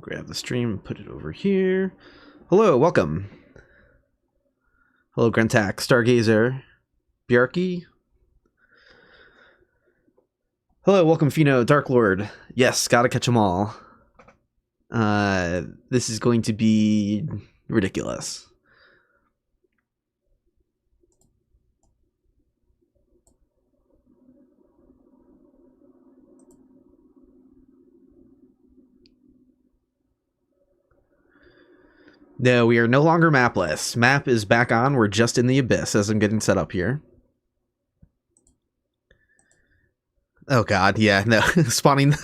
Grab the stream, put it over here. Hello, welcome. Hello, Grentak, Stargazer, Bjarki. Hello, welcome, Fino, Dark Lord. Yes, gotta catch them all. This is going to be ridiculous. No, we are no longer mapless. Map is back on. We're just in the abyss as I'm getting set up here. Oh god, yeah, no. Spawning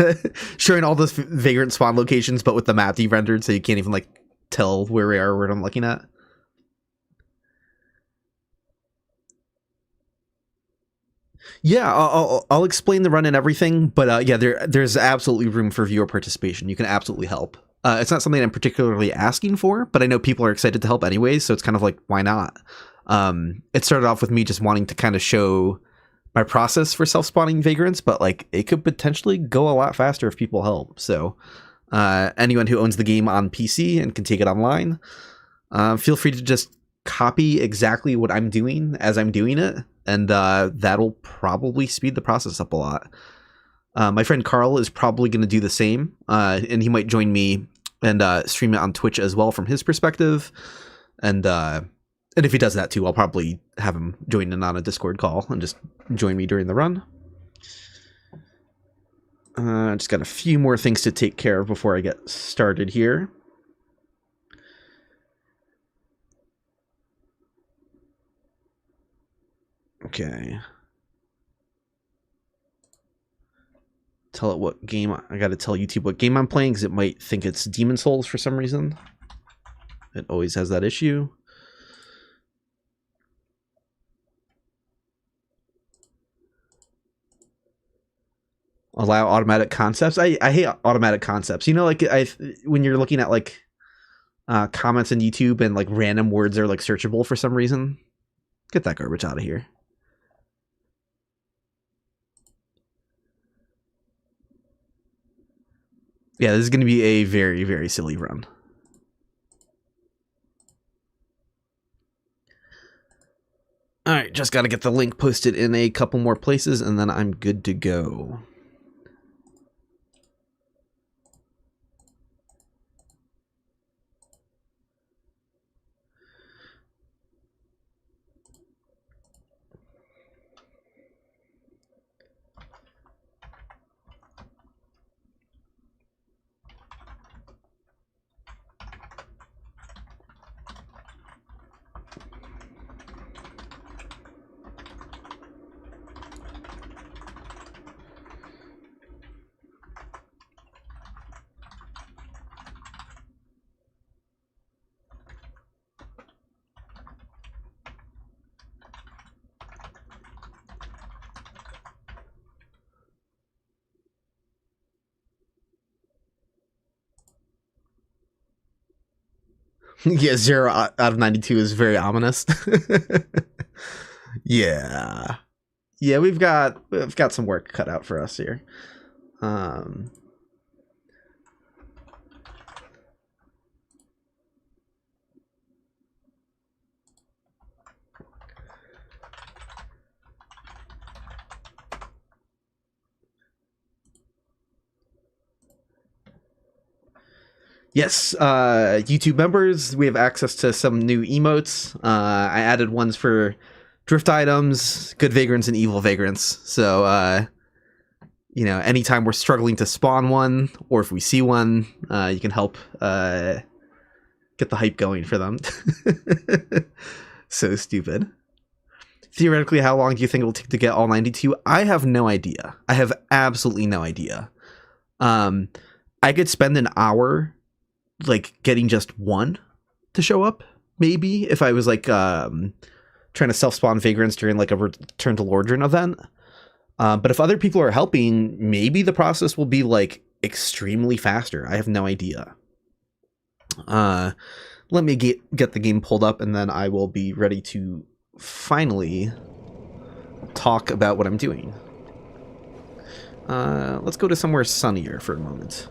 showing all those Vagrant spawn locations, but with the map de-rendered, so you can't even, like, tell where we are or what I'm looking at. Yeah, I'll explain the run and everything, but yeah, there's absolutely room for viewer participation. You can absolutely help. It's not something I'm particularly asking for, but I know people are excited to help anyways, so it's kind of like, why not? It started off with me just wanting to kind of show my process for self-spawning vagrants, but like it could potentially go a lot faster if people help. So anyone who owns the game on PC and can take it online, feel free to just copy exactly what I'm doing as I'm doing it, and that'll probably speed the process up a lot. My friend Carl is probably going to do the same, and he might join me and stream it on Twitch as well from his perspective. And if he does that too, I'll probably have him join in on a Discord call and just join me during the run. Just got a few more things to take care of before I get started here. Okay. Tell it what game. I gotta tell YouTube what game I'm playing because it might think it's Demon Souls for some reason. It always has that issue. Allow automatic concepts. I hate automatic concepts. You know, like when you're looking at like comments on YouTube and like random words are like searchable for some reason. Get that garbage out of here. Yeah, this is going to be a very, very silly run. Alright, just got to get the link posted in a couple more places, and then I'm good to go. Yeah, 0 out of 92 is very ominous. Yeah. Yeah, we've got some work cut out for us here. Yes, YouTube members, we have access to some new emotes. I added ones for drift items, good vagrants, and evil vagrants. So, you know, anytime we're struggling to spawn one, or if we see one, you can help get the hype going for them. So stupid. Theoretically, how long do you think it will take to get all 92? I have no idea. I have absolutely no idea. I could spend an hour like getting just one to show up, maybe, if I was like trying to self-spawn vagrants during like a Return to Lordran event. But if other people are helping, maybe the process will be like extremely faster. I have no idea. Let me get the game pulled up, and then I will be ready to finally talk about what I'm doing. Let's go to somewhere sunnier for a moment.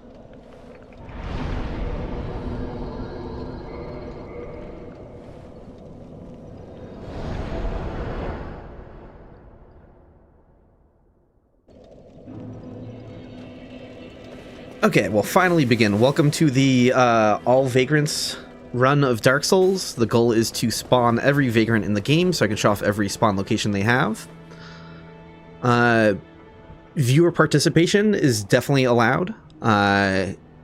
Okay, well, finally begin. Welcome to the All Vagrants run of Dark Souls. The goal is to spawn every Vagrant in the game so I can show off every spawn location they have. Viewer participation is definitely allowed.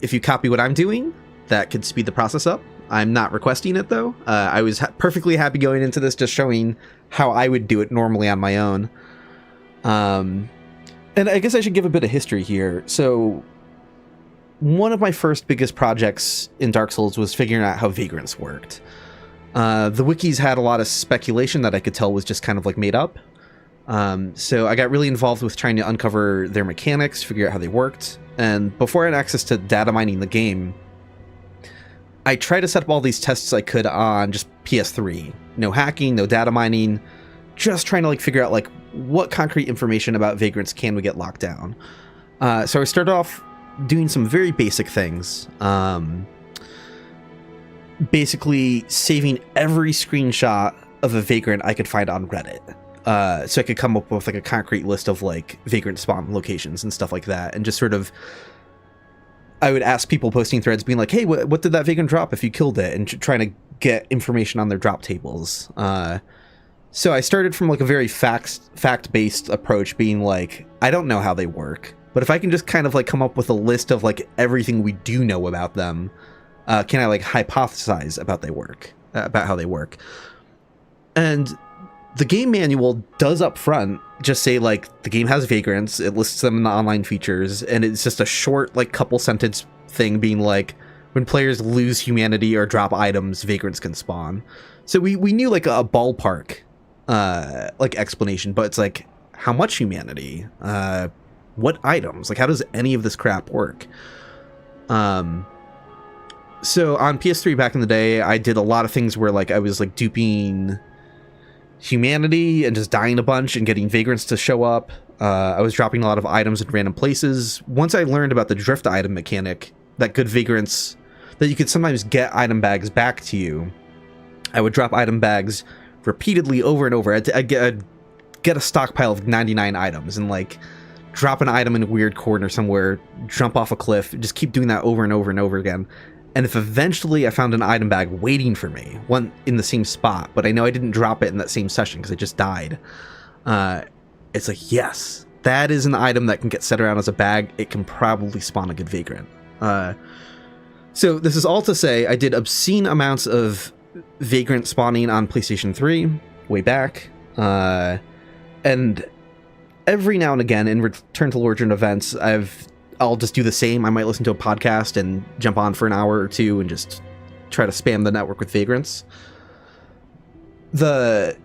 If you copy what I'm doing, that could speed the process up. I'm not requesting it, though. I was perfectly happy going into this, just showing how I would do it normally on my own. And I guess I should give a bit of history here. So, one of my first biggest projects in Dark Souls was figuring out how Vagrants worked. The wikis had a lot of speculation that I could tell was just kind of like made up. So I got really involved with trying to uncover their mechanics, figure out how they worked. And before I had access to data mining the game, I tried to set up all these tests I could on just PS3. No hacking, no data mining, just trying to like figure out like what concrete information about Vagrants can we get locked down. So I started off doing some very basic things. Basically saving every screenshot of a Vagrant I could find on Reddit. So I could come up with like a concrete list of like Vagrant spawn locations and stuff like that, and just sort of, I would ask people posting threads being like, hey, what did that Vagrant drop if you killed it, and trying to get information on their drop tables. So I started from like a very fact-based approach, being like, I don't know how they work, but if I can just kind of like come up with a list of like everything we do know about them, can I like hypothesize about how they work. And the game manual does up front just say like the game has Vagrants, it lists them in the online features, and it's just a short like couple sentence thing being like, when players lose humanity or drop items, Vagrants can spawn. So we knew like a ballpark like explanation, but it's like, how much humanity? What items? Like, how does any of this crap work? So on PS3 back in the day, I did a lot of things where like I was like duping humanity and just dying a bunch and getting Vagrants to show up. I was dropping a lot of items in random places. Once I learned about the drift item mechanic, that good Vagrants, that you could sometimes get item bags back to you, I would drop item bags repeatedly over and over. I'd get a stockpile of 99 items and like drop an item in a weird corner somewhere, jump off a cliff, just keep doing that over and over and over again. And if eventually I found an item bag waiting for me, one in the same spot, but I know I didn't drop it in that same session because I just died, it's like, yes, that is an item that can get set around as a bag. It can probably spawn a good Vagrant. So this is all to say, I did obscene amounts of Vagrant spawning on PlayStation 3 way back, and every now and again in Return to Lordran events, I'll just do the same. I might listen to a podcast and jump on for an hour or two and just try to spam the network with Vagrants. The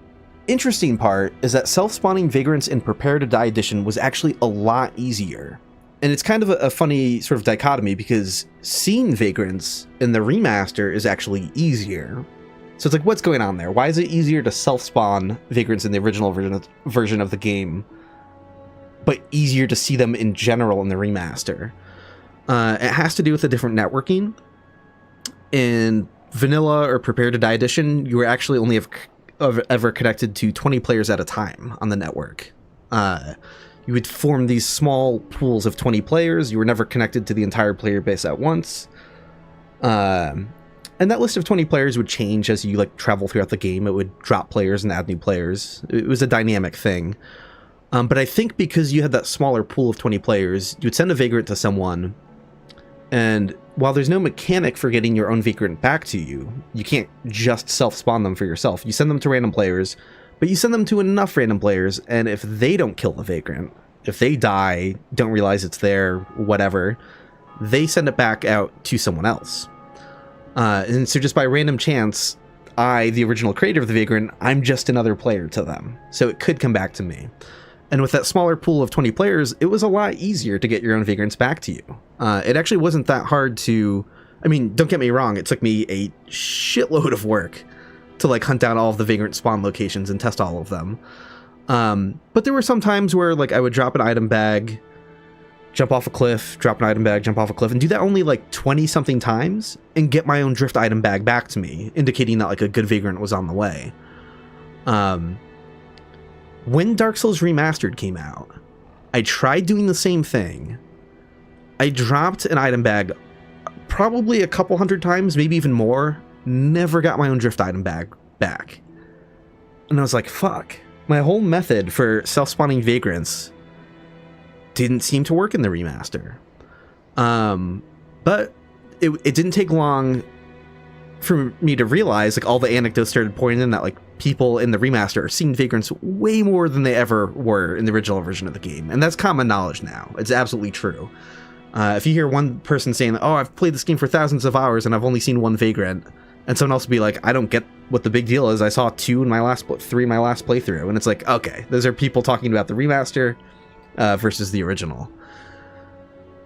interesting part is that self-spawning Vagrants in Prepare to Die Edition was actually a lot easier. And it's kind of a funny sort of dichotomy, because seeing Vagrants in the remaster is actually easier. So it's like, what's going on there? Why is it easier to self-spawn Vagrants in the original version of the game, but easier to see them in general in the remaster? It has to do with the different networking. In Vanilla or Prepare to Die Edition, you were actually only ever connected to 20 players at a time on the network. You would form these small pools of 20 players. You were never connected to the entire player base at once. And that list of 20 players would change as you like travel throughout the game. It would drop players and add new players. It was a dynamic thing. But I think because you had that smaller pool of 20 players, you would send a Vagrant to someone, and while there's no mechanic for getting your own Vagrant back to you, you can't just self-spawn them for yourself. You send them to random players, but you send them to enough random players, and if they don't kill the Vagrant, if they die, don't realize it's there, whatever, they send it back out to someone else. And so just by random chance, I, the original creator of the Vagrant, I'm just another player to them. So it could come back to me. And with that smaller pool of 20 players, it was a lot easier to get your own Vagrants back to you. It actually wasn't that hard to... I mean, don't get me wrong, it took me a shitload of work to like hunt down all of the Vagrant spawn locations and test all of them. But there were some times where like I would drop an item bag, jump off a cliff, drop an item bag, jump off a cliff, and do that only like 20-something times, and get my own drift item bag back to me, indicating that like a good Vagrant was on the way. When Dark Souls Remastered came out, I tried doing the same thing, I dropped an item bag probably a couple hundred times, maybe even more. Never got my own drift item bag back. And I was like, fuck. My whole method for self-spawning vagrants didn't seem to work in the remaster. But it didn't take long for me to realize, like, all the anecdotes started pointing in that, like, people in the remaster are seeing vagrants way more than they ever were in the original version of the game. And that's common knowledge now. It's absolutely true. If you hear one person saying, oh, I've played this game for thousands of hours and I've only seen one vagrant, and someone else will be like, I don't get what the big deal is. I saw three in my last playthrough. And it's like, okay, those are people talking about the remaster versus the original.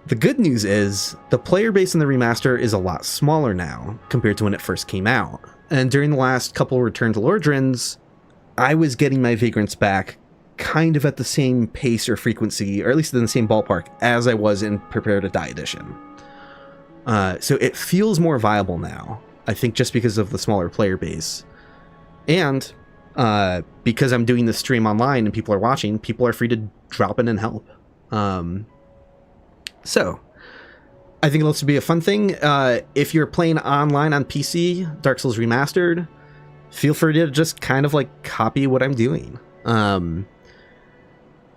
The good news is the player base in the remaster is a lot smaller now compared to when it first came out. And during the last couple Return to Lordrans, I was getting my vagrants back kind of at the same pace or frequency, or at least in the same ballpark, as I was in Prepare to Die Edition. So it feels more viable now, I think, just because of the smaller player base. And because I'm doing this stream online and people are watching, people are free to drop in and help. So, I think it'll also be a fun thing. If you're playing online on PC, Dark Souls Remastered, feel free to just kind of like copy what I'm doing.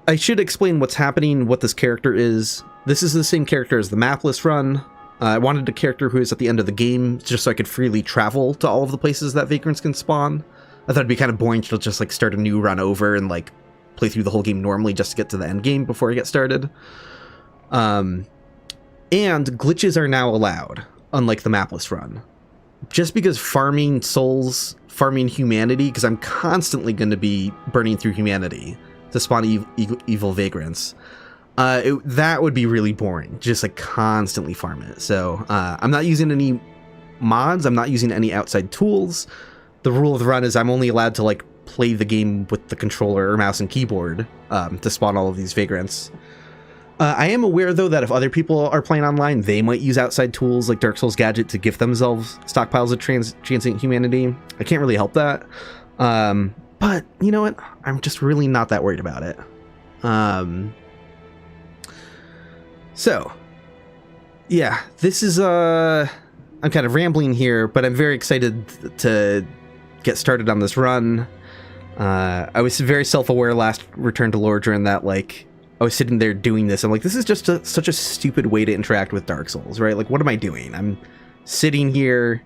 I should explain what's happening, what this character is. This is the same character as the mapless run. I wanted a character who is at the end of the game, just so I could freely travel to all of the places that vagrants can spawn. I thought it'd be kind of boring to just like start a new run over and like play through the whole game normally just to get to the end game before I get started. And glitches are now allowed, unlike the mapless run. Just because farming souls, farming humanity, because I'm constantly going to be burning through humanity to spawn evil vagrants. That would be really boring, just like constantly farm it. So I'm not using any mods, I'm not using any outside tools. The rule of the run is I'm only allowed to like play the game with the controller or mouse and keyboard to spawn all of these vagrants. I am aware, though, that if other people are playing online, they might use outside tools like Dark Souls Gadget to give themselves stockpiles of transient humanity. I can't really help that. But, you know what? I'm just really not that worried about it. So, yeah, this is, I'm kind of rambling here, but I'm very excited to get started on this run. I was very self-aware last Return to Lordran that, like, I was sitting there doing this. I'm like, this is just such a stupid way to interact with Dark Souls, right? Like, what am I doing? I'm sitting here,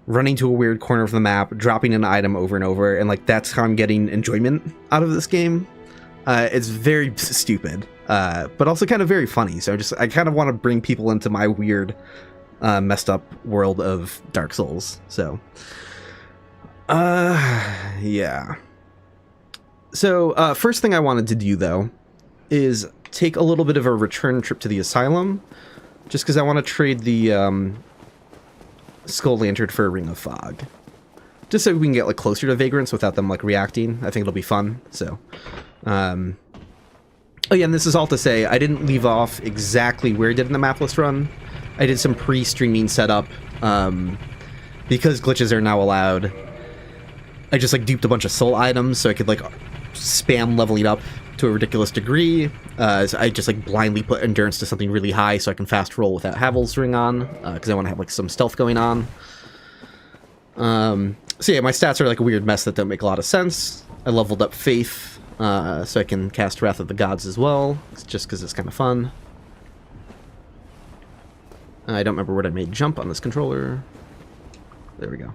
running to a weird corner of the map, dropping an item over and over, and, like, that's how I'm getting enjoyment out of this game. It's very stupid, but also kind of very funny. So I kind of want to bring people into my weird, messed up world of Dark Souls. So, yeah. So, first thing I wanted to do, though, is take a little bit of a return trip to the Asylum, just because I want to trade the Skull Lantern for a Ring of Fog. Just so we can get like closer to vagrants without them like reacting. I think it'll be fun. So, oh yeah, and this is all to say, I didn't leave off exactly where I did in the mapless run. I did some pre-streaming setup, because glitches are now allowed. I just like duped a bunch of soul items so I could like spam leveling up to a ridiculous degree. So I just like blindly put endurance to something really high so I can fast roll without Havel's ring on, because I want to have like some stealth going on. So yeah, my stats are like a weird mess that don't make a lot of sense. I leveled up Faith, so I can cast Wrath of the Gods as well, just because it's kind of fun. I don't remember what I made jump on this controller. There we go.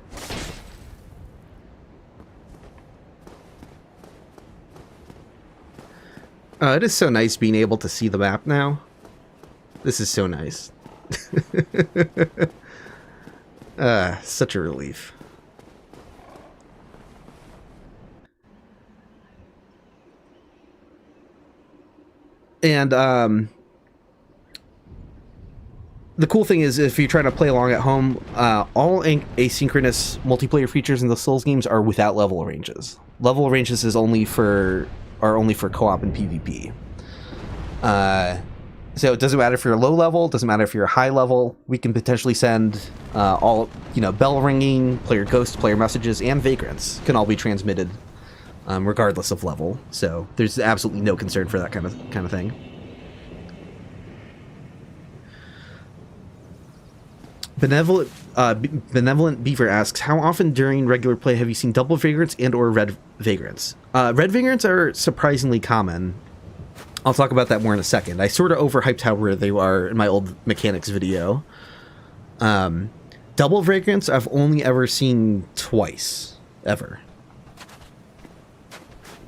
It is so nice being able to see the map now. This is so nice. Such a relief. And the cool thing is, if you're trying to play along at home, all asynchronous multiplayer features in the Souls games are without level ranges. Level ranges is only for co-op and PvP. So it doesn't matter if you're low level, doesn't matter if you're high level. We can potentially send all, bell ringing, player ghosts, player messages, and vagrants can all be transmitted, regardless of level. So there's absolutely no concern for that kind of thing. Benevolent Beaver asks, how often during regular play have you seen double Vagrants and or red Vagrants? Red Vagrants are surprisingly common. I'll talk about that more in a second. I sort of overhyped how rare they are in my old mechanics video. Double Vagrants I've only ever seen twice, ever.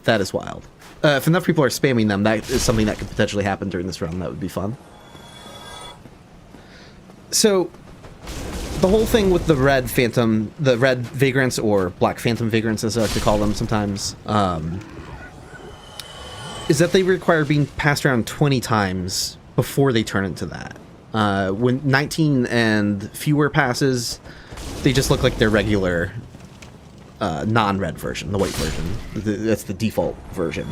That is wild. If enough people are spamming them, that is something that could potentially happen during this run. That would be fun. So, the whole thing with the red Vagrants, or Black Phantom Vagrants as I like to call them sometimes, is that they require being passed around 20 times before they turn into that. When 19 and fewer passes, they just look like their regular non-red version, the white version. That's the default version.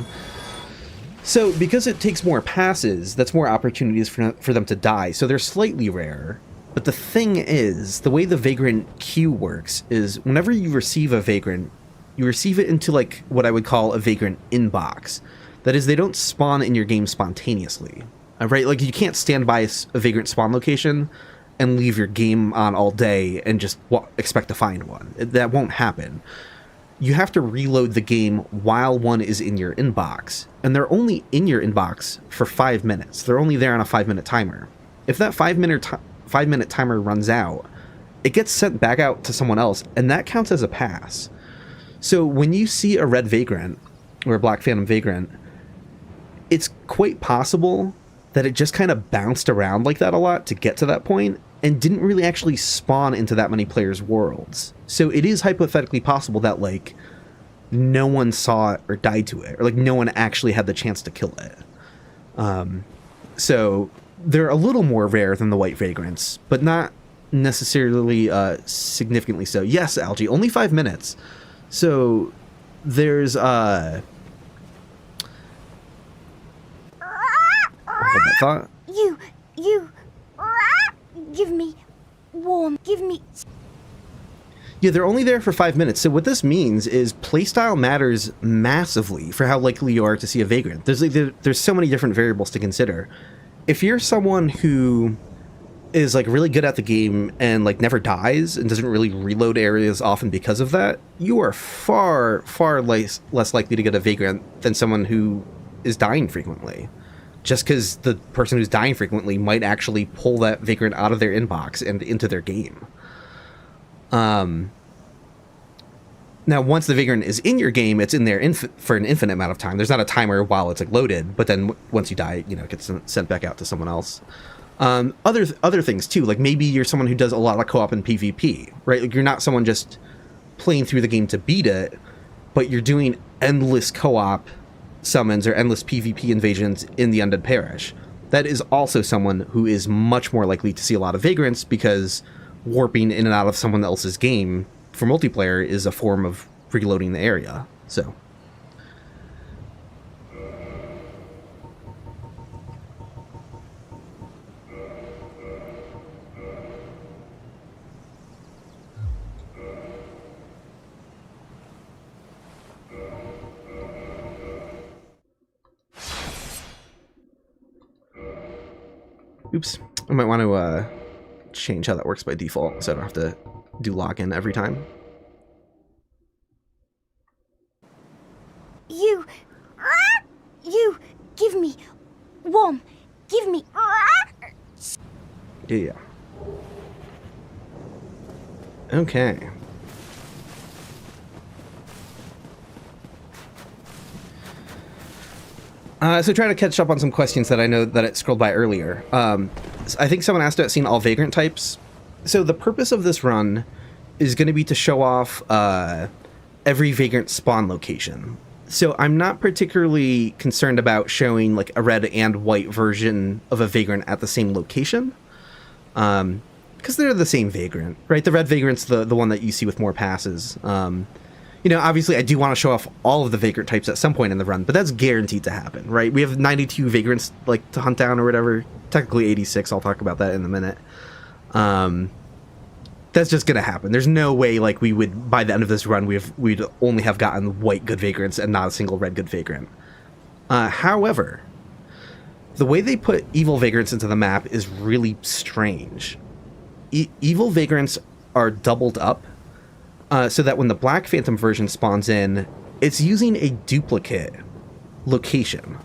So because it takes more passes, that's more opportunities for them to die, so they're slightly rare. But the thing is, the way the Vagrant queue works is whenever you receive a Vagrant, you receive it into like what I would call a Vagrant inbox. That is, they don't spawn in your game spontaneously. Right? Like, you can't stand by a Vagrant spawn location and leave your game on all day and just expect to find one. That won't happen. You have to reload the game while one is in your inbox. And they're only in your inbox for 5 minutes. They're only there on a 5-minute timer. If that 5-minute timer runs out, it gets sent back out to someone else, and that counts as a pass. So when you see a red Vagrant, or a Black Phantom Vagrant, it's quite possible that it just kind of bounced around like that a lot to get to that point, and didn't really actually spawn into that many players' worlds. So it is hypothetically possible that, like, no one saw it or died to it, or, like, no one actually had the chance to kill it. So they're a little more rare than the white Vagrants, but not necessarily significantly so. Yes, Algie, only 5 minutes. So there's hold that thought. You give me warm, give me. Yeah, they're only there for 5 minutes. So what this means is playstyle matters massively for how likely you are to see a Vagrant. There's so many different variables to consider. If you're someone who is like really good at the game and like never dies and doesn't really reload areas often because of that, you are far less likely to get a Vagrant than someone who is dying frequently. Just because the person who's dying frequently might actually pull that Vagrant out of their inbox and into their game. Now, once the Vagrant is in your game, it's in there for an infinite amount of time. There's not a timer while it's like loaded, but then once you die, you know, it gets sent back out to someone else. Other things too, like maybe you're someone who does a lot of co-op and PvP, right? Like you're not someone just playing through the game to beat it, but you're doing endless co-op summons or endless PvP invasions in the Undead Parish. That is also someone who is much more likely to see a lot of Vagrants, because warping in and out of someone else's game for multiplayer is a form of reloading the area. So oops, I might want to change how that works by default so I don't have to do login every time. You give me warm, give me. Yeah. Okay. So trying to catch up on some questions that I know that it scrolled by earlier. I think someone asked about seeing all Vagrant types. So the purpose of this run is going to be to show off every Vagrant spawn location. So I'm not particularly concerned about showing like a red and white version of a Vagrant at the same location. Because they're the same Vagrant, right? The red Vagrant's the one that you see with more passes. You know, obviously I do want to show off all of the Vagrant types at some point in the run, but that's guaranteed to happen, right? We have 92 Vagrants like to hunt down or whatever. Technically 86, I'll talk about that in a minute. That's just gonna happen. There's no way like we would, by the end of this run, we'd only have gotten white good Vagrants and not a single red good Vagrant. However, the way they put evil Vagrants into the map is really strange. evil vagrants are doubled up, so that when the Black Phantom version spawns in, it's using a duplicate location.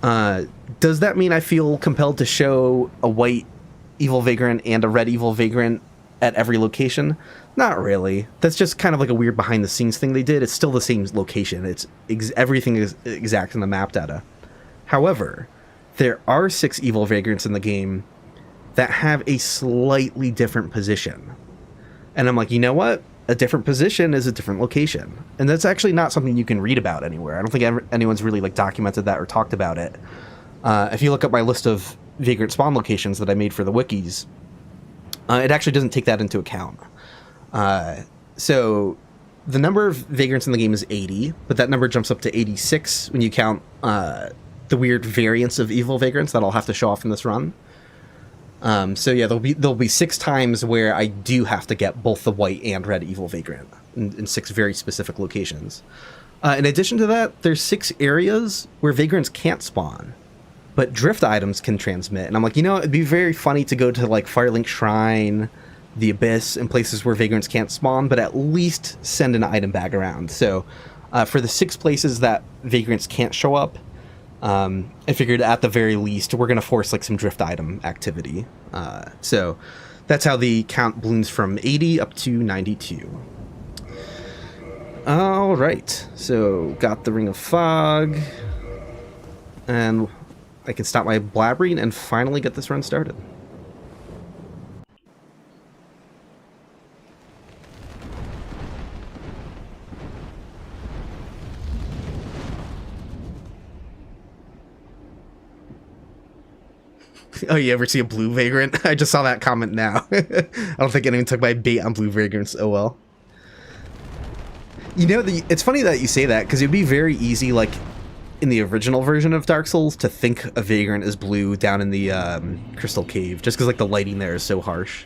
Does that mean I feel compelled to show a white evil vagrant and a red evil vagrant at every location? Not really. That's just kind of like a weird behind the scenes thing they did. It's still the same location. It's everything is exact in the map data. However, there are 6 evil vagrants in the game that have a slightly different position. And I'm like, you know what? A different position is a different location. And that's actually not something you can read about anywhere. I don't think anyone's really like documented that or talked about it. If you look up my list of vagrant spawn locations that I made for the wikis, it actually doesn't take that into account. So the number of vagrants in the game is 80, but that number jumps up to 86 when you count the weird variants of evil vagrants that I'll have to show off in this run. So yeah, there'll be 6 times where I do have to get both the white and red evil vagrant in 6 very specific locations. In addition to that, there's 6 areas where vagrants can't spawn, but drift items can transmit. And I'm like, you know, it'd be very funny to go to like Firelink Shrine, the Abyss, and places where vagrants can't spawn, but at least send an item bag around. So for the 6 places that vagrants can't show up, I figured at the very least we're going to force like some drift item activity. So that's how the count balloons from 80 up to 92. All right, so got the Ring of Fog, and I can stop my blabbering and finally get this run started. Oh, you ever see a blue vagrant? I just saw that comment now. I don't think anyone took my bait on blue vagrants. Oh well. You know, it's funny that you say that, because it'd be very easy, like, in the original version of Dark Souls, to think a vagrant is blue down in the Crystal Cave, just because, like, the lighting there is so harsh.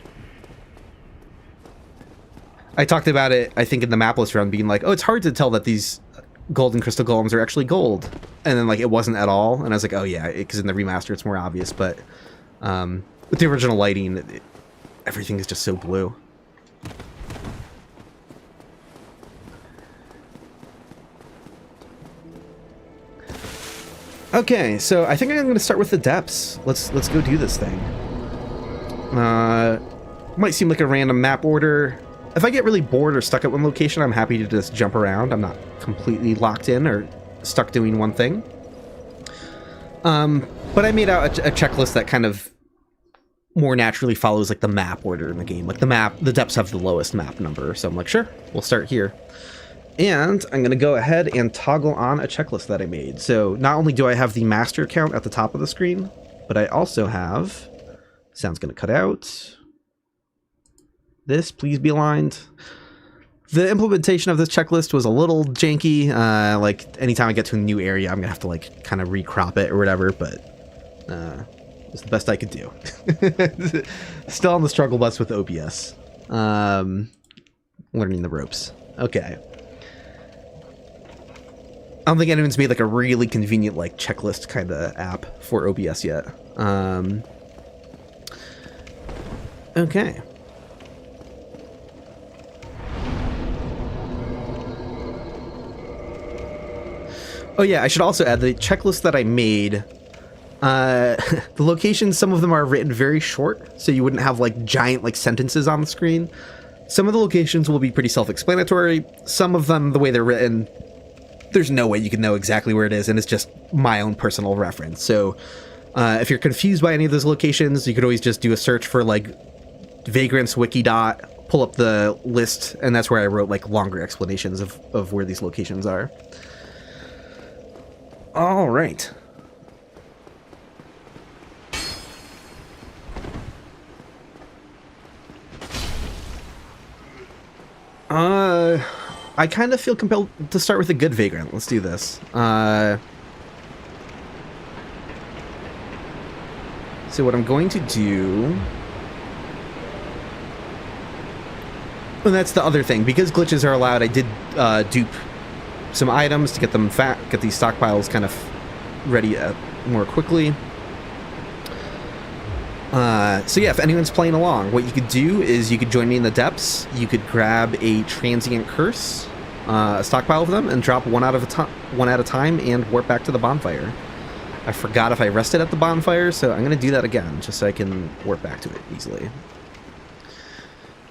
I talked about it, I think, in the mapless run, being like, oh, it's hard to tell that these golden crystal golems are actually gold. And then, like, it wasn't at all, and I was like, oh yeah, because in the remaster it's more obvious, but with the original lighting, everything is just so blue. Okay, so I think I'm going to start with the depths. Let's go do this thing. Might seem like a random map order. If I get really bored or stuck at one location, I'm happy to just jump around. I'm not completely locked in or stuck doing one thing. But I made out a checklist that kind of more naturally follows like the map order in the game. Like the depths have the lowest map number, so I'm like, sure, we'll start here. And I'm going to go ahead and toggle on a checklist that I made. So not only do I have the master count at the top of the screen, but I also have, sound's going to cut out, this, please be aligned. The implementation of this checklist was a little janky. Like anytime I get to a new area, I'm going to have to like kind of recrop it or whatever, but it's the best I could do. Still on the struggle bus with OBS. Learning the ropes. Okay. I don't think anyone's made like a really convenient like checklist kind of app for OBS yet. Okay. Oh yeah, I should also add the checklist that I made. The locations, some of them are written very short, so you wouldn't have like giant like sentences on the screen. Some of the locations will be pretty self-explanatory. Some of them, the way they're written, there's no way you can know exactly where it is, and it's just my own personal reference. So if you're confused by any of those locations, you could always just do a search for like Vagrants Wikidot, pull up the list, and that's where I wrote like longer explanations of where these locations are. All right. I kind of feel compelled to start with a good vagrant. Let's do this. So what I'm going to do... And that's the other thing. Because glitches are allowed, I did dupe some items to get them get these stockpiles kind of ready more quickly. So yeah, if anyone's playing along, what you could do is you could join me in the depths. You could grab a transient curse, a stockpile of them, and drop one at a time and warp back to the bonfire. I forgot if I rested at the bonfire, so I'm going to do that again, just so I can warp back to it easily.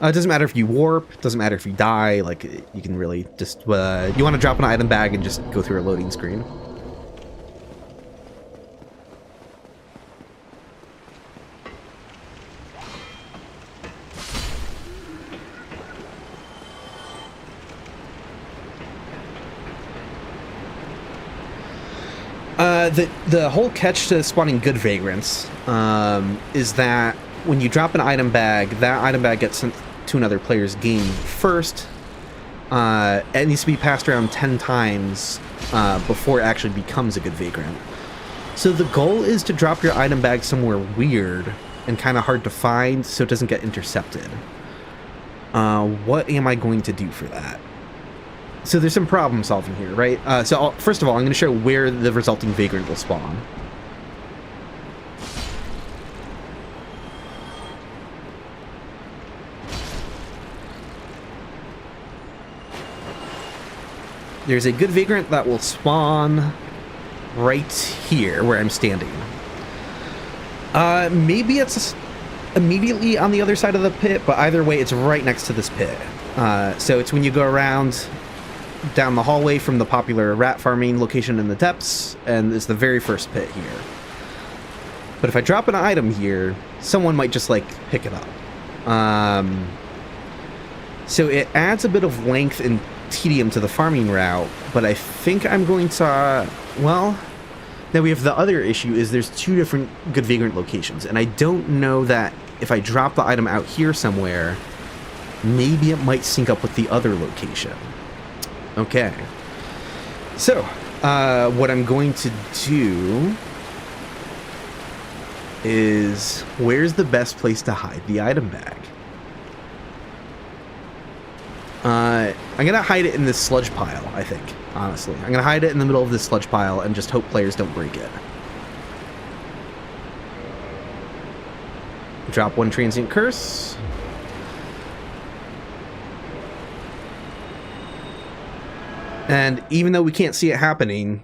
It doesn't matter if you warp, doesn't matter if you die, like, you can really just, you want to drop an item bag and just go through a loading screen. The whole catch to spawning good vagrants is that when you drop an item bag, that item bag gets sent to another player's game first. It needs to be passed around 10 times before it actually becomes a good vagrant. So the goal is to drop your item bag somewhere weird and kind of hard to find so it doesn't get intercepted. What am I going to do for that? So there's some problem solving here, right? First of all, I'm going to show where the resulting vagrant will spawn. There's a good vagrant that will spawn right here where I'm standing. Maybe it's immediately on the other side of the pit, but either way, it's right next to this pit. So it's when you go around down the hallway from the popular rat farming location in the depths, and it's the very first pit here. But if I drop an item here, someone might just, like, pick it up. So it adds a bit of length and tedium to the farming route, but I think I'm going to, well, now we have the other issue is there's 2 different good vagrant locations, and I don't know that if I drop the item out here somewhere, maybe it might sync up with the other location. Okay. So, what I'm going to do is, where's the best place to hide the item bag? I'm going to hide it in this sludge pile, I think, honestly. I'm going to hide it in the middle of this sludge pile and just hope players don't break it. Drop 1 transient curse. And even though we can't see it happening,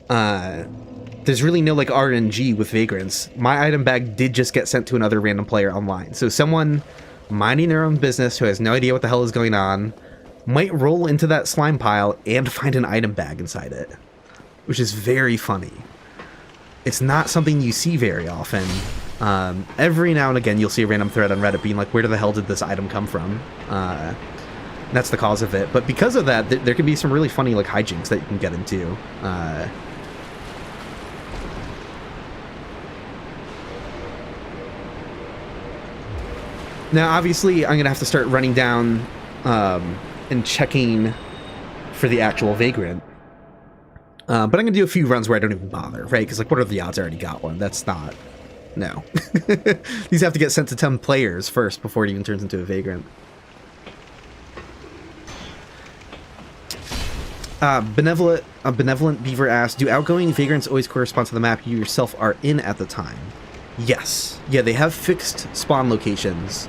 there's really no, like, RNG with vagrants. My item bag did just get sent to another random player online. So someone minding their own business who has no idea what the hell is going on might roll into that slime pile and find an item bag inside it, which is very funny. It's not something you see very often. Every now and again, you'll see a random thread on Reddit being like, where the hell did this item come from? That's the cause of it. But because of that, there can be some really funny, like, hijinks that you can get into. Now, obviously, I'm going to have to start running down and checking for the actual vagrant. But I'm going to do a few runs where I don't even bother, right? Because, like, what are the odds I already got one? That's not... No. These have to get sent to 10 players first before it even turns into a vagrant. Benevolent Beaver asks, do outgoing vagrants always correspond to the map you yourself are in at the time? Yes. Yeah, they have fixed spawn locations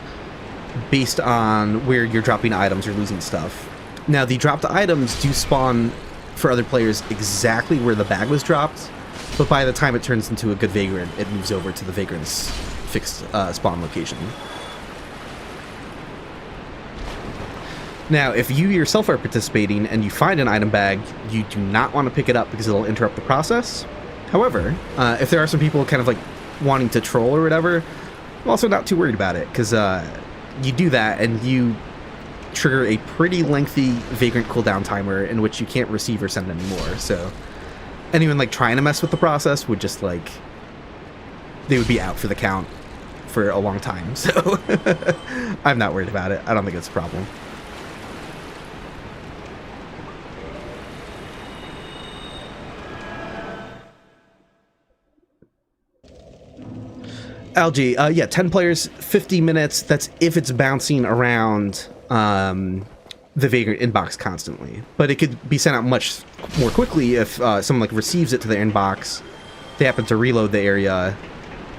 based on where you're dropping items or losing stuff. Now, the dropped items do spawn for other players exactly where the bag was dropped, but by the time it turns into a good vagrant, it moves over to the vagrant's fixed spawn location. Now, if you yourself are participating and you find an item bag, you do not want to pick it up because it'll interrupt the process. However, if there are some people kind of like wanting to troll or whatever, I'm also not too worried about it, because you do that and you trigger a pretty lengthy vagrant cooldown timer in which you can't receive or send anymore. So anyone like trying to mess with the process would just like, they would be out for the count for a long time. So I'm not worried about it. I don't think it's a problem. Algae, yeah, 10 players, 50 minutes. That's if it's bouncing around the Vagrant inbox constantly. But it could be sent out much more quickly if someone like receives it to their inbox, they happen to reload the area,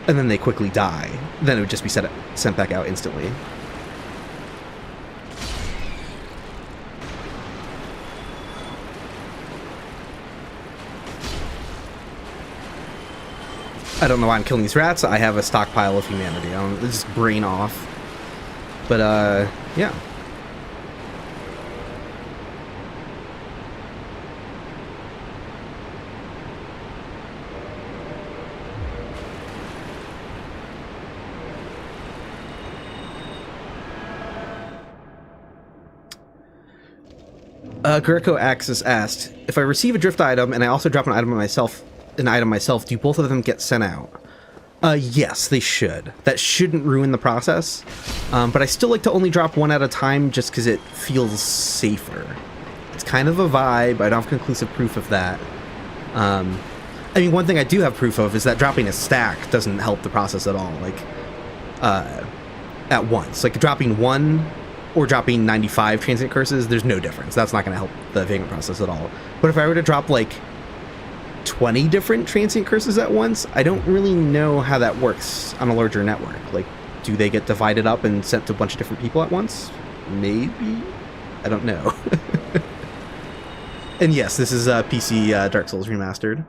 and then they quickly die, then it would just be sent back out instantly. I don't know why I'm killing these rats. I have a stockpile of humanity. I don't just brain off. But, yeah. Greco Axis asked, if I receive a drift item and I also drop an item myself, do both of them get sent out? Yes, they should. That shouldn't ruin the process. But I still like to only drop one at a time just because it feels safer. It's kind of a vibe. I don't have conclusive proof of that. I mean, one thing I do have proof of is that dropping a stack doesn't help the process at all. Like, at once. Like, dropping one or dropping 95 transient curses, there's no difference. That's not going to help the Vagrant process at all. But if I were to drop, like, 20 different transient curses at once, I don't really know how that works on a larger network. Like, do they get divided up and sent to a bunch of different people at once? Maybe? I don't know. And yes, this is PC Dark Souls Remastered.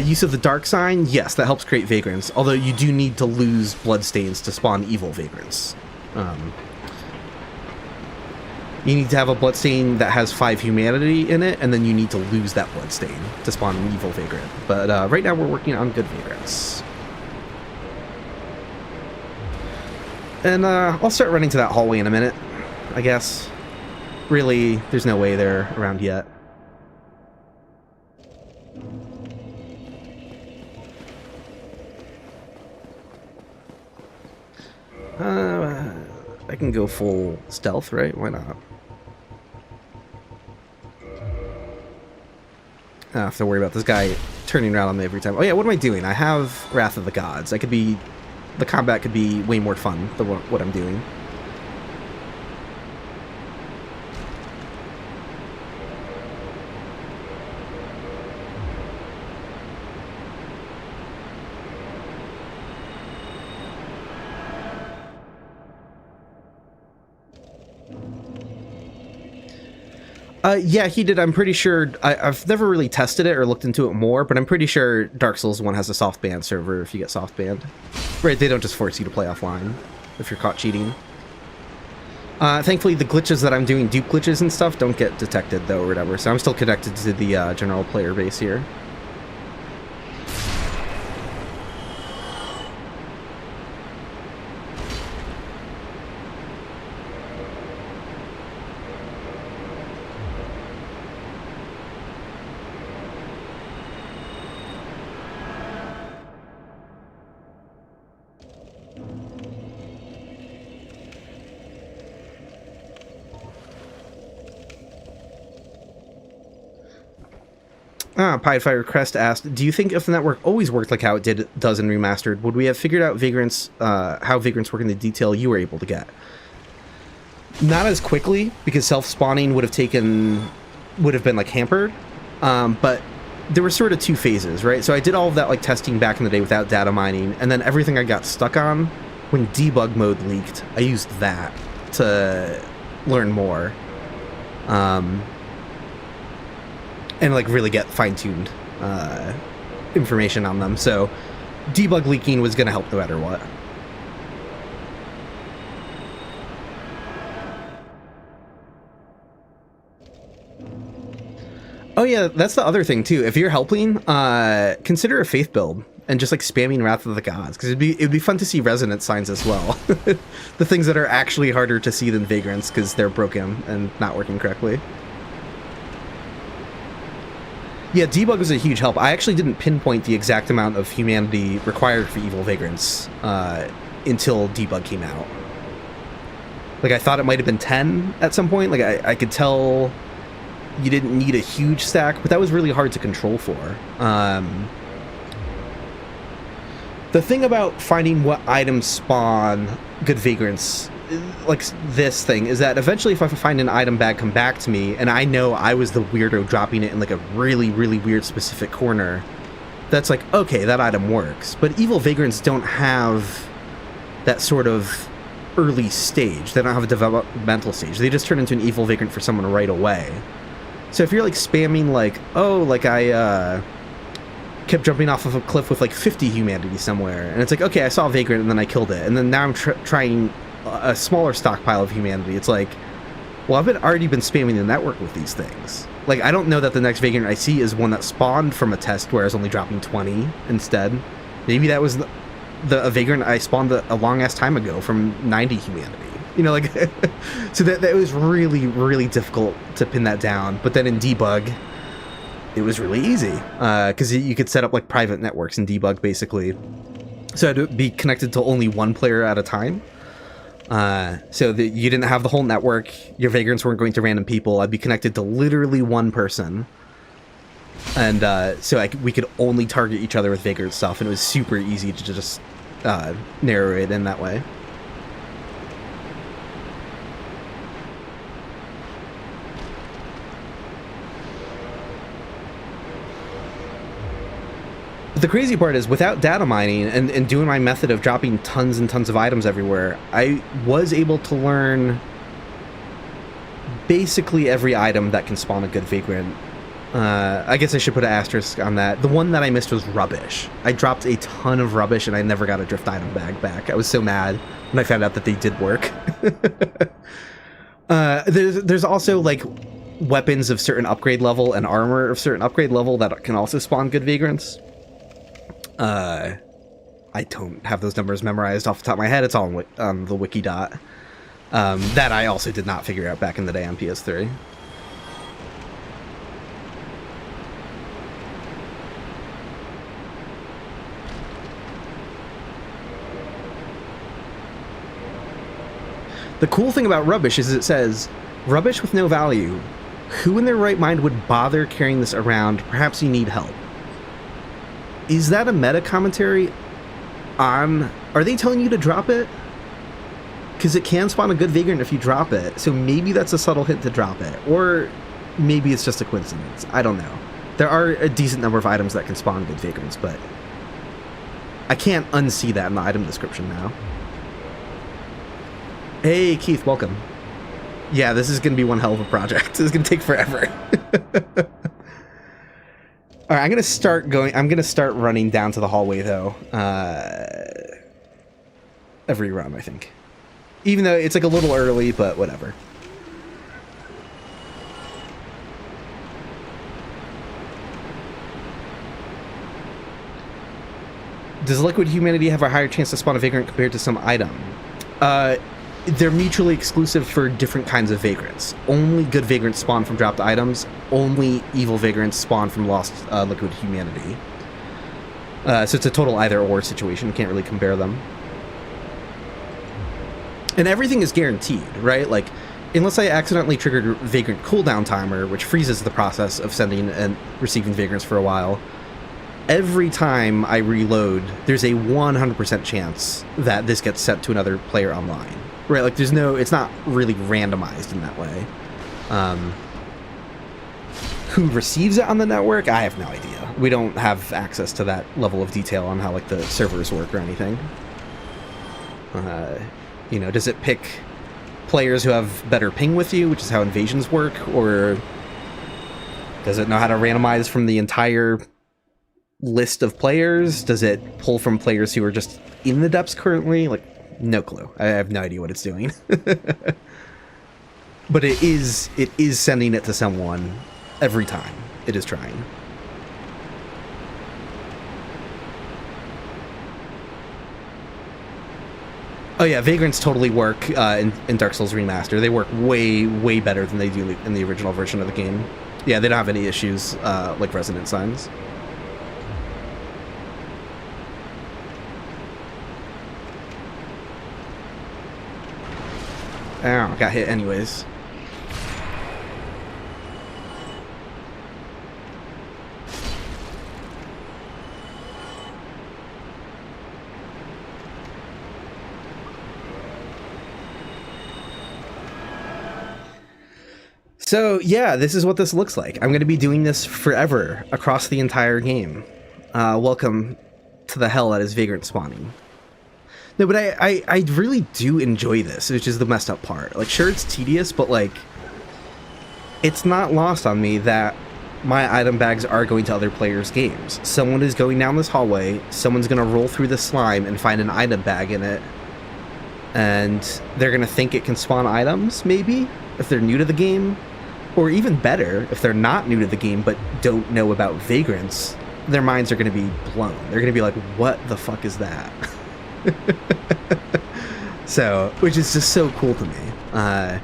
Use of the Dark Sign, yes, that helps create Vagrants, although you do need to lose Bloodstains to spawn evil Vagrants. You need to have a Bloodstain that has 5 humanity in it, and then you need to lose that Bloodstain to spawn an evil Vagrant. But right now we're working on good Vagrants. And I'll start running to that hallway in a minute, I guess. Really, there's no way they're around yet. I can go full stealth, right? Why not? I don't have to worry about this guy turning around on me every time. Oh yeah, what am I doing? I have Wrath of the Gods. The combat could be way more fun than what I'm doing. Yeah, he did. I'm pretty sure. I've never really tested it or looked into it more, but I'm pretty sure Dark Souls 1 has a soft ban server if you get soft banned. Right, they don't just force you to play offline if you're caught cheating. Thankfully, the glitches that I'm doing, dupe glitches and stuff, don't get detected, though, or whatever, so I'm still connected to the general player base here. Piedfire Crest asked, do you think if the network always worked like how it does in Remastered, would we have figured out Vagrants, how Vagrants work in the detail you were able to get? Not as quickly, because self-spawning would have been like hampered, but there were sort of 2 phases, right? So I did all of that like testing back in the day without data mining, and then everything I got stuck on, when debug mode leaked, I used that to learn more. And like really get fine-tuned information on them. So debug leaking was going to help no matter what. Oh yeah, that's the other thing too. If you're helping, consider a faith build and just like spamming Wrath of the Gods, because it'd be fun to see resonance signs as well. The things that are actually harder to see than Vagrants because they're broken and not working correctly. Yeah, debug was a huge help. I actually didn't pinpoint the exact amount of humanity required for evil Vagrants until debug came out. Like, I thought it might have been 10 at some point. Like, I could tell you didn't need a huge stack, but that was really hard to control for. The thing about finding what items spawn good vagrants, like this thing, is that eventually if I find an item bag come back to me, and I know I was the weirdo dropping it in like a really, really weird specific corner, that's like, okay, that item works. But evil vagrants don't have that sort of early stage. They don't have a developmental stage. They just turn into an evil vagrant for someone right away. So if you're like spamming like, oh, like I kept jumping off of a cliff with like 50 humanity somewhere, and it's like, okay, I saw a vagrant and then I killed it, and then now I'm trying a smaller stockpile of humanity. It's like, well, I've already been spamming the network with these things. Like, I don't know that the next vagrant I see is one that spawned from a test where I was only dropping 20 instead. Maybe that was a vagrant I spawned a long-ass time ago from 90 humanity. You know, like, so that was really, really difficult to pin that down. But then in debug, it was really easy, because you could set up, like, private networks in debug, basically. So I'd be connected to only one player at a time. So that you didn't have the whole network, your vagrants weren't going to random people. I'd be connected to literally one person, and so we could only target each other with vagrant stuff, and it was super easy to just narrow it in that way. But the crazy part is, without data mining and doing my method of dropping tons and tons of items everywhere, I was able to learn basically every item that can spawn a good vagrant. I guess I should put an asterisk on that. The one that I missed was rubbish. I dropped a ton of rubbish and I never got a drift item bag back. I was so mad when I found out that they did work. There's also like weapons of certain upgrade level and armor of certain upgrade level that can also spawn good vagrants. I don't have those numbers memorized off the top of my head. It's all on the wiki dot. That I also did not figure out back in the day on PS3. The cool thing about rubbish is it says, rubbish with no value. Who in their right mind would bother carrying this around? Perhaps you need help. Is that a meta commentary on... Are they telling you to drop it? Because it can spawn a good vagrant if you drop it, so maybe that's a subtle hint to drop it. Or maybe it's just a coincidence. I don't know. There are a decent number of items that can spawn good vagrants, but I can't unsee that in the item description now. Hey, Keith, welcome. Yeah, this is going to be one hell of a project. This is going to take forever. All right, I'm going to start running down to the hallway, though. Every run, I think. Even though it's like a little early, but whatever. Does liquid humanity have a higher chance to spawn a vagrant compared to some item? They're mutually exclusive for different kinds of vagrants. Only good vagrants spawn from dropped items. Only evil vagrants spawn from lost liquid humanity. So it's a total either-or situation. Can't really compare them. And everything is guaranteed, right? Like, unless I accidentally triggered Vagrant cooldown timer, which freezes the process of sending and receiving vagrants for a while, every time I reload, there's a 100% chance that this gets sent to another player online. Right, like there's no, it's not really randomized in that way. Who receives it on the network? I have no idea. We don't have access to that level of detail on how like the servers work or anything. You know, does it pick players who have better ping with you, which is how invasions work, or does it know how to randomize from the entire list of players? Does it pull from players who are just in the depths currently? Like, no clue. I have no idea what it's doing. But it is sending it to someone every time it is trying. Oh yeah, Vagrants totally work in Dark Souls Remaster. They work way, way better than they do in the original version of the game. Yeah, they don't have any issues like Resonant Signs. Ow, got hit anyways. So yeah, this is what this looks like. I'm going to be doing this forever across the entire game. Welcome to the hell that is Vagrant spawning. No, but I really do enjoy this, which is the messed up part. Like, sure, it's tedious, but like, it's not lost on me that my item bags are going to other players' games. Someone is going down this hallway, someone's going to roll through the slime and find an item bag in it, and they're going to think it can spawn items, maybe, if they're new to the game. Or even better, if they're not new to the game but don't know about Vagrants, their minds are going to be blown. They're going to be like, what the fuck is that? So, which is just so cool to me.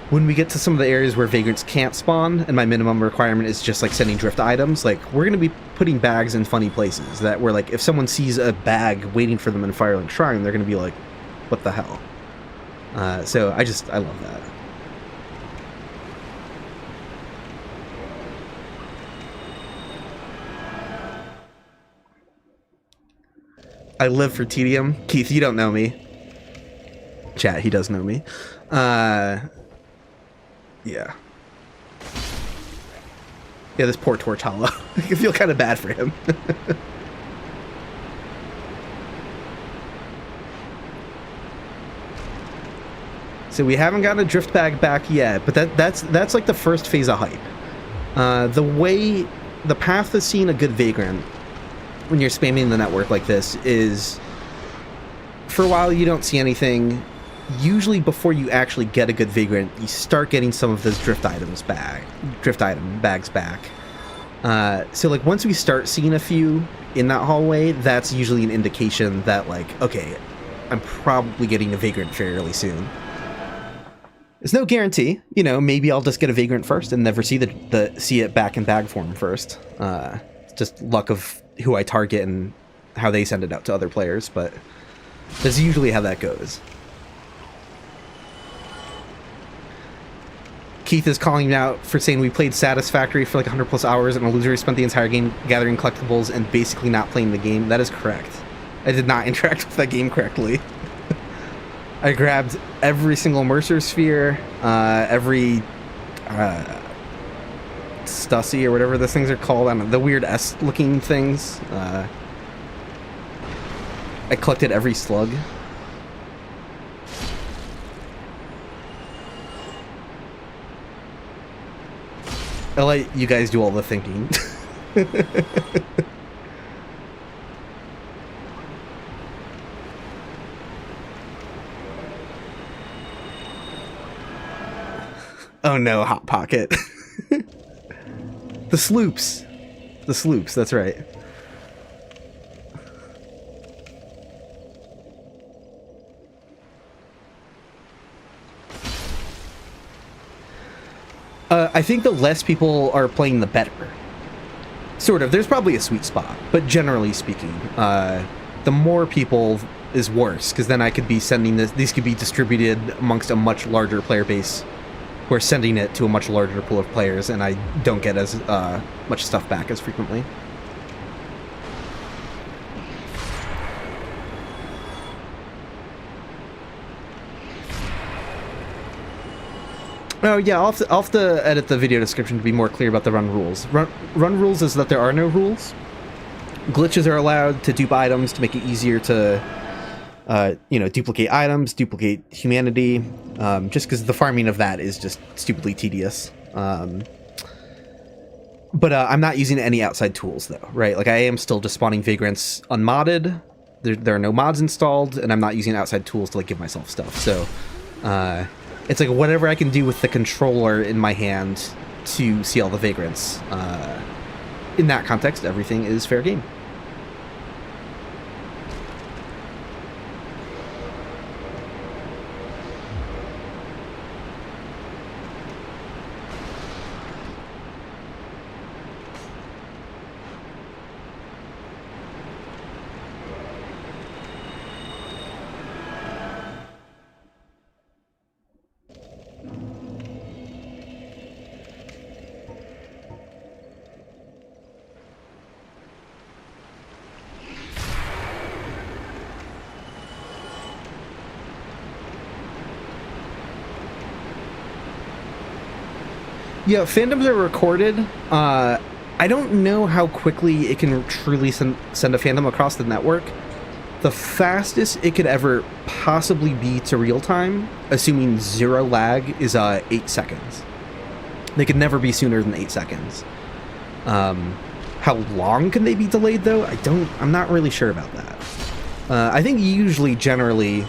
When we get to some of the areas where Vagrants can't spawn, and my minimum requirement is just like sending drift items, like, we're going to be putting bags in funny places that where, like, if someone sees a bag waiting for them in Firelink Shrine, they're going to be like, what the hell? So I love that. I live for tedium. Keith, you don't know me. Chat, he does know me. Yeah. Yeah, this poor Torch Hollow. I feel kind of bad for him. So we haven't gotten a drift bag back yet, but that's like the first phase of hype. The path to seeing a good Vagrant when you're spamming the network like this is, for a while you don't see anything. Usually before you actually get a good Vagrant, you start getting some of those drift item bags back. So like once we start seeing a few in that hallway, that's usually an indication that, like, okay, I'm probably getting a Vagrant fairly soon. There's no guarantee, you know, maybe I'll just get a Vagrant first and never see see it back in bag form first. It's just luck of who I target and how they send it out to other players, but that's usually how that goes. Keith is calling me out for saying we played Satisfactory for like 100 plus hours and a loser spent the entire game gathering collectibles and basically not playing the game. That is correct. I did not interact with that game correctly. I grabbed every single Mercer Sphere, every Stussy or whatever those things are called, I don't know, the weird S-looking things. I collected every slug. I'll let you guys do all the thinking. Oh no, Hot Pocket. The sloops. The sloops, that's right. I think the less people are playing, the better. Sort of. There's probably a sweet spot, but generally speaking, the more people is worse, because then I could be sending this. These could be distributed amongst a much larger player base, who are sending it to a much larger pool of players, and I don't get as much stuff back as frequently. Oh yeah, I'll have to edit the video description to be more clear about the run rules. Run rules is that there are no rules. Glitches are allowed to dupe items to make it easier to, duplicate items, duplicate humanity, just because the farming of that is just stupidly tedious. But I'm not using any outside tools though, right? Like I am still just spawning Vagrants unmodded. There are no mods installed, and I'm not using outside tools to like give myself stuff. So, it's like whatever I can do with the controller in my hand to see all the Vagrants. In that context, everything is fair game. Yeah, fandoms are recorded. I don't know how quickly it can truly send a fandom across the network. The fastest it could ever possibly be to real time, assuming 0 lag, is 8 seconds. They could never be sooner than 8 seconds. How long can they be delayed though? I'm not really sure about that. I think usually, generally,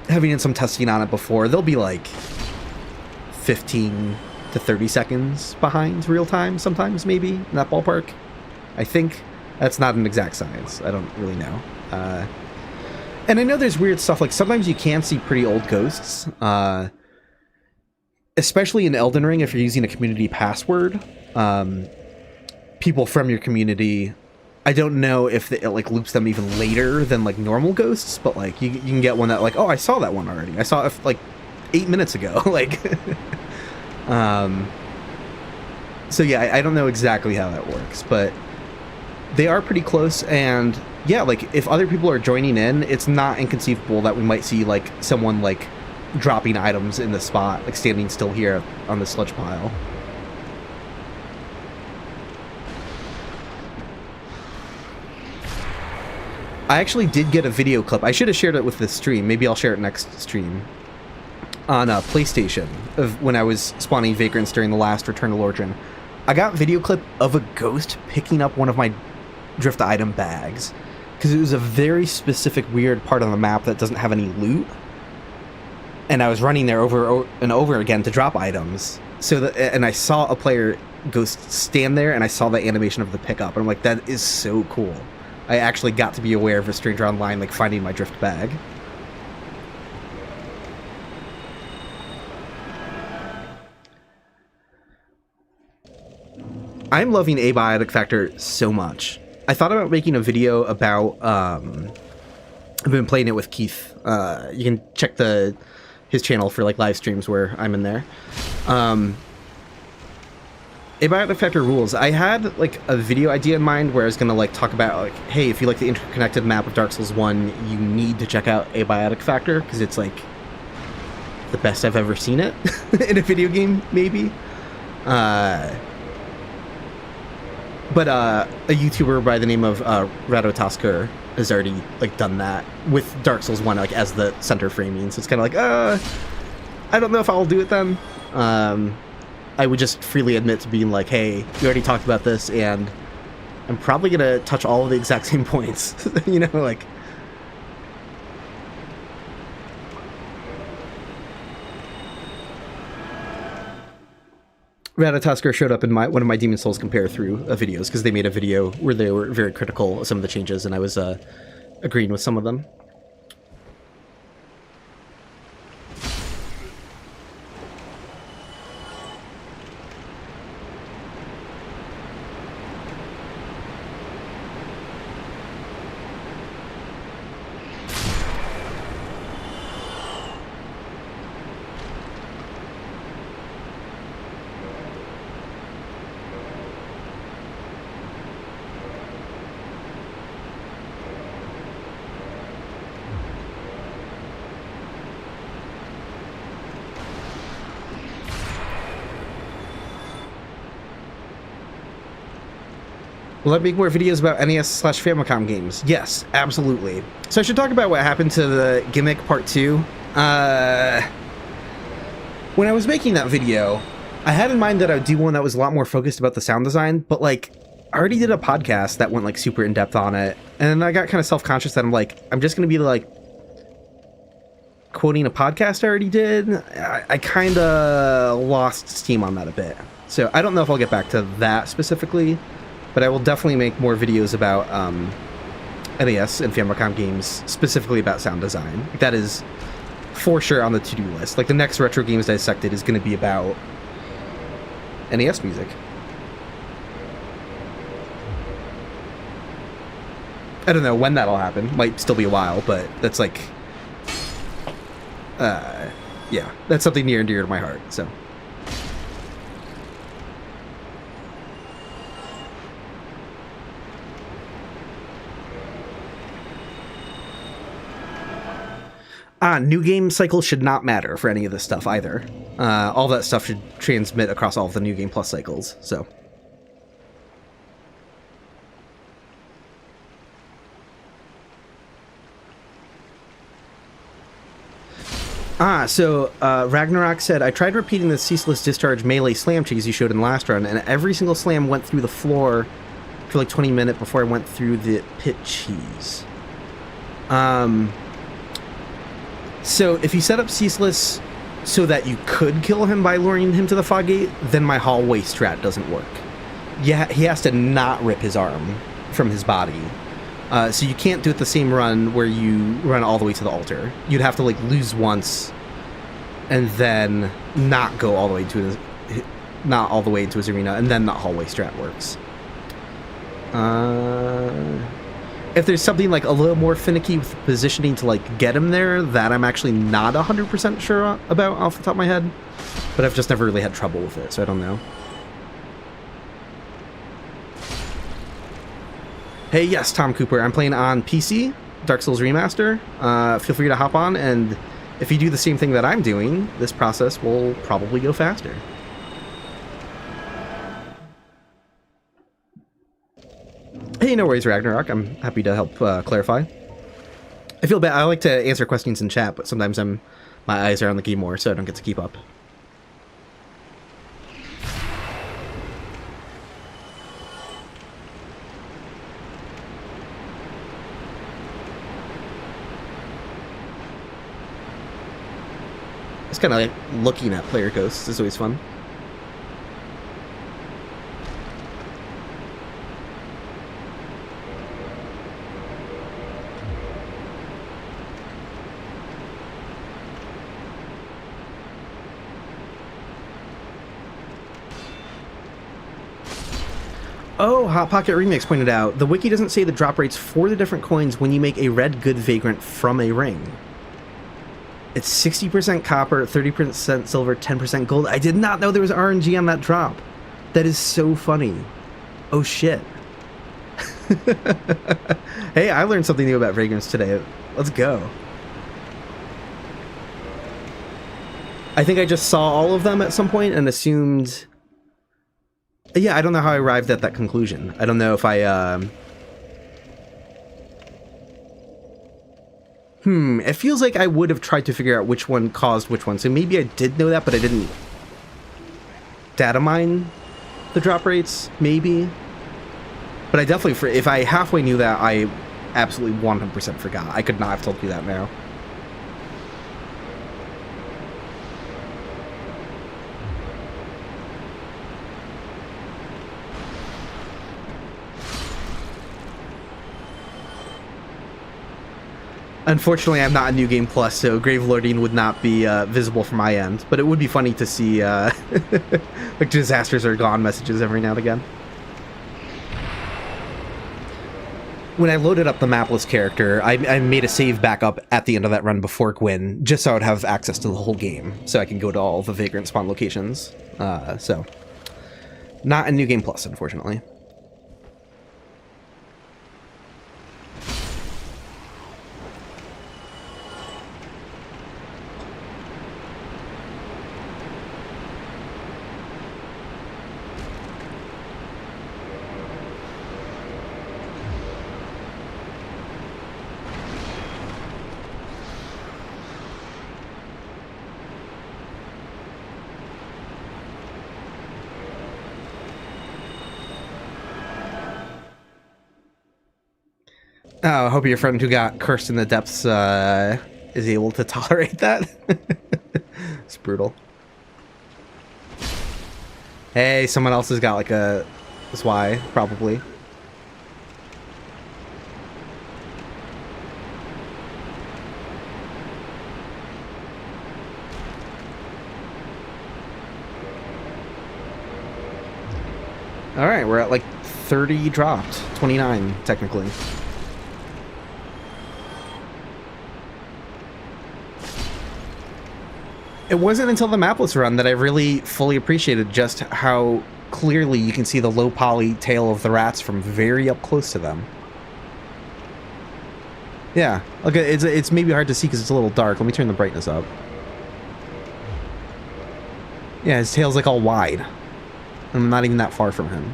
having done some testing on it before, they'll be like 15 to 30 seconds behind real time, sometimes, maybe, in that ballpark. I think. That's not an exact science. I don't really know. And I know there's weird stuff, like sometimes you can see pretty old ghosts, especially in Elden Ring if you're using a community password. People from your community, I don't know if it like loops them even later than like normal ghosts, but like you can get one that like, oh, I saw that one already. I saw it like 8 minutes ago. Like, so yeah, I don't know exactly how that works, but they are pretty close. And yeah, like if other people are joining in, it's not inconceivable that we might see like someone like dropping items in the spot, like standing still here on the sludge pile. I actually did get a video clip. I should have shared it with this stream. Maybe I'll share it next stream. On a PlayStation of when I was spawning Vagrants during the last Return to Lordran. I got video clip of a ghost picking up one of my drift item bags. Because it was a very specific weird part on the map that doesn't have any loot. And I was running there over and over again to drop items. And I saw a player ghost stand there and I saw the animation of the pickup. And I'm like, that is so cool. I actually got to be aware of a stranger online, like, finding my drift bag. I'm loving Abiotic Factor so much. I thought about making a video about, I've been playing it with Keith. You can check his channel for, like, live streams where I'm in there. Abiotic Factor rules. I had like a video idea in mind where I was gonna like talk about like, hey, if you like the interconnected map of Dark Souls 1, you need to check out Abiotic Factor because it's like the best I've ever seen it in a video game, maybe. But a YouTuber by the name of Radotasker has already like done that with Dark Souls 1 like as the center framing. So it's kind of like, I don't know if I'll do it then. I would just freely admit to being like, hey, we already talked about this, and I'm probably going to touch all of the exact same points. You know, like... Ratatusker showed up in one of my Demon Souls compare through videos, because they made a video where they were very critical of some of the changes, and I was agreeing with some of them. Will I make more videos about NES/Famicom games? Yes, absolutely. So I should talk about what happened to the Gimmick Part 2. When I was making that video, I had in mind that I would do one that was a lot more focused about the sound design, but like, I already did a podcast that went like super in-depth on it, and then I got kind of self-conscious that I'm just gonna be like, quoting a podcast I already did. I kind of lost steam on that a bit. So I don't know if I'll get back to that specifically, but I will definitely make more videos about NES and Famicom games, specifically about sound design. That is for sure on the to-do list. Like, the next Retro Games Dissected is going to be about NES music. I don't know when that'll happen. Might still be a while, but that's like... yeah, that's something near and dear to my heart, so... New game cycle should not matter for any of this stuff either. All that stuff should transmit across all of the New Game Plus cycles, so. Ragnarok said, I tried repeating the ceaseless discharge melee slam cheese you showed in the last run, and every single slam went through the floor for like 20 minutes before I went through the pit cheese. So if you set up ceaseless so that you could kill him by luring him to the fog gate, then my hallway strat doesn't work. Yeah, he has to not rip his arm from his body. So you can't do it the same run where you run all the way to the altar. You'd have to like lose once and then not go all the way to his, not all the way into his arena, and then that hallway strat works. If there's something like a little more finicky with positioning to like get him there, that I'm actually not 100% sure about off the top of my head, but I've just never really had trouble with it, so I don't know. Hey, yes, Tom Cooper, I'm playing on PC, Dark Souls Remaster. Feel free to hop on, and if you do the same thing that I'm doing, this process will probably go faster. Hey, no worries, Ragnarok. I'm happy to help clarify. I feel bad. I like to answer questions in chat, but sometimes my eyes are on the game more, so I don't get to keep up. It's kind of like looking at player ghosts is always fun. Oh, Hot Pocket Remix pointed out, the wiki doesn't say the drop rates for the different coins when you make a red good vagrant from a ring. It's 60% copper, 30% silver, 10% gold. I did not know there was RNG on that drop. That is so funny. Oh shit. Hey, I learned something new about vagrants today. Let's go. I think I just saw all of them at some point and assumed... Yeah, I don't know how I arrived at that conclusion. I don't know if I, it feels like I would have tried to figure out which one caused which one. So maybe I did know that, but I didn't data mine the drop rates, maybe. But I definitely, if I halfway knew that, I absolutely 100% forgot. I could not have told you that now. Unfortunately, I'm not a New Game Plus, so Gravelording would not be visible from my end. But it would be funny to see like disasters are gone messages every now and again. When I loaded up the mapless character, I made a save backup at the end of that run before Gwyn, just so I would have access to the whole game, so I can go to all the Vagrant spawn locations. So, not a New Game Plus, unfortunately. Oh, I hope your friend who got cursed in the depths is able to tolerate that. It's brutal. Hey, someone else has got like a SY, probably. Alright, we're at like 30 dropped. 29, technically. It wasn't until the mapless run that I really fully appreciated just how clearly you can see the low poly tail of the rats from very up close to them. Yeah. Okay, it's maybe hard to see because it's a little dark. Let me turn the brightness up. Yeah, his tail's like all wide. I'm not even that far from him.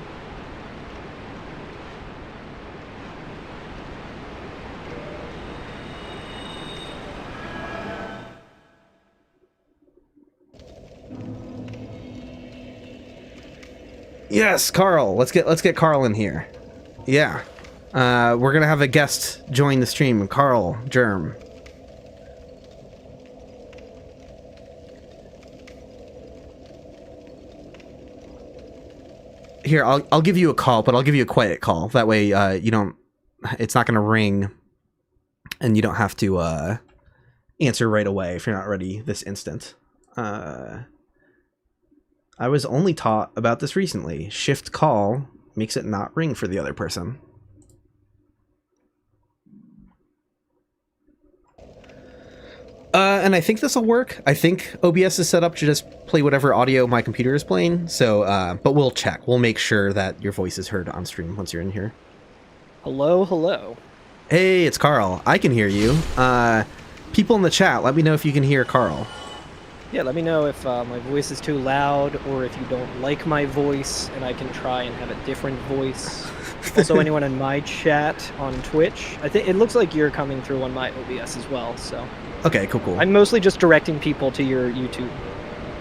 Yes, Carl. Let's get Carl in here. Yeah. We're gonna have a guest join the stream. Carl Germ. Here, I'll give you a call, but I'll give you a quiet call. That way, you don't. It's not gonna ring, and you don't have to answer right away if you're not ready this instant. I was only taught about this recently. Shift call makes it not ring for the other person. And I think this will work. I think OBS is set up to just play whatever audio my computer is playing. So, but we'll check. We'll make sure that your voice is heard on stream once you're in here. Hello, hello. Hey, it's Carl. I can hear you. People in the chat, let me know if you can hear Carl. Yeah, let me know if my voice is too loud or if you don't like my voice and I can try and have a different voice. Also, anyone in my chat on Twitch, I think it looks like you're coming through on my OBS as well, so. Okay, cool. I'm mostly just directing people to your YouTube.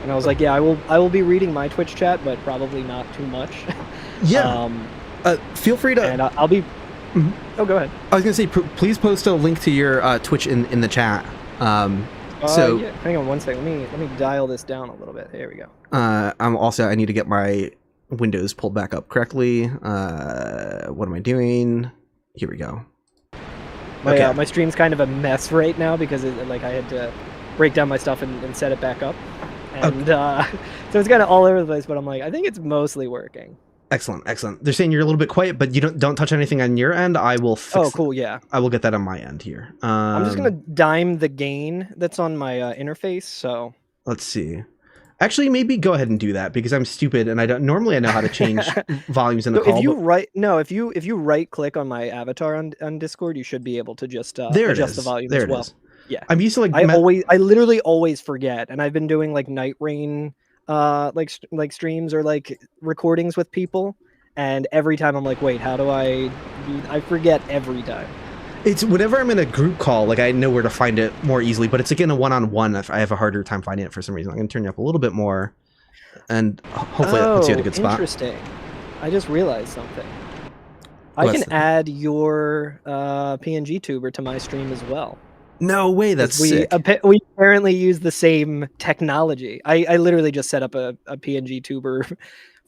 And I was like, yeah, I will be reading my Twitch chat, but probably not too much. Yeah. Feel free to... And I'll be... Mm-hmm. Oh, go ahead. I was going to say, please post a link to your Twitch in the chat. So yeah. Hang on one second. Let me dial this down a little bit. There we go. I need to get my windows pulled back up correctly. What am I doing? Here we go. My stream's kind of a mess right now because I had to break down my stuff and set it back up, and so it's kind of all over the place. But I'm like, I think it's mostly working. Excellent. They're saying you're a little bit quiet, but you don't touch anything on your end. I will fix. Oh, cool. Yeah. I will get that on my end here. I'm just gonna dime the gain that's on my interface. So let's see. Actually, maybe go ahead and do that because I'm stupid and I don't normally know how to change volumes in the call. If you right click on my avatar on Discord, you should be able to just adjust the volume as well. Is. Yeah. I'm used to like I literally always forget, and I've been doing like Night Rain like streams or like recordings with people, and every time I'm like, wait, how do I forget every time. It's whenever I'm in a group call, like I know where to find it more easily, but it's again a one-on-one if I have a harder time finding it for some reason. I'm going to turn you up a little bit more, and hopefully that puts you at a good spot. Interesting. I just realized something. I can add your PNG tuber to my stream as well. No way, that's sick. We apparently use the same technology. I literally just set up a PNG tuber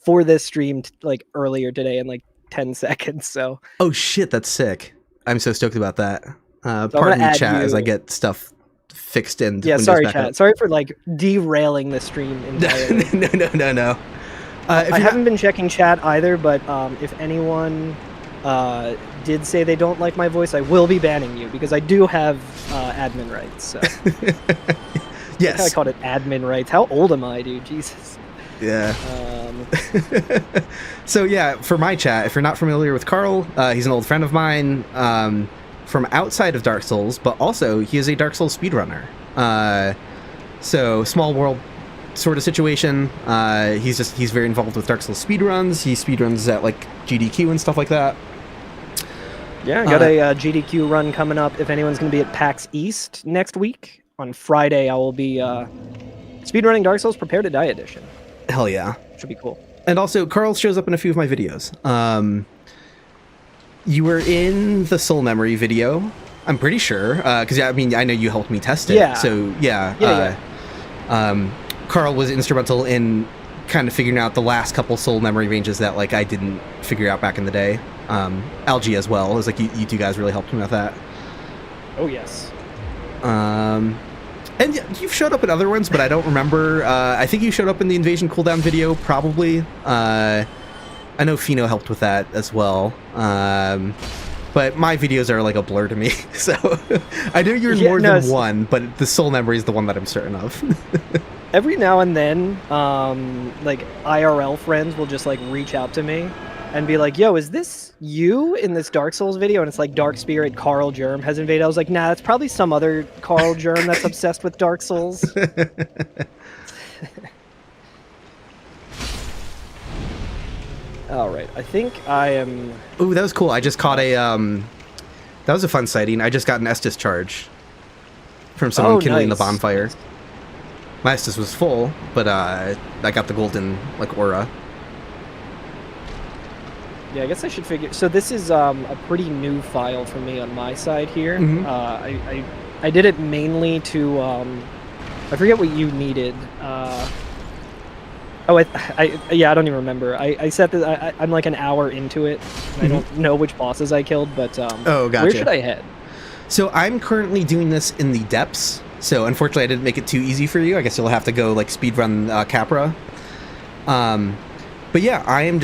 for this stream like earlier today in like 10 seconds. So. Oh shit, that's sick. I'm so stoked about that. Pardon me, chat, as I get stuff fixed and yeah, sorry, chat. Up. Sorry for like derailing the stream entirely. No. I haven't been checking chat either, but if anyone did say they don't like my voice, I will be banning you because I do have admin rights. So. Yes. I called it admin rights. How old am I, dude? Jesus. Yeah. So yeah, for my chat, if you're not familiar with Carl, he's an old friend of mine from outside of Dark Souls, but also he is a Dark Souls speedrunner. So small world sort of situation. He's very involved with Dark Souls speedruns. He speedruns at like GDQ and stuff like that. Yeah, I got a GDQ run coming up. If anyone's going to be at PAX East next week, on Friday I will be speedrunning Dark Souls Prepare to Die Edition. Hell yeah. Should be cool. And also, Carl shows up in a few of my videos. You were in the Soul Memory video, I'm pretty sure, because I mean, I know you helped me test it. Yeah. So yeah. Carl was instrumental in kind of figuring out the last couple Soul Memory ranges that like I didn't figure out back in the day. Algie as well. It was like you two guys really helped me with that. Oh yes. And you've showed up in other ones, but I don't remember. I think you showed up in the Invasion cooldown video, probably. I know Fino helped with that as well. But my videos are like a blur to me, so I know you're in more than one, but the Soul Memory is the one that I'm certain of. Every now and then, like IRL friends will just like reach out to me and be like, yo, is this you in this Dark Souls video? And it's like Dark Spirit Carl Germ has invaded. I was like, nah, that's probably some other Carl Germ that's obsessed with Dark Souls. All right, I think I am... Ooh, that was cool. I just caught a, that was a fun sighting. I just got an Estus charge from someone kindling the bonfire. Nice. My Estus was full, but I got the golden, like, aura. Yeah, I guess I should figure... So this is a pretty new file for me on my side here. Mhm. I did it mainly to... I forget what you needed. Yeah, I don't even remember. I set this... I'm like an hour into it. And I don't know which bosses I killed, but... Oh, gotcha. Where should I head? So I'm currently doing this in the depths. So unfortunately, I didn't make it too easy for you. I guess you'll have to go, like, speedrun Capra. But yeah, I'm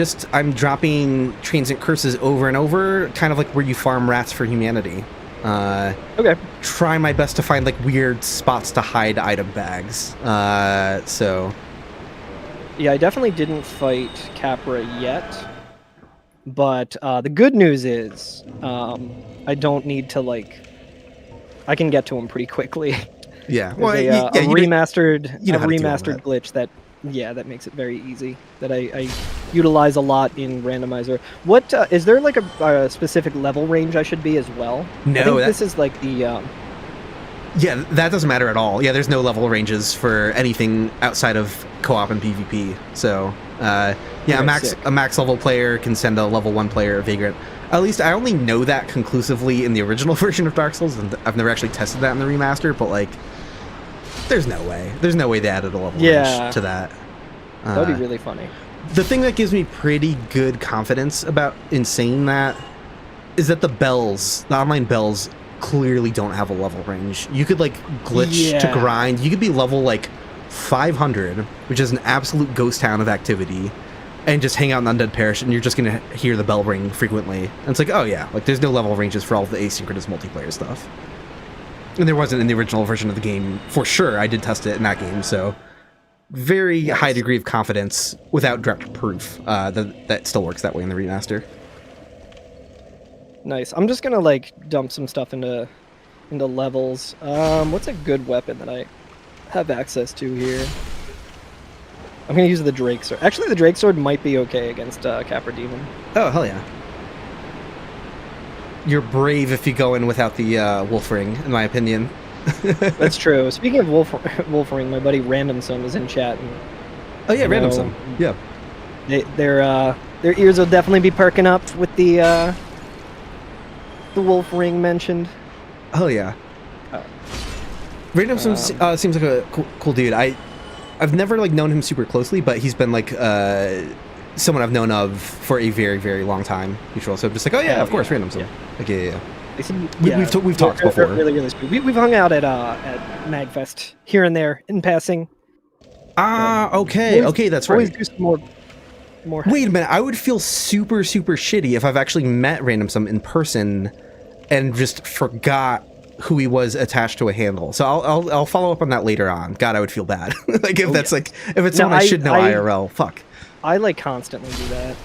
dropping transient curses over and over, kind of like where you farm rats for humanity. Okay. Try my best to find, like, weird spots to hide item bags. So... Yeah, I definitely didn't fight Capra yet. But the good news is, I don't need to, like... I can get to him pretty quickly. Yeah. Well, a remastered glitch that... Yeah, that makes it very easy. That I utilize a lot in randomizer. What is there like a specific level range I should be as well? No, I think this is like the. Yeah, that doesn't matter at all. Yeah, there's no level ranges for anything outside of co-op and PvP. So, yeah, Okay, a max level player can send a level 1 player a Vagrant. At least I only know that conclusively in the original version of Dark Souls, and I've never actually tested that in the remaster. But like, there's no way. There's no way they added a level range to that. That would be really funny. The thing that gives me pretty good confidence in saying that is that the online bells, clearly don't have a level range. You could, like, glitch to grind. You could be level, like, 500, which is an absolute ghost town of activity, and just hang out in Undead Parish, and you're just gonna hear the bell ring frequently. And it's like, oh yeah, like, there's no level ranges for all the asynchronous multiplayer stuff. And there wasn't in the original version of the game, for sure. I did test it in that game, so very high degree of confidence without direct proof that still works that way in the remaster. Nice. I'm just gonna like dump some stuff into levels. What's a good weapon that I have access to here? I'm gonna use the Drake Sword. Actually, the Drake Sword might be okay against Capra Demon. Oh, hell yeah. You're brave if you go in without the Wolf Ring, in my opinion. That's true. Speaking of Wolf Ring, my buddy Randomsome is in chat. And, oh yeah, Randomsome. Yeah. Their ears will definitely be perking up with the Wolf Ring mentioned. Oh yeah. Randomsome seems like a cool dude. I've never like known him super closely, but he's been like someone I've known of for a very, very long time. So I'm just like, oh yeah, of course, Randomsome. Yeah. Like yeah. We've talked before. Really, really sweet. We've hung out at Magfest here and there in passing. Okay, that's right. Always do some more. Wait a minute, I would feel super, super shitty if I've actually met Randomsome in person and just forgot who he was attached to a handle. So I'll follow up on that later on. God, I would feel bad. Like if it's someone I should know IRL. Fuck. I like constantly do that.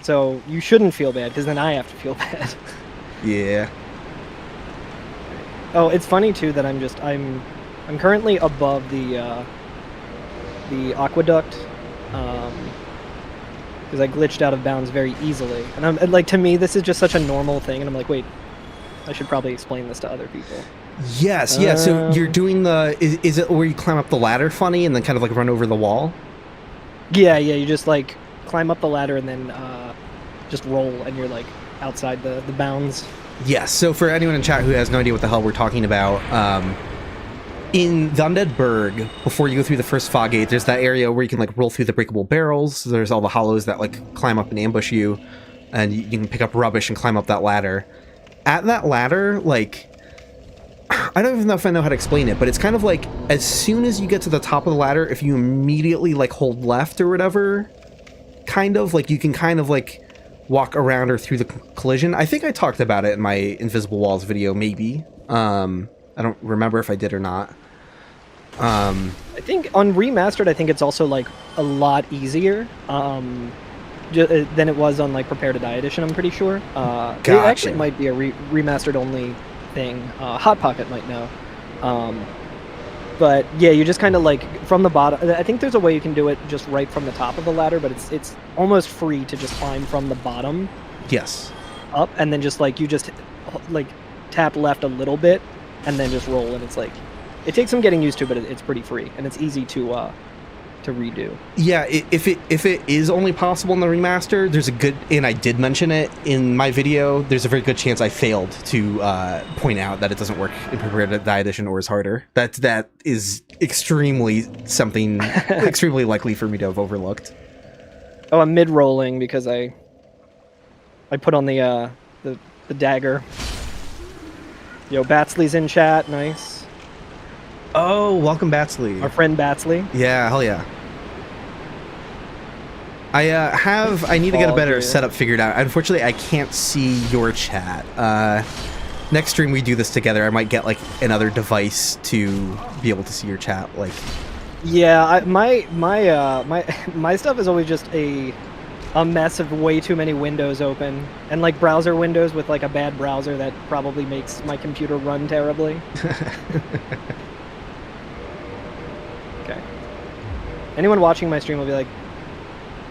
So you shouldn't feel bad because then I have to feel bad. Yeah. Oh, it's funny too that I'm currently above the aqueduct, because I glitched out of bounds very easily, and I'm like, to me this is just such a normal thing, and I'm like, wait, I should probably explain this to other people. Yes, yeah. So you're doing is it where you climb up the ladder funny and then kind of like run over the wall? Yeah, you just like climb up the ladder and then just roll, and you're like outside the bounds. Yes, so for anyone in chat who has no idea what the hell we're talking about, in the Undead Burg, before you go through the first fog gate, there's that area where you can like roll through the breakable barrels. There's all the hollows that like climb up and ambush you, and you can pick up rubbish and climb up that ladder. At that ladder, like, I don't even know if I know how to explain it, but it's kind of like, as soon as you get to the top of the ladder, if you immediately like hold left or whatever, kind of like you can kind of like walk around or through the collision. I think I talked about it in my Invisible Walls video, maybe. I don't remember if I did or not. I think on Remastered, I think it's also like a lot easier. than it was on like Prepare to Die Edition. I'm pretty sure. It Gotcha. actually might be a remastered only thing. Hot Pocket might know. But yeah, you just kind of like from the bottom. I think there's a way you can do it just right from the top of the ladder, but it's almost free to just climb from the bottom. Yes. Up, and then just like you just like tap left a little bit, and then just roll, and it's like it takes some getting used to, but it's pretty free and it's easy to redo. Yeah, if it is only possible in the remaster, there's a good, and I did mention it in my video, there's a very good chance I failed to point out that it doesn't work in Prepare to Die Edition or is harder. That is extremely extremely likely for me to have overlooked. Oh, I'm mid-rolling because I put on the dagger. Yo, Batsley's in chat, nice. Oh, welcome Batsley. Our friend Batsley. Yeah, hell yeah. I need to get a better setup figured out. Unfortunately, I can't see your chat. Next stream we do this together, I might get like another device to be able to see your chat. Like, yeah, my stuff is always just a mess of way too many windows open, and like browser windows with like a bad browser that probably makes my computer run terribly. Okay. Anyone watching my stream will be like,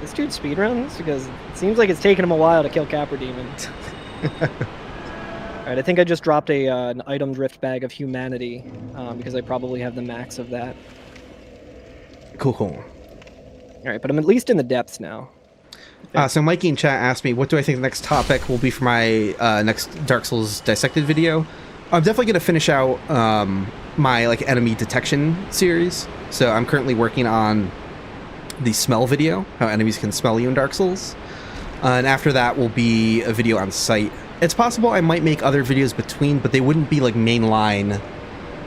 this dude speedruns? Because it seems like it's taking him a while to kill Capra Demon. Alright, I think I just dropped an item drift bag of humanity, because I probably have the max of that. cool. Alright, but I'm at least in the depths now. So Mikey in chat asked me, what do I think the next topic will be for my next Dark Souls Dissected video? I'm definitely going to finish out my like enemy detection series. So I'm currently working on the smell video, how enemies can smell you in Dark Souls. And after that will be a video on sight. It's possible I might make other videos between, but they wouldn't be like mainline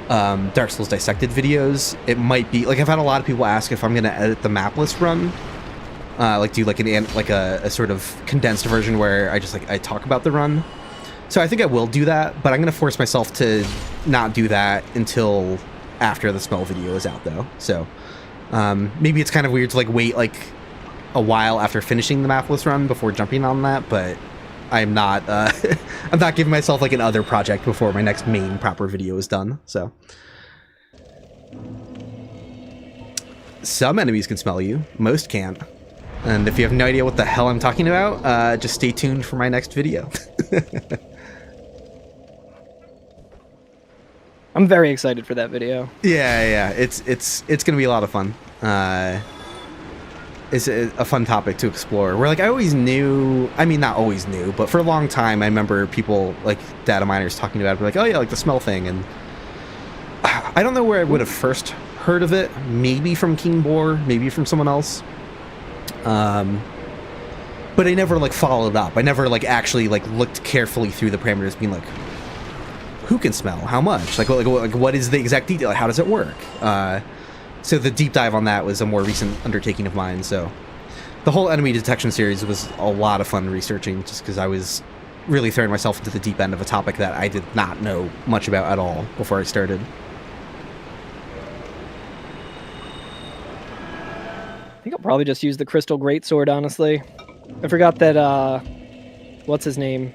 Dark Souls Dissected videos. It might be, like I've had a lot of people ask if I'm going to edit the mapless run. Like do like a sort of condensed version where I just I talk about the run. So I think I will do that, but I'm going to force myself to not do that until after the smell video is out though. So maybe it's kind of weird to like wait like a while after finishing the mapless run before jumping on that, but I'm not I'm not giving myself like an other project before my next main proper video is done. So some enemies can smell you, most can't. And if you have no idea what the hell I'm talking about, just stay tuned for my next video. I'm very excited for that video. Yeah, it's gonna be a lot of fun. It's a fun topic to explore. Where like I always knew, I mean not always knew, but for a long time I remember people like data miners talking about it, like, oh yeah, like the smell thing, and I don't know where I would have first heard of it. Maybe from King Boar, maybe from someone else. But I never like followed up. I never like actually like looked carefully through the parameters, being like, who can smell? How much? Like what is the exact detail? Like, how does it work? So the deep dive on that was a more recent undertaking of mine. So the whole enemy detection series was a lot of fun researching, just because I was really throwing myself into the deep end of a topic that I did not know much about at all before I started. I think I'll probably just use the Crystal Greatsword, honestly. I forgot that, what's his name?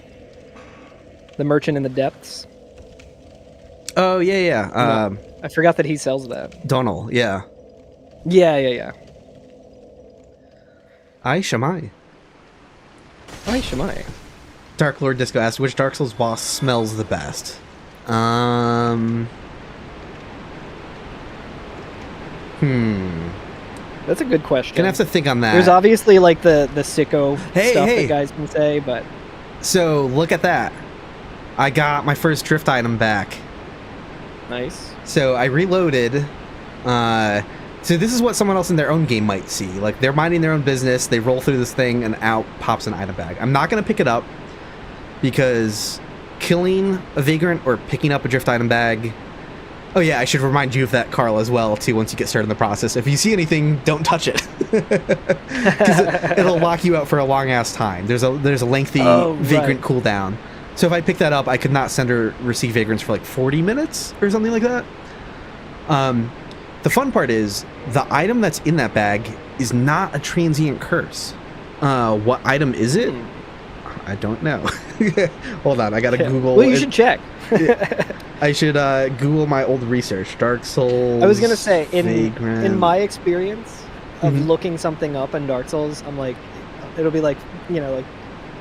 The Merchant in the Depths. Oh, yeah. I forgot that he sells that. Donal, yeah. Yeah. Ai Shamai. Ai Shamai. Dark Lord Disco asked, which Dark Souls boss smells the best? That's a good question. Gonna have to think on that. There's obviously like the sicko stuff Hey. that guys can say, but So look at that. I got my first drift item back. nice. So I reloaded. So this is what someone else in their own game might see. Like they're minding their own business, they roll through this thing, and out pops an item bag. I'm not gonna pick it up because killing a Vagrant or picking up a drift item bag. Oh yeah, I should remind you of that, Carl, as well, too, once you get started in the process. If you see anything, don't touch it. Because it'll lock you out for a long-ass time. There's a lengthy Vagrant cooldown. So if I pick that up, I could not send or receive Vagrants for like 40 minutes or something like that. The fun part is, the item that's in that bag is not a transient curse. What item is it? I don't know. Hold on, I gotta Google. Well, you should check. I should Google my old research. Dark Souls. I was gonna say, in Vagrant. my experience of looking something up in Dark Souls, I'm like, it'll be like, you know, like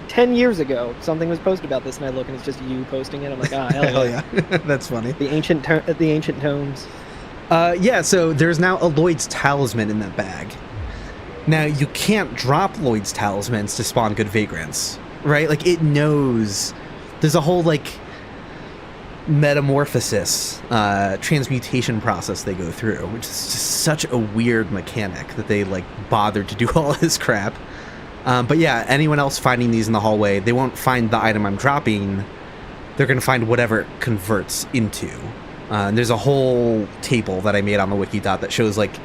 10 years ago, something was posted about this, and I look and it's just you posting it. I'm like, ah, hell yeah. That's funny. The ancient tomes. Yeah, so there's now a Lloyd's Talisman in that bag. Now, you can't drop Lloyd's Talismans to spawn good Vagrants, right? Like, it knows there's a whole, like, metamorphosis, transmutation process they go through, which is just such a weird mechanic that they, like, bothered to do all this crap. But yeah, anyone else finding these in the hallway, they won't find the item I'm dropping. They're going to find whatever it converts into. And there's a whole table that I made on the wiki that shows, like,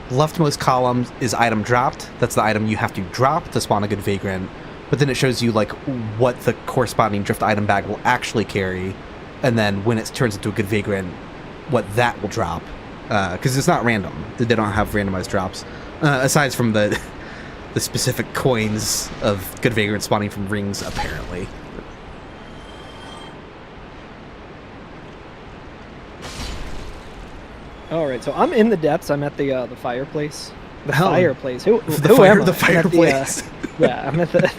leftmost column is item dropped. That's the item you have to drop to spawn a good Vagrant. But then it shows you, like, what the corresponding drift item bag will actually carry. And then when it turns into a good Vagrant, what that will drop. Because it's not random. They don't have randomized drops. Aside from the specific coins of good Vagrant spawning from rings, apparently. All right, so I'm in the depths. I'm at the fireplace. The Hell. fireplace. Who The am I? fireplace. Yeah, I'm at the.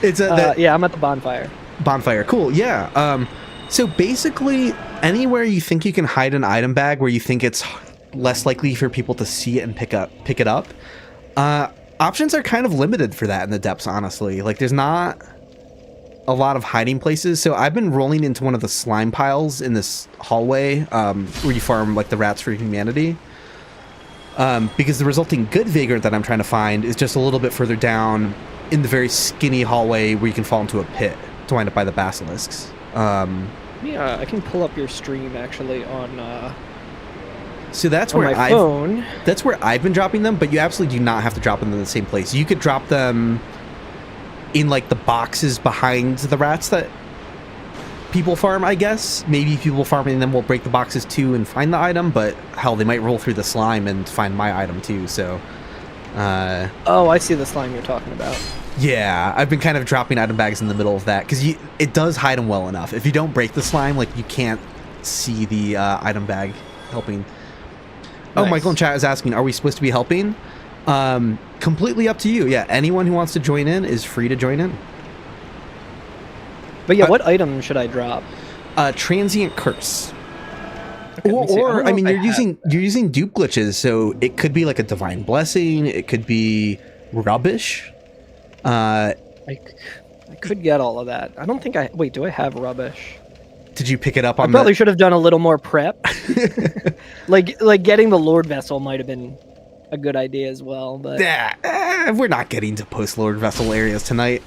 It's yeah, I'm at the bonfire. Bonfire. Cool. Yeah. So basically, anywhere you think you can hide an item bag where you think it's less likely for people to see it and pick it up, options are kind of limited for that in the depths, honestly. Like, there's not a lot of hiding places. So I've been rolling into one of the slime piles in this hallway, where you farm, like, the rats for humanity. Because the resulting good Vagrant that I'm trying to find is just a little bit further down in the very skinny hallway where you can fall into a pit to wind up by the Basilisks. Yeah, I can pull up your stream actually on So that's on where my phone. That's where I've been dropping them, but you absolutely do not have to drop them in the same place. You could drop them in, like, the boxes behind the rats that people farm, I guess. Maybe people farming them will break the boxes too and find the item, but hell, they might roll through the slime and find my item too, so... Oh, I see the slime you're talking about. Yeah, I've been kind of dropping item bags in the middle of that, because it does hide them well enough. If you don't break the slime, like, you can't see the item bag helping. Oh, Nice. Michael in chat is asking, are we supposed to be helping? Completely up to you. Yeah, anyone who wants to join in is free to join in. But yeah, what item should I drop? Transient Curse. Okay, let me see. I Or don't I know mean, if you're I have using dupe glitches, so it could be like a Divine Blessing. It could be Rubbish. I could get all of that. I don't think I... Wait, do I have Rubbish? Did you pick it up I on probably should have done a little more prep. like getting the Lord Vessel might have been a good idea as well, but... Yeah, we're not getting to post-Lord Vessel areas tonight.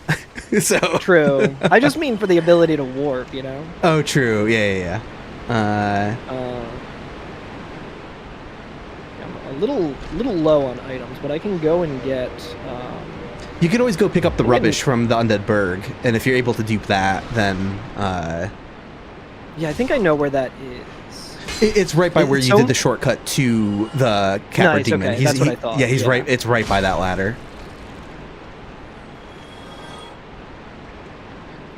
So True. I just mean for the ability to warp, you know? Oh, true. Yeah. I'm a little low on items, but I can go and get... You can always go pick up the Rubbish from the Undead Burg, and if you're able to dupe that, then... Yeah, I think I know where that is. It's right by where you did the shortcut to the Capra Nice, Demon. okay, that's what I thought, Yeah, he's yeah. right. It's right by that ladder.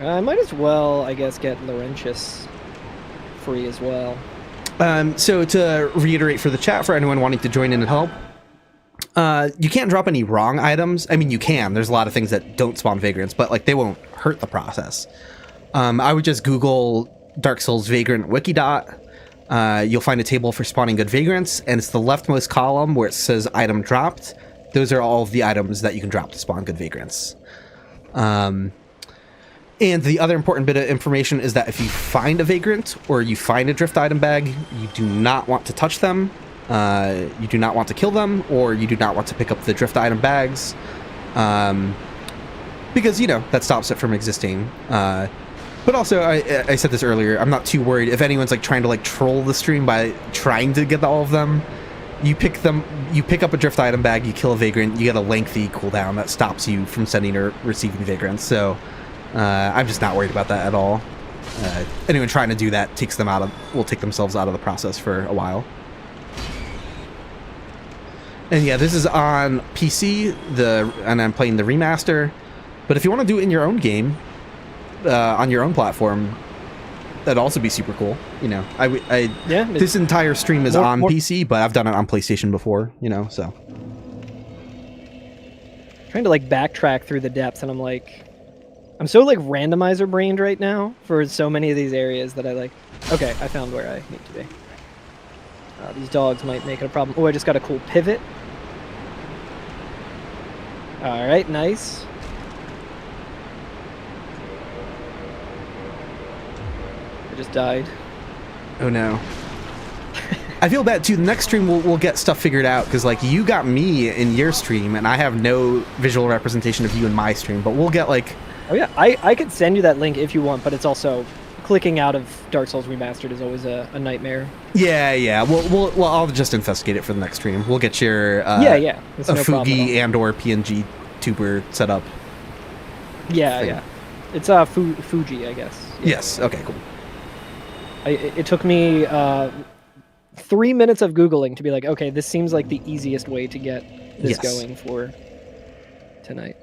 I might as well, I guess, get Laurentius free as well. So to reiterate for the chat, for anyone wanting to join in and help, you can't drop any wrong items. I mean, you can. There's a lot of things that don't spawn Vagrants, but, like, they won't hurt the process. I would just Google Dark Souls Vagrant Wikidot. You'll find a table for spawning good Vagrants, and it's the leftmost column where it says item dropped. Those are all of the items that you can drop to spawn good Vagrants. And the other important bit of information is that if you find a Vagrant or you find a drift item bag, you do not want to touch them, you do not want to kill them, or you do not want to pick up the drift item bags, because, you know, that stops it from existing. But also, I said this earlier, I'm not too worried if anyone's, like, trying to, like, troll the stream by trying to get all of them. You pick up a drift item bag, you kill a Vagrant, you get a lengthy cooldown that stops you from sending or receiving Vagrants, so... I'm just not worried about that at all. Anyone trying to do that will take themselves out of the process for a while. And yeah, this is on PC, and I'm playing the remaster. But if you want to do it in your own game, on your own platform, that'd also be super cool. You know, this entire stream is on PC, but I've done it on PlayStation before. You know, so trying to like backtrack through the depths, and I'm so like randomizer brained right now for so many of these areas that I like. Okay, I found where I need to be. These dogs might make it a problem. Oh, I just got a cool pivot. All right, nice. I just died. Oh no. I feel bad too. The next stream we'll get stuff figured out, because like you got me in your stream and I have no visual representation of you in my stream, but we'll get like... Oh yeah, I could send you that link if you want, but it's also... Clicking out of Dark Souls Remastered is always a nightmare. Yeah. Well, I'll just investigate it for the next stream. We'll get your yeah. It's a no Fugi and or PNG tuber set up. Yeah. It's Fuji, I guess. Yeah. Yes. Okay. Cool. It took me 3 minutes of Googling to be like, okay, this seems like the easiest way to get this going for tonight.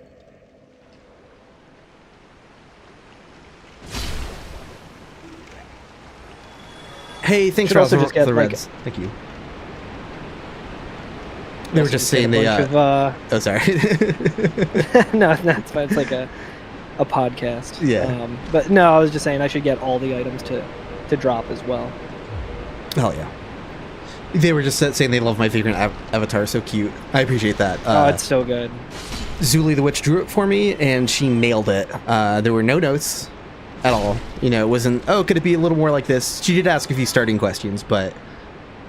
Hey, thanks for also the reds. Thank you. They were just saying they... Oh, sorry. No, it's fine. It's like a podcast. Yeah. But no, I was just saying I should get all the items to drop as well. Hell yeah. They were just saying they love my Vagrant avatar. So cute. I appreciate that. Oh, it's so good. Zuli the Witch drew it for me, and she nailed it. There were no notes at all. You know, it wasn't, oh, could it be a little more like this? She did ask a few starting questions, but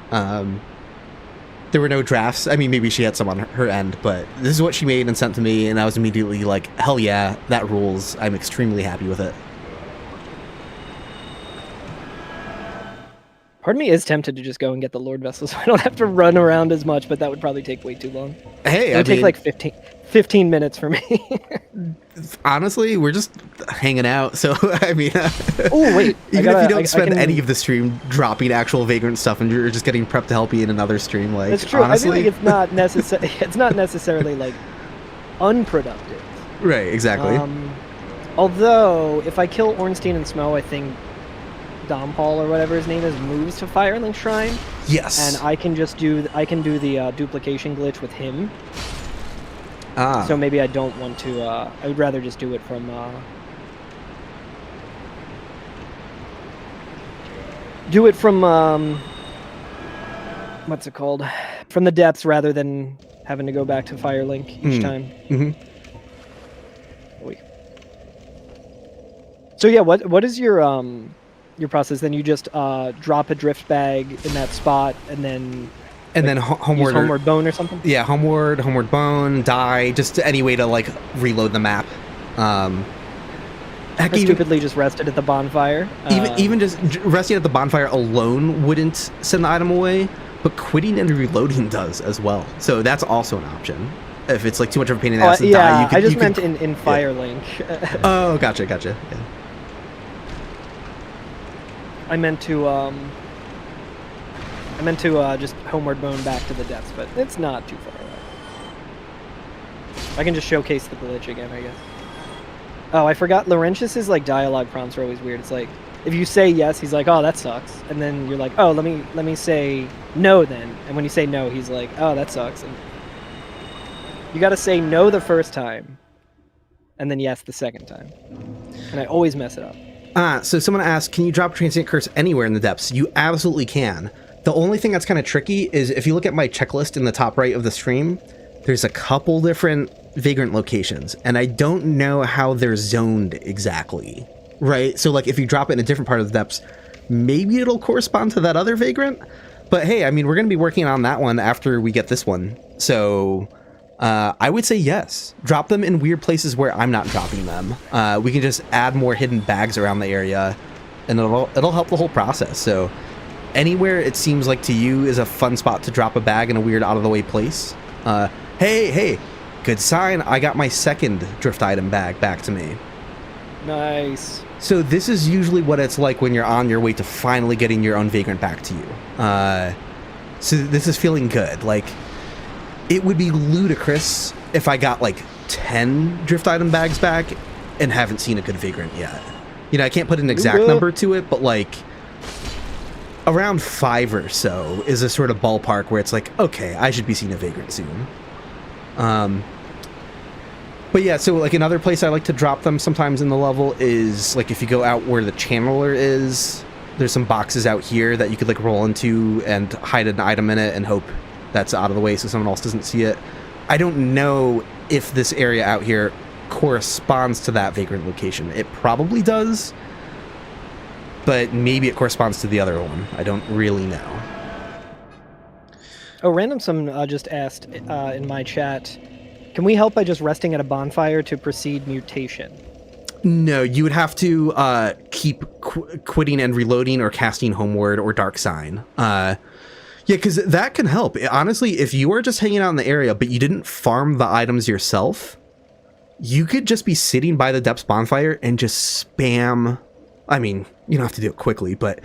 there were no drafts. I mean, maybe she had some on her end, but this is what she made and sent to me, and I was immediately like, hell yeah, that rules. I'm extremely happy with it. Part of me is tempted to just go and get the Lord Vessel so I don't have to run around as much, but that would probably take way too long. Hey, it would take like 15 minutes for me. Honestly, we're just hanging out, so I mean... Oh, wait. Even if you don't spend any of the stream dropping actual Vagrant stuff and you're just getting prepped to help you in another stream, like, that's true. honestly... I feel like it's not necessarily, like, unproductive. Right, exactly. Although, if I kill Ornstein and Smo, I think Dom Hall or whatever his name is moves to Firelink Shrine. Yes. And I can just do the duplication glitch with him. Ah. So maybe I don't want to. I would rather just do it from. Do it from. What's it called? From the depths rather than having to go back to Firelink each time. Mm-hmm. So yeah, what is your process? Then you just drop a drift bag in that spot and then. And then homeward bone or something? Yeah, homeward bone, die, just any way to, like, reload the map. Heck, stupidly just rested at the bonfire. Even just resting at the bonfire alone wouldn't send the item away, but quitting and reloading does as well. So that's also an option. If it's, like, too much of a pain in the ass to die, you can... I just meant in Firelink. Yeah. Oh, gotcha. Yeah. I meant to just homeward bone back to the depths, but it's not too far away. I can just showcase the glitch again, I guess. Oh, I forgot Laurentius's like dialogue prompts are always weird. It's like if you say yes, he's like, "Oh, that sucks," and then you're like, "Oh, let me say no then." And when you say no, he's like, "Oh, that sucks." And you got to say no the first time, and then yes the second time. And I always mess it up. So someone asked, can you drop a transient curse anywhere in the depths? You absolutely can. The only thing that's kind of tricky is if you look at my checklist in the top right of the stream, there's a couple different Vagrant locations, and I don't know how they're zoned exactly, right? So, like, if you drop it in a different part of the depths, maybe it'll correspond to that other Vagrant. But hey, I mean, we're going to be working on that one after we get this one. So, I would say yes. Drop them in weird places where I'm not dropping them. We can just add more hidden bags around the area, and it'll help the whole process. So, anywhere it seems like to you is a fun spot to drop a bag in a weird out-of-the-way place. Hey, good sign. I got my second drift item bag back to me. Nice. So this is usually what it's like when you're on your way to finally getting your own Vagrant back to you. So this is feeling good. Like, it would be ludicrous if I got like 10 drift item bags back and haven't seen a good Vagrant yet. You know, I can't put an exact number to it, but like around 5 or so is a sort of ballpark where it's like, okay, I should be seeing a Vagrant soon. But yeah, so like another place I like to drop them sometimes in the level is like if you go out where the channeler is, there's some boxes out here that you could like roll into and hide an item in it and hope that's out of the way so someone else doesn't see it. I don't know if this area out here corresponds to that Vagrant location. It probably does, but maybe it corresponds to the other one. I don't really know. Oh, Randomsome just asked in my chat, can we help by just resting at a bonfire to proceed mutation? No, you would have to keep quitting and reloading or casting Homeward or Dark Sign. Yeah, because that can help. Honestly, if you are just hanging out in the area, but you didn't farm the items yourself, you could just be sitting by the Depths bonfire and just spam. I mean, you don't have to do it quickly, but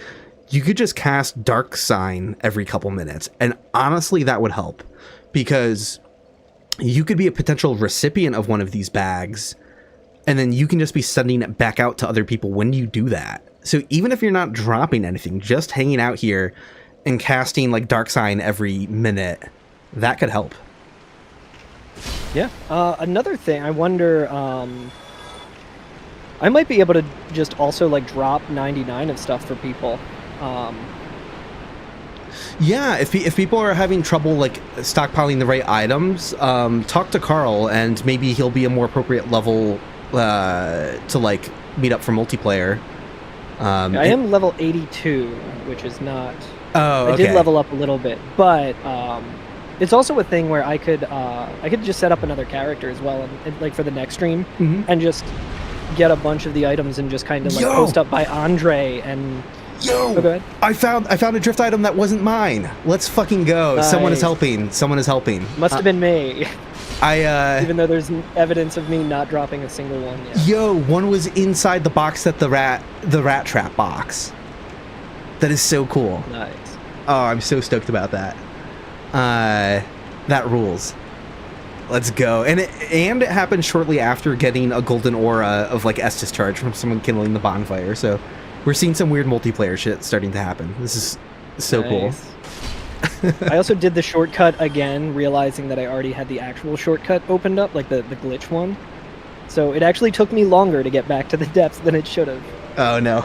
you could just cast Dark Sign every couple minutes. And honestly, that would help because you could be a potential recipient of one of these bags, and then you can just be sending it back out to other people when you do that. So even if you're not dropping anything, just hanging out here and casting like Dark Sign every minute, that could help. Yeah. Another thing, I wonder, I might be able to just also like drop 99 of stuff for people. Yeah, if people are having trouble like stockpiling the right items, talk to Carl and maybe he'll be a more appropriate level to like meet up for multiplayer. I am level 82, which is not. Oh, okay. I did level up a little bit, but it's also a thing where I could just set up another character as well, and like for the next stream, and just get a bunch of the items and just kind of like post up by Andre and. Yo, go ahead. I found a drift item that wasn't mine. Let's fucking go. Nice. Someone is helping. Someone is helping. Must have been me. Even though there's evidence of me not dropping a single one yet. Yo, one was inside the box that the rat trap box. That is so cool. Nice. Oh, I'm so stoked about that. That rules. Let's go. And it happened shortly after getting a golden aura of like Estus charge from someone kindling the bonfire. So we're seeing some weird multiplayer shit starting to happen. This is so nice. Cool. I also did the shortcut again, realizing that I already had the actual shortcut opened up, like the glitch one. So it actually took me longer to get back to the depths than it should have. Oh no.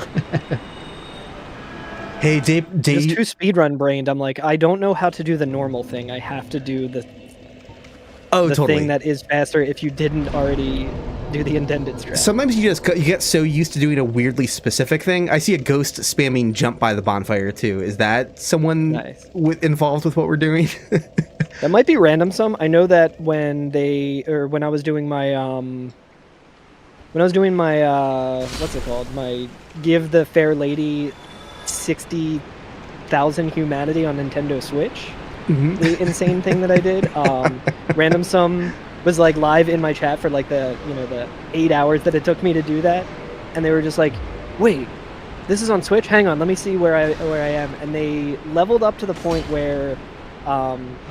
Hey, Dave. Just too speedrun brained. I'm like, I don't know how to do the normal thing. I have to do the totally. thing that is faster if you didn't already do the intended strat. Sometimes you get so used to doing a weirdly specific thing. I see a ghost spamming jump by the bonfire too. Is that someone involved with what we're doing? That might be random. I know that when I was doing my what's it called? My give the fair lady 60,000 humanity on Nintendo Switch. The insane thing that I did. Randomsome was like live in my chat for like the 8 hours that it took me to do that, and they were just like, "Wait, this is on Switch? Hang on, let me see where I am." And they leveled up to the point where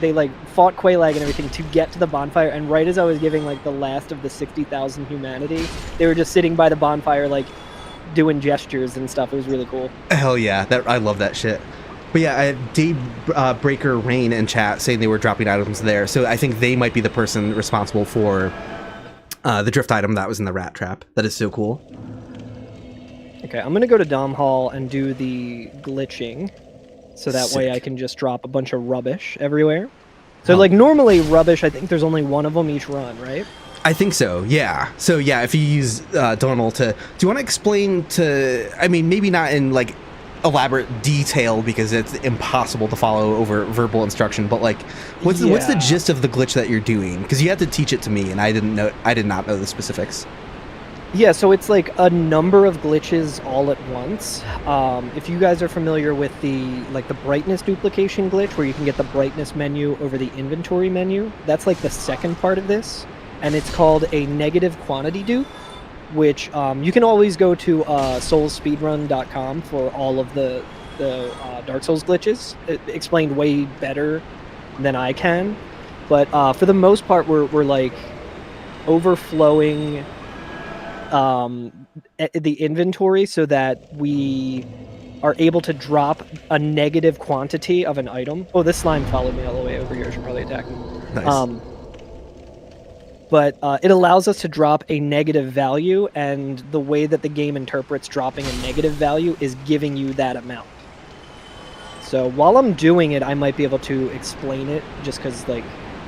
they like fought Quaylag and everything to get to the bonfire. And right as I was giving like the last of the 60,000 humanity, they were just sitting by the bonfire like doing gestures and stuff. It was really cool. Hell yeah, I love that shit. But yeah, I had Dave Breaker Rain in chat saying they were dropping items there, so I think they might be the person responsible for the drift item that was in the rat trap. That is so cool. Okay, I'm gonna go to Dom Hall and do the glitching, so that way I can just drop a bunch of rubbish everywhere. So like normally rubbish, I think there's only one of them each run, right? I think so, yeah. So yeah, if you use Donald do you want to explain I mean, maybe not in like elaborate detail because it's impossible to follow over verbal instruction, but like what's the gist of the glitch that you're doing? Because you had to teach it to me and I did not know the specifics. Yeah, so it's like a number of glitches all at once. If you guys are familiar with the brightness duplication glitch where you can get the brightness menu over the inventory menu, that's like the second part of this, and it's called a negative quantity dupe, which you can always go to soulspeedrun.com for all of the Dark Souls glitches. It explained way better than I can. But for the most part, we're like overflowing the inventory so that we are able to drop a negative quantity of an item. Oh, this slime followed me all the way over here. I should probably attack him. Nice. But it allows us to drop a negative value, and the way that the game interprets dropping a negative value is giving you that amount. So while I'm doing it, I might be able to explain it, just because like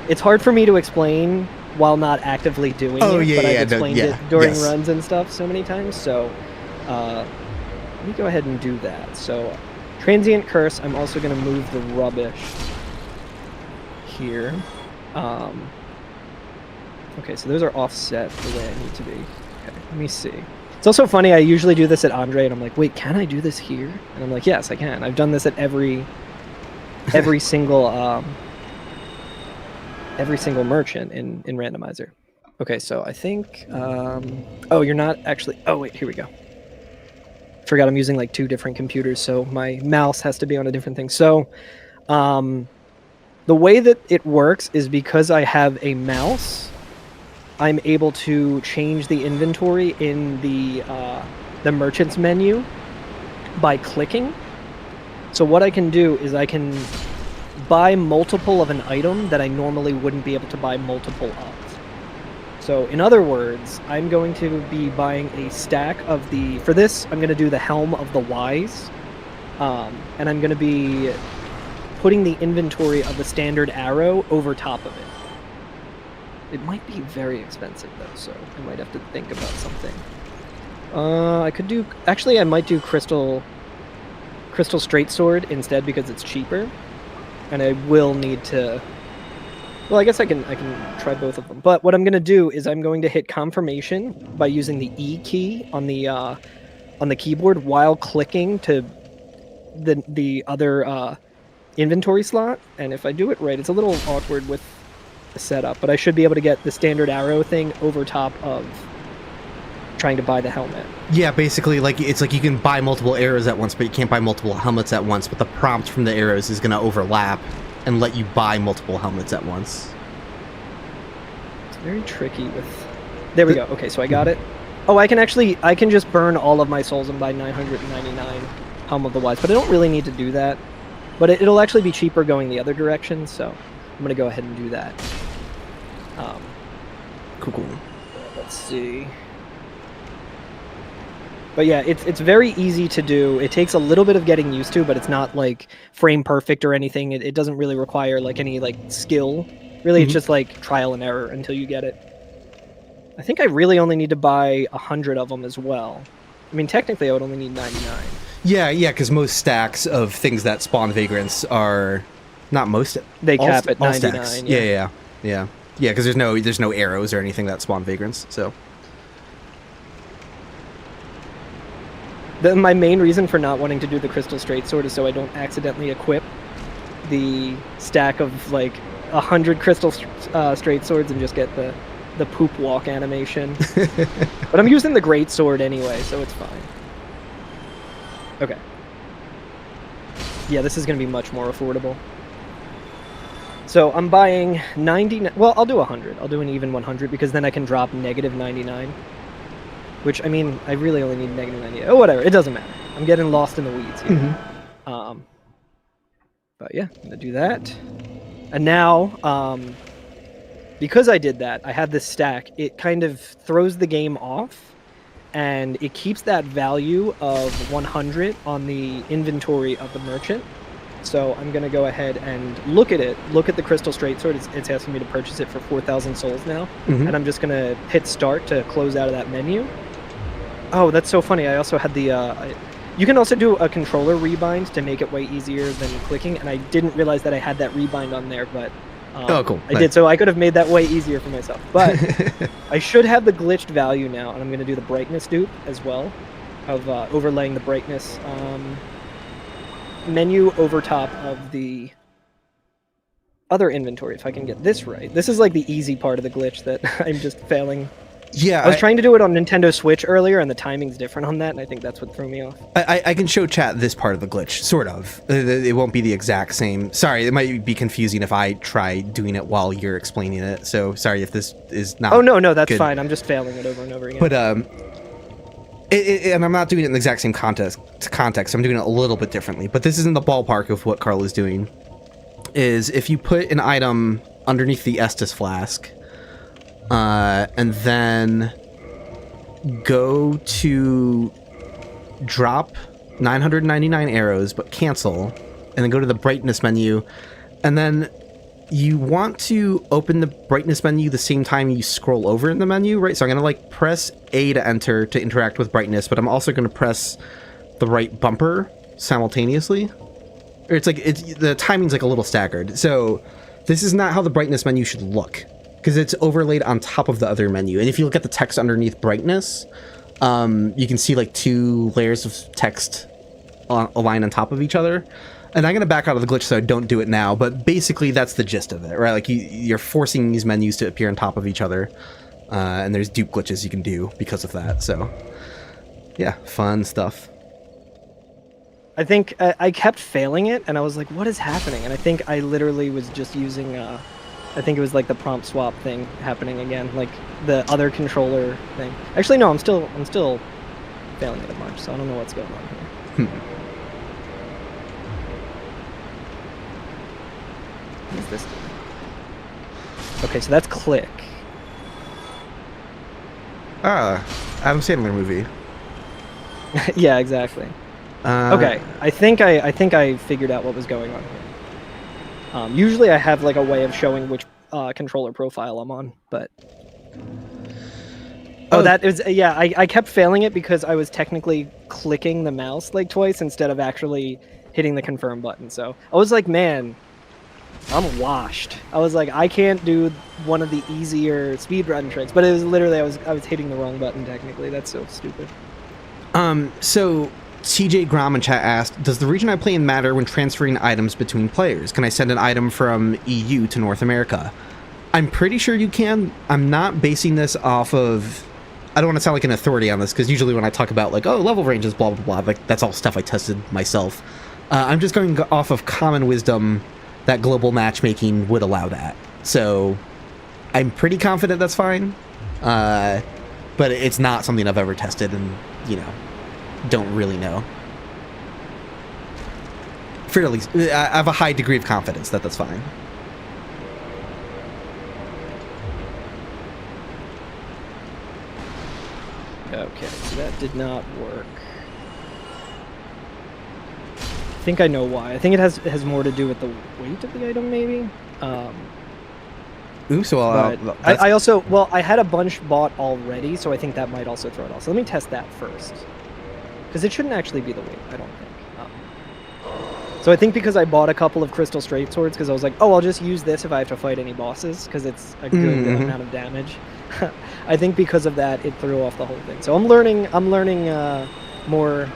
it's hard for me to explain while not actively doing it. But I've explained it during runs and stuff so many times. So let me go ahead and do that. So transient curse. I'm also going to move the rubbish here. Okay, so those are offset the way I need to be. Okay, let me see. It's also funny, I usually do this at Andre, and I'm like, wait, can I do this here? And I'm like, yes, I can. I've done this at every single merchant in randomizer. Okay, so I think oh, you're not actually, oh wait, here we go. Forgot I'm using like 2 different computers, so my mouse has to be on a different thing. So the way that it works is because I have a mouse, I'm able to change the inventory in the merchant's menu by clicking. So what I can do is I can buy multiple of an item that I normally wouldn't be able to buy multiple of. So in other words, I'm going to be buying a stack of the... For this, I'm going to do the Helm of the Wise. And I'm going to be putting the inventory of the standard arrow over top of it. It might be very expensive though, so I might have to think about something. I could do... Actually, I might do Crystal Straight Sword instead because it's cheaper. And I will need to... Well, I guess I can try both of them. But what I'm going to do is I'm going to hit confirmation by using the E key on the keyboard while clicking to the other inventory slot. And if I do it right, it's a little awkward with the setup, but I should be able to get the standard arrow thing over top of trying to buy the helmet. Yeah, basically, like it's like you can buy multiple arrows at once, but you can't buy multiple helmets at once. But the prompt from the arrows is going to overlap and let you buy multiple helmets at once. It's very tricky with... There we go. Okay, so I got it. Oh, I can just burn all of my souls and buy 999 Helm of the Wise, but I don't really need to do that. But it'll actually be cheaper going the other direction, so I'm going to go ahead and do that. Cool. Let's see. But yeah, it's very easy to do. It takes a little bit of getting used to, but it's not like frame perfect or anything. It doesn't really require like any like skill. Really, it's just like trial and error until you get it. I think I really only need to buy 100 of them as well. I mean, technically, I would only need 99. Yeah, because most stacks of things that spawn vagrants are not most. They cap at 99. Stacks. Yeah. Because there's no arrows or anything that spawn vagrants. So. My main reason for not wanting to do the Crystal Straight Sword is so I don't accidentally equip the stack of like 100 Crystal Straight Swords and just get the poop walk animation. But I'm using the Great Sword anyway, so it's fine. Okay. Yeah, this is going to be much more affordable. So I'm buying 99... Well, I'll do 100. I'll do an even 100 because then I can drop negative 99. Which, I mean, I really only need negative 98. Oh, whatever. It doesn't matter. I'm getting lost in the weeds here. But yeah, I'm going to do that. And now, because I did that, I had this stack. It kind of throws the game off, and it keeps that value of 100 on the inventory of the merchant. So I'm going to go ahead and look at it. Look at the Crystal Straight Sword. It's asking me to purchase it for 4,000 souls now. And I'm just going to hit start to close out of that menu. Oh, that's so funny. I also had the... you can also do a controller rebind to make it way easier than clicking, and I didn't realize that I had that rebind on there, but... oh, cool. I did, so I could have made that way easier for myself. But I should have the glitched value now, and I'm going to do the brightness dupe as well, of overlaying the brightness menu over top of the other inventory, if I can get this right. This is like the easy part of the glitch that I'm just failing Yeah, I was trying to do it on Nintendo Switch earlier, and the timing's different on that, and I think that's what threw me off. I can show chat this part of the glitch, sort of. It won't be the exact same. Sorry, it might be confusing if I try doing it while you're explaining it. So sorry if this is not. Oh no, that's good. fine. I'm just failing it over and over again. But and I'm not doing it in the exact same context. I'm doing it a little bit differently. But this is in the ballpark of what Carl is doing. Is if you put an item underneath the Estus flask, and then go to drop 999 arrows, but cancel, and then go to the brightness menu, and then you want to open the brightness menu the same time you scroll over in the menu, right? So I'm gonna like press A to enter to interact with brightness, but I'm also gonna press the right bumper simultaneously. Or it's like the timing's like a little staggered. So this is not how the brightness menu should look, because it's overlaid on top of the other menu. And if you look at the text underneath brightness, you can see like 2 layers of text aligned on top of each other. And I'm going to back out of the glitch so I don't do it now, but basically that's the gist of it, right? Like you're forcing these menus to appear on top of each other, and there's dupe glitches you can do because of that. So yeah, fun stuff. I think I kept failing it, and I was like, what is happening? And I think I literally was just using, I think it was like the prompt swap thing happening again, like the other controller thing. Actually, no, I'm still failing it a bunch, so I don't know what's going on here. What is this doing? Okay, so that's click. Adam Sandler movie. Yeah, exactly. Okay, I think I figured out what was going on here. Usually I have like a way of showing which controller profile I'm on, but that is I kept failing it because I was technically clicking the mouse like twice instead of actually hitting the confirm button. So I was like, man, I'm washed. I was like, I can't do one of the easier speedrun tricks, but it was literally I was hitting the wrong button technically. That's so stupid. So TJ Grom in chat asked, does the region I play in matter when transferring items between players? Can I send an item from EU to North America? I'm pretty sure you can. I'm not basing this off of... I don't want to sound like an authority on this, because usually when I talk about, like, oh, level ranges, blah, blah, blah, like, that's all stuff I tested myself. I'm just going off of common wisdom that global matchmaking would allow that. So I'm pretty confident that's fine. But it's not something I've ever tested and, don't really know. Fairly, I have a high degree of confidence that that's fine. Okay, so that did not work. I think I know why. I think it has more to do with the weight of the item, maybe. Ooh, so I also, well, I had a bunch bought already, so I think that might also throw it off. So let me test that first. Because it shouldn't actually be the weight, I don't think. So I think because I bought a couple of crystal straight swords, because I was like, oh, I'll just use this if I have to fight any bosses, because it's a good amount of damage. I think because of that, it threw off the whole thing. So I'm learning more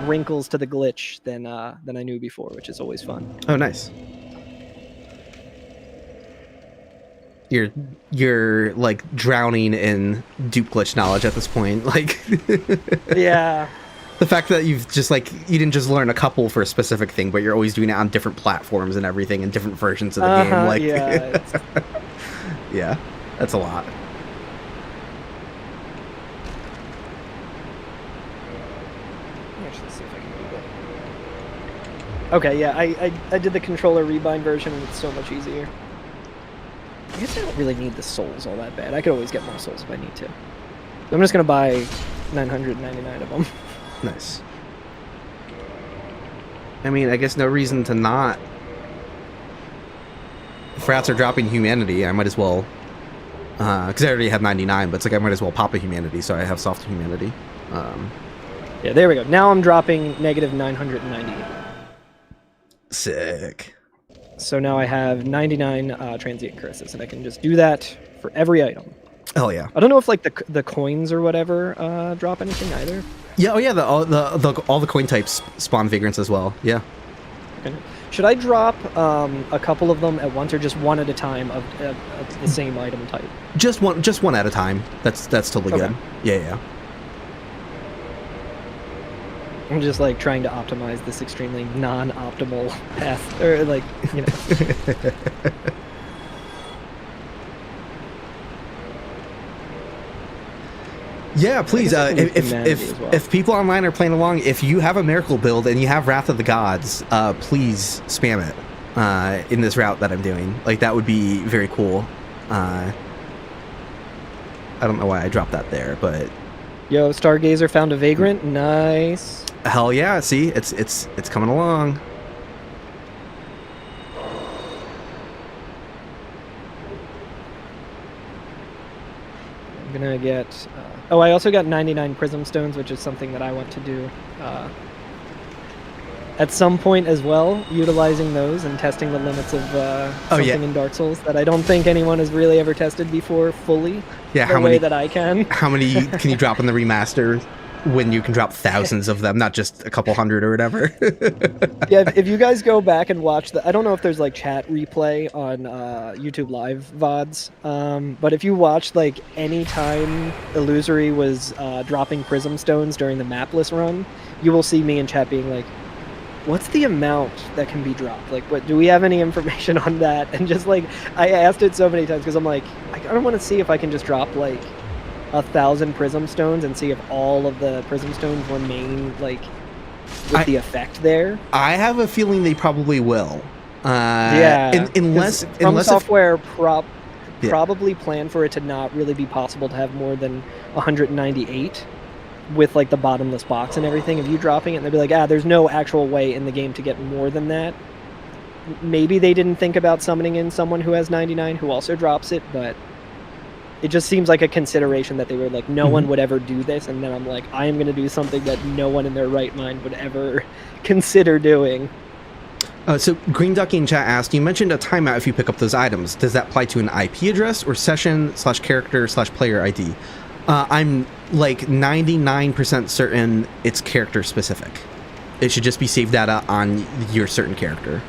wrinkles to the glitch than I knew before, which is always fun. Oh, nice. You're like drowning in dupe glitch knowledge at this point. Like, yeah. The fact that you've just like, you didn't just learn a couple for a specific thing, but you're always doing it on different platforms and everything and different versions of the game. Like, yeah, yeah, that's a lot. Actually, see if I can do that. Okay, yeah, I did the controller rebind version and it's so much easier. I guess I don't really need the souls all that bad. I could always get more souls if I need to. I'm just gonna buy 999 of them. Nice. I mean, I guess no reason to not. If rats are dropping humanity, I might as well. Because I already have 99, but it's like I might as well pop a humanity, so I have soft humanity. Yeah, there we go. Now I'm dropping negative 990. Sick. So now I have 99 transient curses, and I can just do that for every item. Oh yeah. I don't know if like the coins or whatever drop anything either. Yeah. Oh yeah. All the coin types spawn vagrants as well. Yeah. Okay. Should I drop a couple of them at once, or just one at a time of the same item type? Just one at a time. That's totally Okay. good. Yeah. I'm just like trying to optimize this extremely non-optimal path, or like, you know. Yeah, please. I guess I can use humanity as well. If people online are playing along, if you have a miracle build and you have Wrath of the Gods, please spam it in this route that I'm doing. Like, that would be very cool. I don't know why I dropped that there, but Yo, Stargazer found a Vagrant. Nice. hell yeah! See, it's coming along. I'm gonna get. Oh, I also got 99 Prism Stones, which is something that I want to do at some point as well, utilizing those and testing the limits of something in Dark Souls that I don't think anyone has really ever tested before fully. Yeah, the way that I can. How many can you drop in the remaster when you can drop thousands of them, not just a couple hundred or whatever? Yeah, if you guys go back and watch I don't know if there's like chat replay on YouTube Live VODs, but if you watch like any time Illusory was dropping Prism Stones during the mapless run, you will see me in chat being like, what's the amount that can be dropped? Like, what do we have any information on that? And just like, I asked it so many times because I'm like, I don't want to see if I can just drop like 1,000 Prism Stones and see if all of the Prism Stones remain like with the effect there. I have a feeling they probably will. Unless software probably plan for it to not really be possible to have more than 198 with like the bottomless box and everything of you dropping it, and they'll be like, there's no actual way in the game to get more than that. Maybe they didn't think about summoning in someone who has 99 who also drops it, but it just seems like a consideration that they were like, no one would ever do this, and then I'm like, I am going to do something that no one in their right mind would ever consider doing. So Green Ducky in chat asked, you mentioned a timeout if you pick up those items. Does that apply to an IP address or session/character/player ID? I'm like 99% certain it's character specific. It should just be save data on your certain character.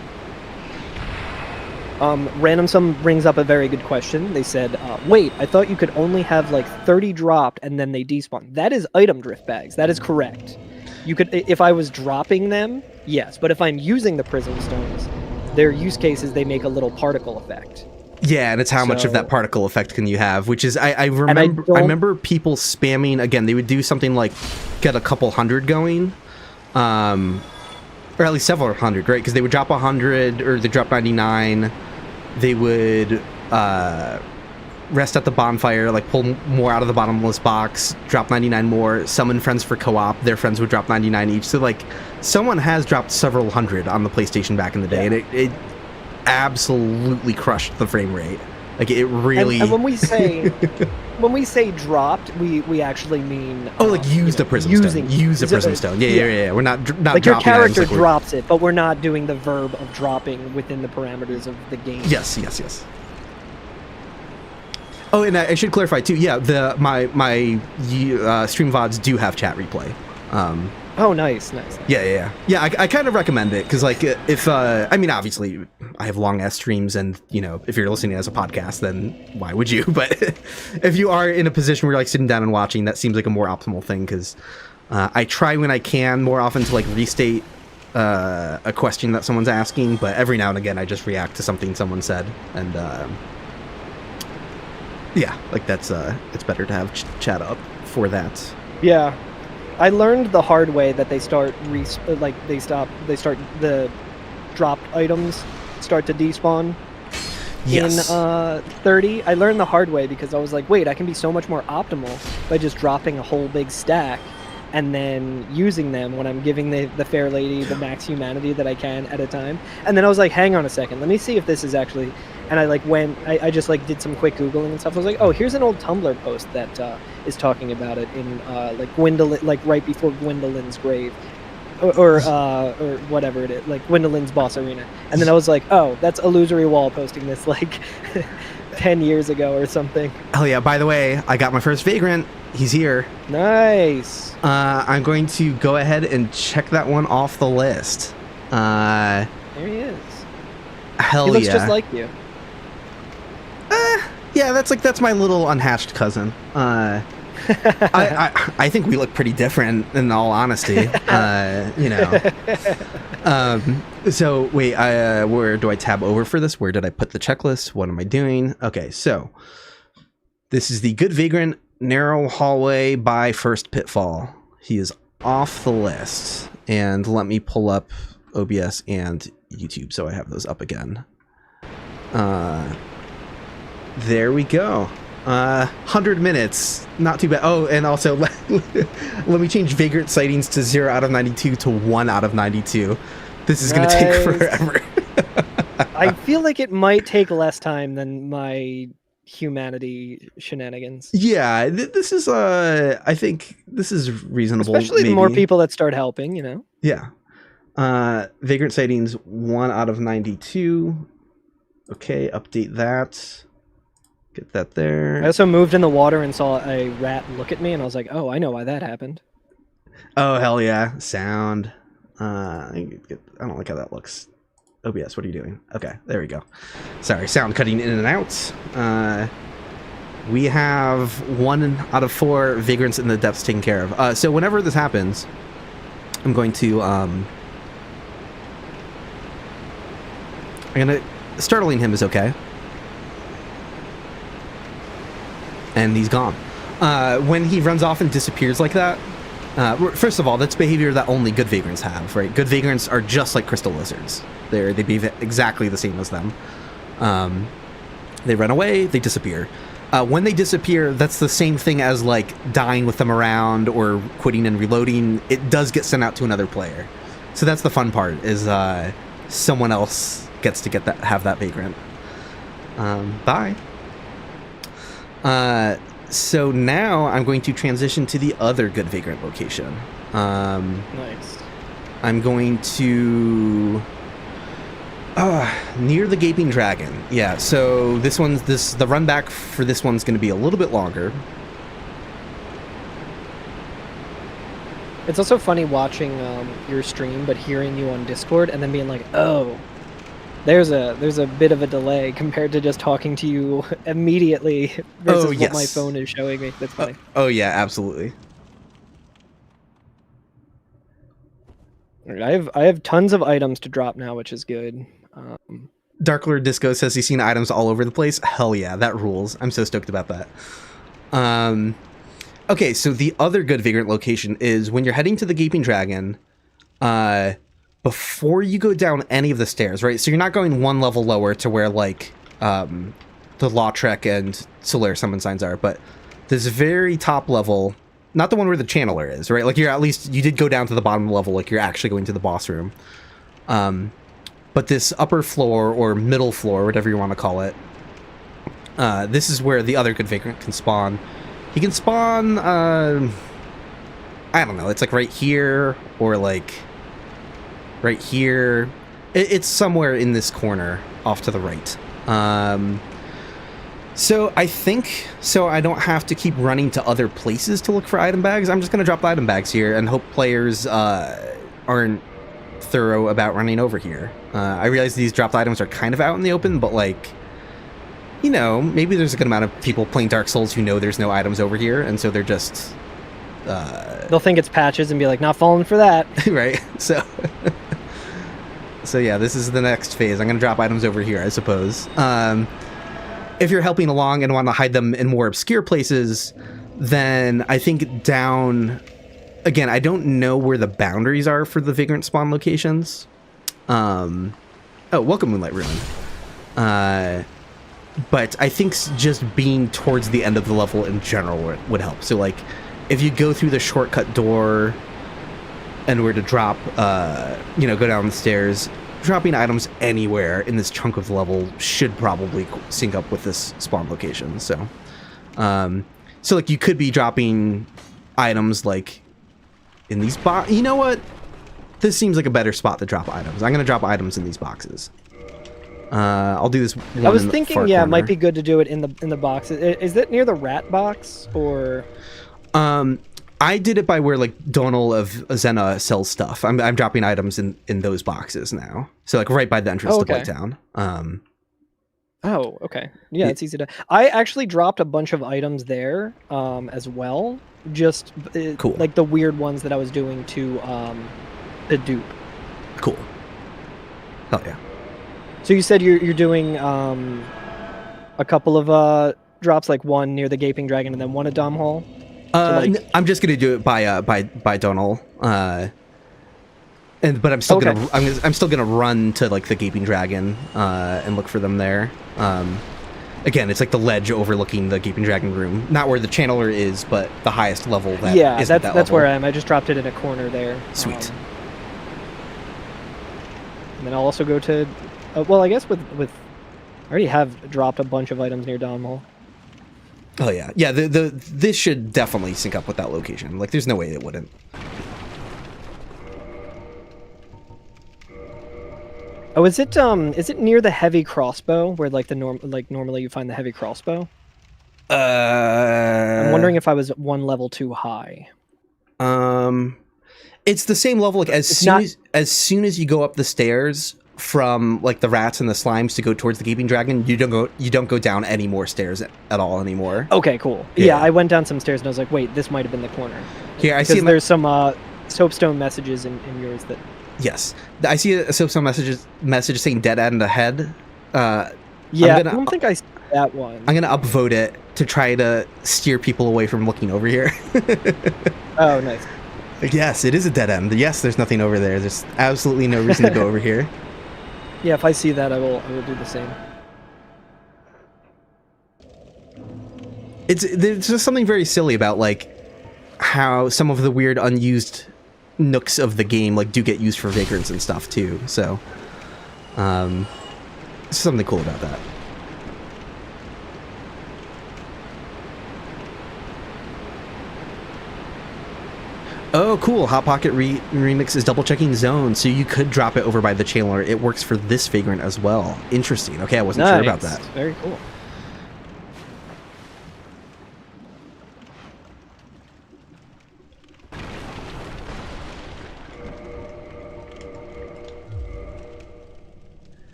Random Sum brings up a very good question. They said, wait, I thought you could only have like 30 dropped and then they despawn. That is item drift bags. That is correct. You could, if I was dropping them, yes. But if I'm using the Prism Stones, their use cases, they make a little particle effect. Yeah, and it's how much of that particle effect can you have, which is, I remember people spamming, again, they would do something like get a couple hundred going, or at least several hundred, right? Because they would drop 100, or they drop 99, they would rest at the bonfire, like pull more out of the bottomless box, drop 99 more, summon friends for co-op, their friends would drop 99 each, so like, someone has dropped several hundred on the PlayStation back in the day, and it absolutely crushed the frame rate. Like, it really... And when we say dropped, we actually mean... like used a Prism Stone. Use a Prism Stone. Yeah. We're not like your character like drops it, but we're not doing the verb of dropping within the parameters of the game. Yes. Oh, and I should clarify too. Yeah, my stream VODs do have chat replay. Oh, nice. Yeah. I kind of recommend it because, like, if I mean, obviously, I have long ass streams, and you know, if you're listening as a podcast, then why would you? But if you are in a position where you're like sitting down and watching, that seems like a more optimal thing because I try when I can more often to like restate a question that someone's asking, but every now and again I just react to something someone said, and yeah, like that's it's better to have chat up for that. Yeah. I learned the hard way that they start the dropped items start to despawn in 30. I learned the hard way because I was like, wait, I can be so much more optimal by just dropping a whole big stack and then using them when I'm giving the fair lady the max humanity that I can at a time. And then I was like, hang on a second, let me see if this is actually... And I like I just like did some quick Googling and stuff. I was like, oh, here's an old Tumblr post that is talking about it in like Gwendolyn, like right before Gwendolyn's grave, or whatever it is, like Gwendolyn's boss arena. And then I was like, oh, that's Illusory Wall posting this like 10 years ago or something. Oh yeah, by the way, I got my first Vagrant. He's here. Nice. I'm going to go ahead and check that one off the list. And There he is. Hell He looks yeah. just like you. Yeah, that's my little unhatched cousin. I think we look pretty different, in all honesty. So wait, where do I tab over for this? Where did I put the checklist? What am I doing? Okay, so this is the Good Vagrant narrow hallway by first Pitfall. He is off the list, and let me pull up OBS and YouTube so I have those up again. There we go. 100 minutes, not too bad. Oh, and also let me change Vagrant sightings to 0 out of 92 to 1 out of 92. This is going to take forever. I feel like it might take less time than my humanity shenanigans. Yeah, this is I think this is reasonable. Especially the more people that start helping, you know. Yeah. Vagrant sightings 1 out of 92. Okay, update that. Get that there. I also moved in the water and saw a rat look at me, and I was like, "Oh, I know why that happened." Oh hell yeah! Sound. I don't like how that looks. OBS, what are you doing? Okay, there we go. Sorry, sound cutting in and out. We have 1 out of 4 vagrants in the depths taken care of. So whenever this happens, I'm going to startling him is okay. And he's gone. When he runs off and disappears like that, first of all, that's behavior that only good vagrants have, right? Good vagrants are just like crystal lizards. They behave exactly the same as them. They run away, they disappear. When they disappear, that's the same thing as like dying with them around or quitting and reloading. It does get sent out to another player. So that's the fun part, is someone else gets to have that vagrant. Bye. So now I'm going to transition to the other good vagrant location. Nice. I'm going to near the Gaping Dragon. Yeah, so the run back for this one's going to be a little bit longer. It's also funny watching your stream, but hearing you on Discord and then being like, "Oh, there's a bit of a delay compared to just talking to you immediately versus what my phone is showing me." That's funny. Oh yeah, absolutely. All right, I have tons of items to drop now, which is good. Dark Lord Disco says he's seen items all over the place. Hell yeah, that rules. I'm so stoked about that. Okay, so the other good vagrant location is when you're heading to the Gaping Dragon, before you go down any of the stairs, right? So you're not going one level lower to where like the Lautrec and Solaire summon signs are, but this very top level, not the one where the channeler is, right? Like you did go down to the bottom level, like you're actually going to the boss room. But this upper floor or middle floor, whatever you want to call it, this is where the other good vagrant can spawn. He can spawn, I don't know, it's like right here or like right here. It's somewhere in this corner off to the right. So I think, so I don't have to keep running to other places to look for item bags, I'm just going to drop the item bags here and hope players aren't thorough about running over here. I realize these dropped items are kind of out in the open, but like, you know, maybe there's a good amount of people playing Dark Souls who know there's no items over here, and so they're just... they'll think it's patches and be like, not falling for that. Right, so... So yeah, this is the next phase. I'm going to drop items over here, I suppose. If you're helping along and want to hide them in more obscure places, then I think down... Again, I don't know where the boundaries are for the Vagrant spawn locations. Oh, welcome, Moonlight Ruin. But I think just being towards the end of the level in general would help. So, like, if you go through the shortcut door and were to drop, go down the stairs, dropping items anywhere in this chunk of the level should probably sync up with this spawn location. So, like, you could be dropping items, like, in these boxes. You know what? This seems like a better spot to drop items. I'm going to drop items in these boxes. I'll do this one. I was thinking, yeah, it might be good to do it in the box. Is it near the rat box or? I did it by where like Donal of Zena sells stuff. I'm dropping items in those boxes now. So like right by the entrance to Blighttown. Oh, okay. Yeah, it's easy to. I actually dropped a bunch of items there as well. Just cool. Like the weird ones that I was doing to the dupe. Cool. Hell yeah. So you said you're doing a couple of drops, like one near the Gaping Dragon and then one at Dom Hall. I'm just gonna do it by Donal. But I'm still I'm still gonna run to like the Gaping Dragon and look for them there. Again, it's like the ledge overlooking the Gaping Dragon room, not where the channeler is, but the highest level. That's where I am. I just dropped it in a corner there. Sweet. And then I'll also go to, well, I guess with I already have dropped a bunch of items near Dom Hall. Oh yeah, yeah. This should definitely sync up with that location. Like, there's no way it wouldn't. Oh, is it near the heavy crossbow where like normally you find the heavy crossbow? I'm wondering if I was one level too high. It's the same level. Like as soon as you go up the stairs from like the rats and the slimes to go towards the Gaping Dragon, you don't go down any more stairs at all anymore. Okay, cool. Yeah, I went down some stairs and I was like, wait, this might have been the corner. Here, I see there's some soapstone messages in yours that. Yes, I see a soapstone message saying dead end ahead. I don't think I see that one. I'm gonna upvote it to try to steer people away from looking over here. Oh, nice. Yes, it is a dead end. Yes, there's nothing over there. There's absolutely no reason to go over here. Yeah, if I see that, I will do the same. There's just something very silly about like how some of the weird unused nooks of the game like do get used for vagrants and stuff too. So, there's something cool about that. Oh, cool. Hot Pocket Remix is double-checking zone, so you could drop it over by the channeler. It works for this Vagrant as well. Interesting. Okay, I wasn't sure about that. Very cool.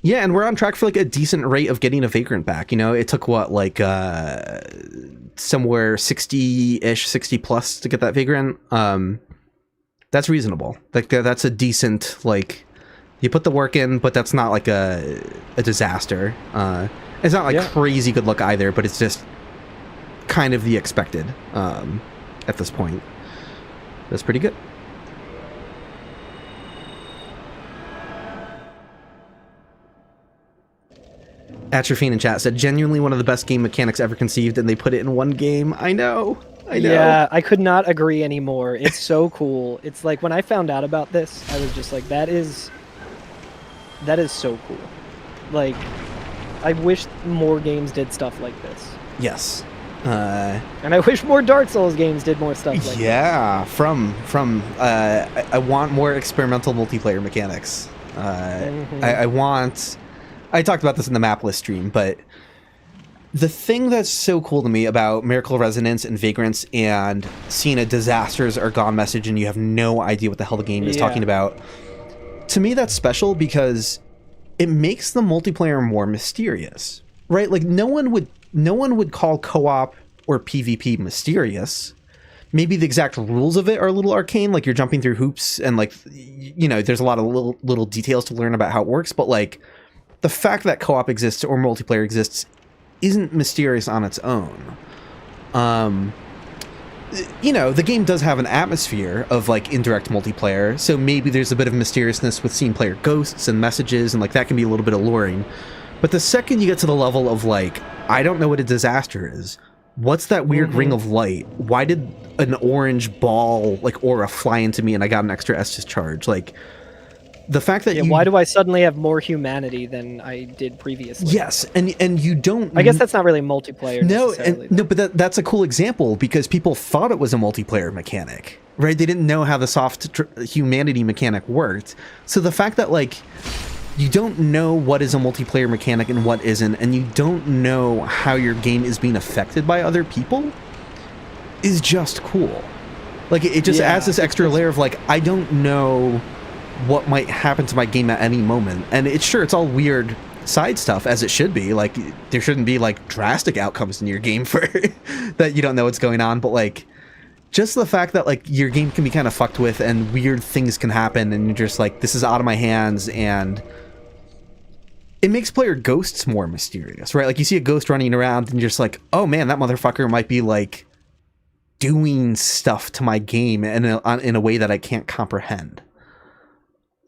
Yeah, and we're on track for like a decent rate of getting a Vagrant back. You know, it took what, like somewhere 60-ish, 60 plus to get that Vagrant. That's reasonable. Like that's a decent, like, you put the work in, but that's not like a disaster. It's not like crazy good luck either, but it's just kind of the expected at this point. That's pretty good. Atropine in chat said, genuinely one of the best game mechanics ever conceived, and they put it in one game. I know. Yeah, I could not agree anymore. It's so cool. It's like when I found out about this, I was just like, that is so cool. Like, I wish more games did stuff like this. Yes. And I wish more Dark Souls games did more stuff like that. Yeah, I want more experimental multiplayer mechanics. I talked about this in the map list stream, but the thing that's so cool to me about Miracle Resonance and Vagrants and seeing a disasters are gone message and you have no idea what the hell the game is talking about, to me that's special because it makes the multiplayer more mysterious, right? Like no one would call co-op or PvP mysterious. Maybe the exact rules of it are a little arcane, like you're jumping through hoops and like, you know, there's a lot of little details to learn about how it works, but like the fact that co-op exists or multiplayer exists isn't mysterious on its own. You know, the game does have an atmosphere of like indirect multiplayer, so maybe there's a bit of mysteriousness with seeing player ghosts and messages, and like that can be a little bit alluring. But the second you get to the level of like, I don't know what a disaster is. What's that weird ring of light? Why did an orange ball like aura fly into me and I got an extra Estus charge? Like, the fact that why do I suddenly have more humanity than I did previously? Yes, and you don't. I guess that's not really multiplayer. No, but that's a cool example because people thought it was a multiplayer mechanic, right? They didn't know how the soft humanity mechanic worked. So the fact that like you don't know what is a multiplayer mechanic and what isn't, and you don't know how your game is being affected by other people, is just cool. Like it just Yeah, adds this extra layer of like, I don't know what might happen to my game at any moment. And it's all weird side stuff, as it should be. Like there shouldn't be like drastic outcomes in your game for that you don't know what's going on, but like just the fact that like your game can be kind of fucked with and weird things can happen and you're just like, this is out of my hands, and it makes player ghosts more mysterious, right? Like you see a ghost running around and you're just like, oh man, that motherfucker might be like doing stuff to my game in a way that I can't comprehend.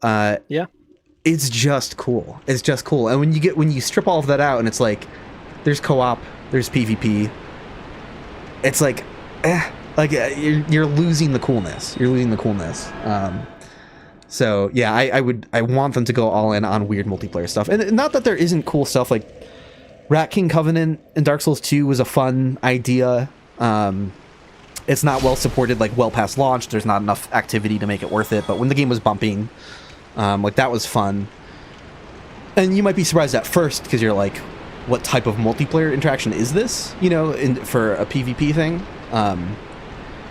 Yeah. It's just cool. It's just cool. And when you strip all of that out and it's like, there's co-op, there's PvP, it's like, you're losing the coolness. You're losing the coolness. So yeah, I want them to go all in on weird multiplayer stuff. And not that there isn't cool stuff, like Rat King Covenant in Dark Souls 2 was a fun idea. It's not well supported, like well past launch. There's not enough activity to make it worth it. But when the game was bumping, like that was fun. And you might be surprised at first because you're like, what type of multiplayer interaction is this? You know, for a PvP thing.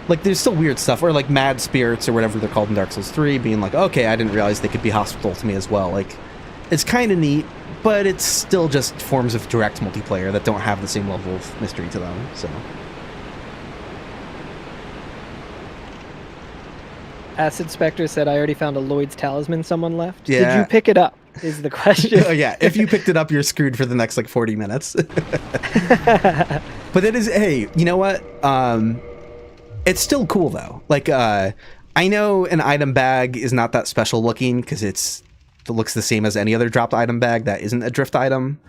Like there's still weird stuff, or like mad spirits or whatever they're called in Dark Souls 3 being like, okay, I didn't realize they could be hostile to me as well. Like it's kind of neat, but it's still just forms of direct multiplayer that don't have the same level of mystery to them. So Acid Spectre said, I already found a Lloyd's Talisman someone left. Yeah. Did you pick it up is the question. Oh yeah, if you picked it up, you're screwed for the next like 40 minutes. But it is, hey, you know what? It's still cool though. Like I know an item bag is not that special looking because it looks the same as any other dropped item bag that isn't a drift item.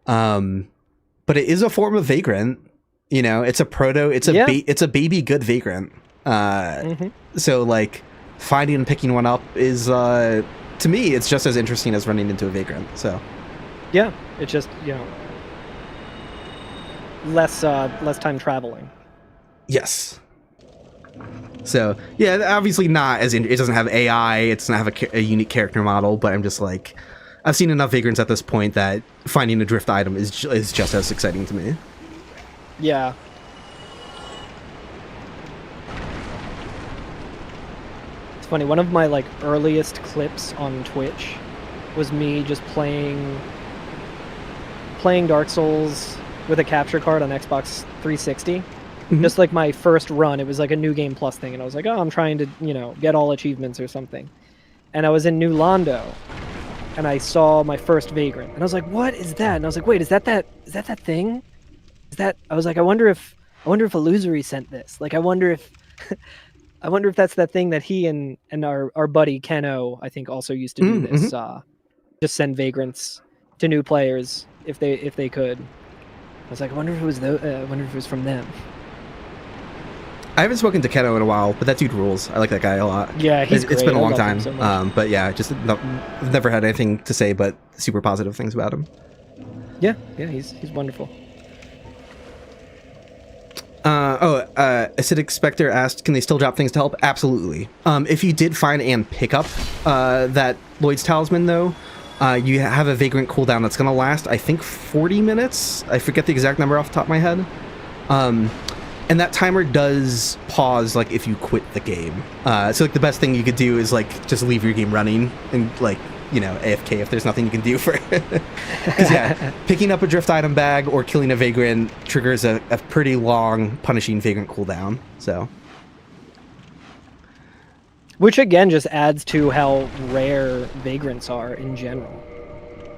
But it is a form of Vagrant. You know, it's a it's a baby good Vagrant. So like finding and picking one up is to me it's just as interesting as running into a Vagrant. So yeah, it's just, you know, less time traveling. Yes. So yeah, obviously not as it doesn't have AI, it doesn't have a unique character model, but I'm just like, I've seen enough Vagrants at this point that finding a drift item is just as exciting to me. Yeah. It's funny, one of my like earliest clips on Twitch was me just playing Dark Souls with a capture card on Xbox 360. Mm-hmm. Just like my first run, it was like a New Game Plus thing, and I was like, oh, I'm trying to, you know, get all achievements or something. And I was in New Londo, and I saw my first Vagrant, and I was like, what is that? And I was like, wait, is that thing? I was like, I wonder if Illusory sent this. Like, I wonder if that's that thing that he and our buddy Keno, I think, also used to do this. Just send Vagrants to new players if they could. I was like, I wonder if it was from them. I haven't spoken to Keno in a while, but that dude rules. I like that guy a lot. Yeah, it's been a long time. So but yeah, just I've never had anything to say but super positive things about him. Yeah, he's wonderful. Acidic Spectre asked, can they still drop things to help? Absolutely. If you did find and pick up that Lloyd's Talisman, though, you have a Vagrant cooldown that's going to last, I think, 40 minutes. I forget the exact number off the top of my head. And that timer does pause, like, if you quit the game. So, like, the best thing you could do is, like, just leave your game running and, like, you know, AFK if there's nothing you can do for it. Because, yeah, picking up a drift item bag or killing a Vagrant triggers a pretty long punishing Vagrant cooldown, so. Which, again, just adds to how rare Vagrants are in general.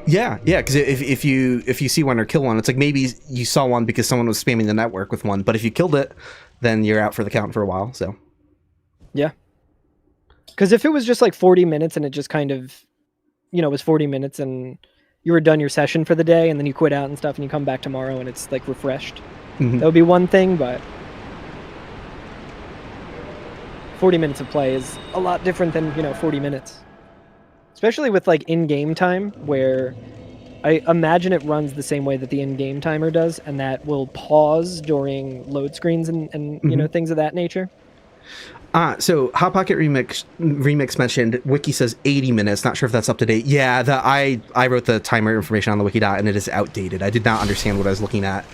Yeah, because if you see one or kill one, it's like maybe you saw one because someone was spamming the network with one, but if you killed it, then you're out for the count for a while, so. Yeah. Because if it was just like 40 minutes and it just kind of, you know, it was 40 minutes and you were done your session for the day and then you quit out and stuff and you come back tomorrow and it's like refreshed, that would be one thing, but 40 minutes of play is a lot different than, you know, 40 minutes. Especially with like in-game time, where I imagine it runs the same way that the in-game timer does, and that will pause during load screens and you know, things of that nature. So Hot Pocket Remix mentioned, Wiki says 80 minutes. Not sure if that's up to date. Yeah, I wrote the timer information on the wiki dot, and it is outdated. I did not understand what I was looking at.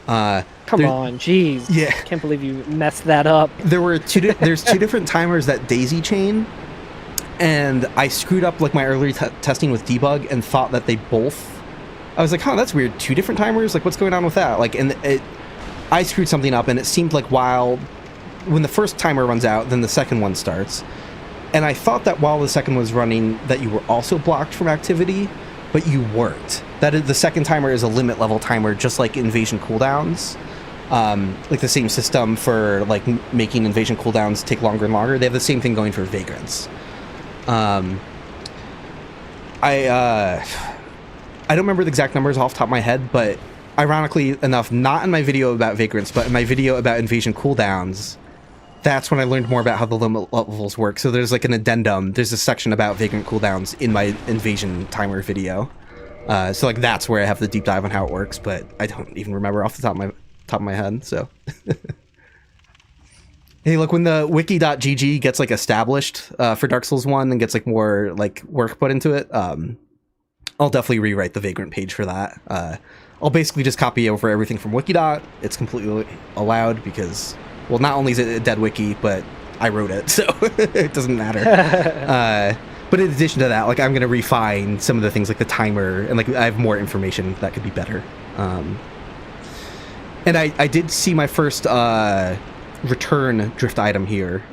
Come on, jeez. Yeah. Can't believe you messed that up. There's two different timers that daisy chain, and I screwed up like my early testing with debug and thought that they both. I was like, huh, that's weird. 2 different timers? Like, what's going on with that? Like, and I screwed something up, and it seemed like when the first timer runs out, then the second one starts. And I thought that while the second was running, that you were also blocked from activity, but you weren't. The second timer is a limit level timer, just like invasion cooldowns. Like the same system for like making invasion cooldowns take longer and longer. They have the same thing going for Vagrants. I don't remember the exact numbers off the top of my head, but ironically enough, not in my video about Vagrants, but in my video about invasion cooldowns, that's when I learned more about how the limit levels work. So there's like an addendum. There's a section about Vagrant cooldowns in my invasion timer video. So like that's where I have the deep dive on how it works, but I don't even remember off the top of my head. So hey, look, when the wiki.gg gets like established for Dark Souls 1 and gets like more like work put into it, I'll definitely rewrite the Vagrant page for that. I'll basically just copy over everything from wiki.gg. It's completely allowed because, well, not only is it a dead wiki, but I wrote it, so it doesn't matter. But in addition to that, like I'm gonna refine some of the things like the timer, and like I have more information that could be better. And I did see my first return drift item here.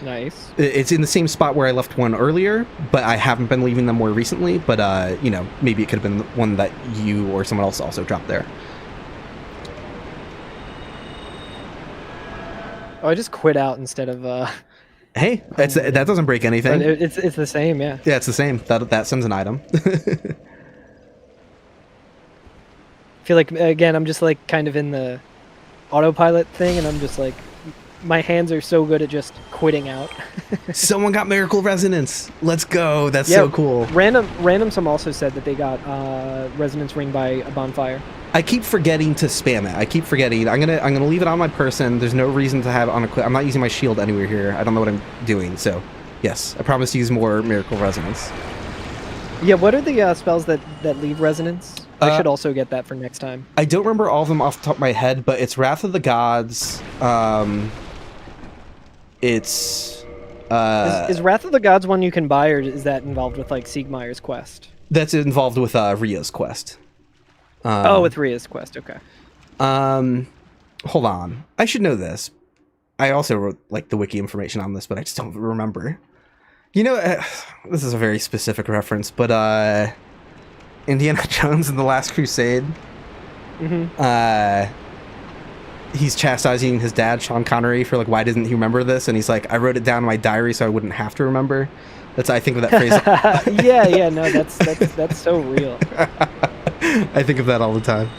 Nice. It's in the same spot where I left one earlier, but I haven't been leaving them more recently. But you know, maybe it could have been one that you or someone else also dropped there. Oh, I just quit out instead of. Hey, that doesn't break anything. It's the same, yeah. Yeah, it's the same. That sends an item. I feel like again, I'm just like kind of in the autopilot thing, and I'm just like, my hands are so good at just quitting out. Someone got Miracle Resonance. Let's go. That's so cool. Random some also said that they got Resonance Ring by a bonfire. I keep forgetting to spam it. I keep forgetting. I'm gonna leave it on my person. There's no reason to have it on I'm not using my shield anywhere here. I don't know what I'm doing. So, yes, I promise to use more Miracle Resonance. Yeah, what are the spells that leave resonance? I should also get that for next time. I don't remember all of them off the top of my head, but it's Wrath of the Gods. It's is Wrath of the Gods one you can buy, or is that involved with like Siegmeyer's quest? That's involved with Ria's quest. With Ria's quest, okay. Hold on. I should know this. I also wrote like the wiki information on this, but I just don't remember. You know, this is a very specific reference, but Indiana Jones in The Last Crusade. Mm-hmm. He's chastising his dad, Sean Connery, for like, why didn't he remember this? And he's like, I wrote it down in my diary so I wouldn't have to remember. I think of that phrase. yeah, no, that's so real. I think of that all the time.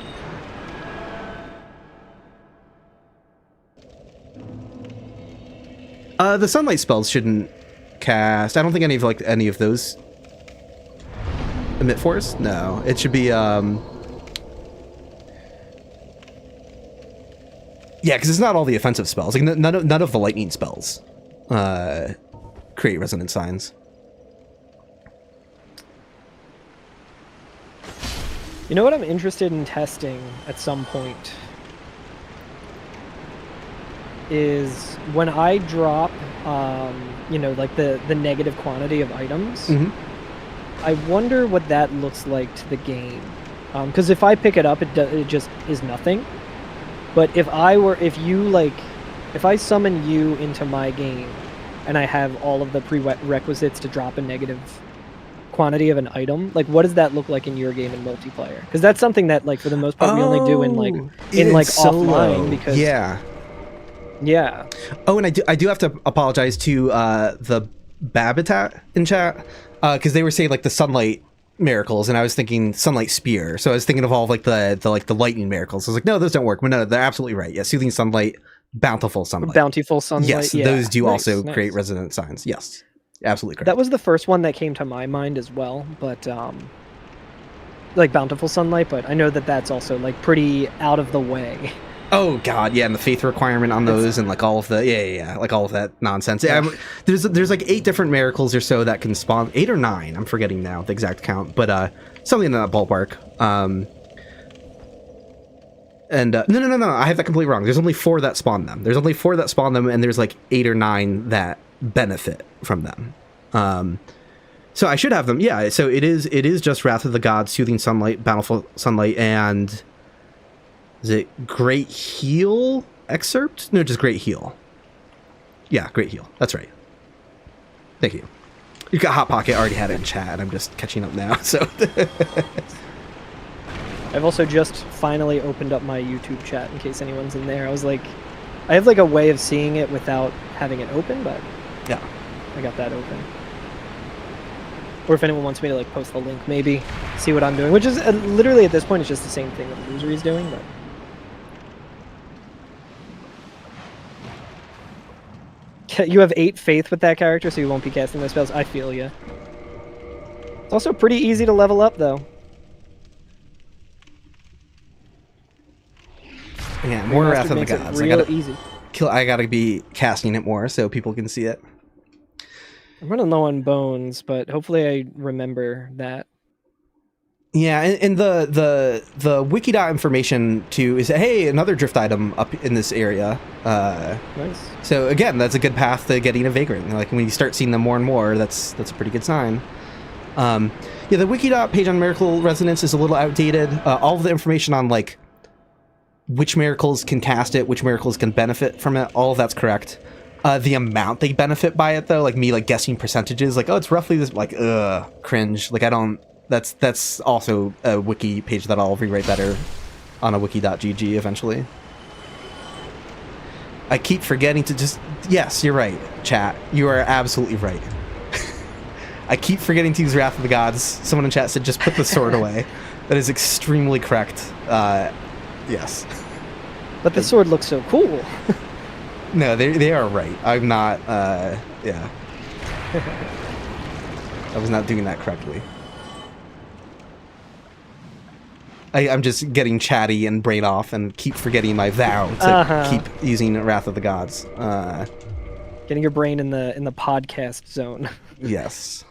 The sunlight spells shouldn't cast. I don't think any of those emit force. No, it should be yeah, because it's not all the offensive spells. Like none of the lightning spells create resonant signs. You know what I'm interested in testing at some point is when I drop, you know, like the negative quantity of items. Mm-hmm. I wonder what that looks like to the game. Because if I pick it up, it just is nothing. But if I summon you into my game and I have all of the prerequisites to drop a negative quantity of an item, like what does that look like in your game in multiplayer? Because that's something that like for the most part we only do in offline, because yeah. Oh, and I do have to apologize to the Babitat in chat because they were saying like the sunlight miracles, and I was thinking sunlight spear, so I was thinking of all like the lightning miracles. I was like, no, those don't work. But no, they're absolutely right. Yeah, soothing sunlight, bountiful sunlight. Yes, yeah. Those do also create resonant signs. Yes, absolutely correct. That was the first one that came to my mind as well, but like bountiful sunlight. But I know that that's also like pretty out of the way. Oh god, yeah, and the faith requirement on those, and like all of the like all of that nonsense. Yeah, there's like 8 different miracles or so that can spawn, 8 or 9. I'm forgetting now the exact count, but something in that ballpark. And no, I have that completely wrong. There's only 4 that spawn them. There's only 4 that spawn them, and there's like 8 or 9 that benefit from them. So I should have them. Yeah, so it is just Wrath of the Gods, Soothing Sunlight, Bountiful Sunlight, and is it Great Heal Excerpt? No, just Great Heal. Yeah, Great Heal. That's right. Thank you. You got Hot Pocket, already had it in chat, and I'm just catching up now, so... I've also just finally opened up my YouTube chat in case anyone's in there. I was like, I have like a way of seeing it without having it open, but yeah, I got that open. Or if anyone wants me to like post the link, maybe see what I'm doing, which is literally at this point it's just the same thing that Losery's doing. But you have 8 faith with that character, so you won't be casting those spells. I feel ya. It's also pretty easy to level up, though. Yeah, more Wrath of the Gods. Easy. I gotta be casting it more so people can see it. I'm running low on bones, but hopefully I remember that. Yeah, and the Wikidot information too is, hey, another drift item up in this area. Nice. So again, that's a good path to getting a Vagrant. Like when you start seeing them more and more, that's a pretty good sign. Yeah, the Wikidot page on Miracle Resonance is a little outdated. All of the information on like which miracles can cast it, which miracles can benefit from it, all of that's correct. The amount they benefit by it though, like me like guessing percentages, like, oh, it's roughly this, like, cringe. Like I don't, that's also a wiki page that I'll rewrite better on a wiki.gg eventually. I keep forgetting to just, yes, you're right, chat. You are absolutely right. I keep forgetting to use Wrath of the Gods. Someone in chat said just put the sword away. That is extremely correct. Yes. But the sword looks so cool. No, they are right. I'm not, yeah. I was not doing that correctly. I'm just getting chatty and brain off and keep forgetting my vow to keep using Wrath of the Gods. Getting your brain in the podcast zone. Yes.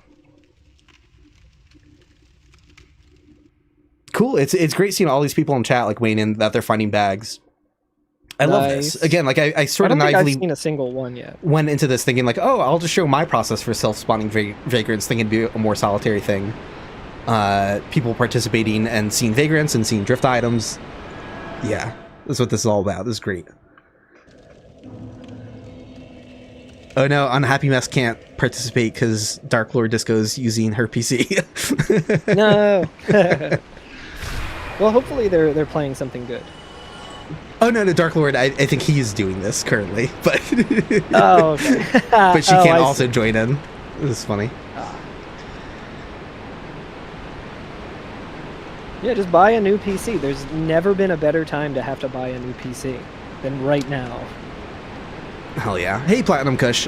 Cool. It's great seeing all these people in chat like weighing in that they're finding bags. I love this. Again, like I sort of naively I've seen a single one yet. Went into this thinking like, oh, I'll just show my process for self-spawning vagrants, thinking it'd be a more solitary thing. People participating and seeing vagrants and seeing drift items. Yeah, that's what this is all about. This is great. Oh no, Unhappy Mess can't participate because Dark Lord Disco's using her PC. No. Well, hopefully they're playing something good. Oh no, Dark Lord, I think he's doing this currently, but oh, okay. But she can't also join in. This is funny. Yeah, just buy a new PC. There's never been a better time to have to buy a new PC than right now. Hell yeah. Hey, Platinum Kush.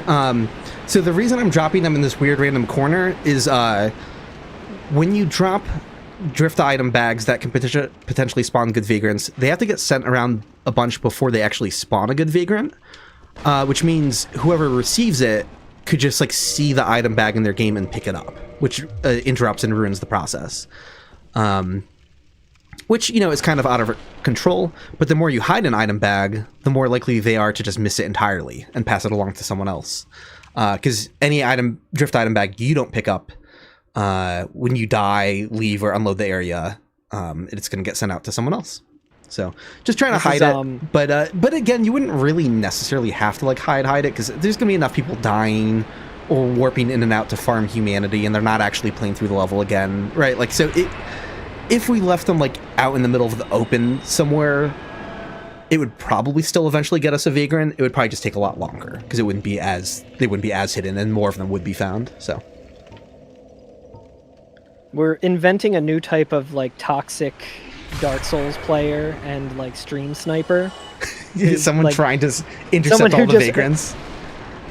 So the reason I'm dropping them in this weird random corner is when you drop drift item bags that can potentially spawn good vagrants, they have to get sent around a bunch before they actually spawn a good vagrant, which means whoever receives it could just like see the item bag in their game and pick it up, which interrupts and ruins the process. Which, you know, is kind of out of control, but the more you hide an item bag, the more likely they are to just miss it entirely and pass it along to someone else. Because any drift item bag you don't pick up, when you die, leave, or unload the area, it's going to get sent out to someone else. So just trying to hide it. But again, you wouldn't really necessarily have to like hide it, because there's going to be enough people dying or warping in and out to farm humanity, and they're not actually playing through the level again, right? Like, so if we left them like out in the middle of the open somewhere, it would probably still eventually get us a vagrant. It would probably just take a lot longer because they wouldn't be as hidden, and more of them would be found. So we're inventing a new type of like toxic Dark Souls player and like stream sniper. Someone like, trying to intercept all the vagrants.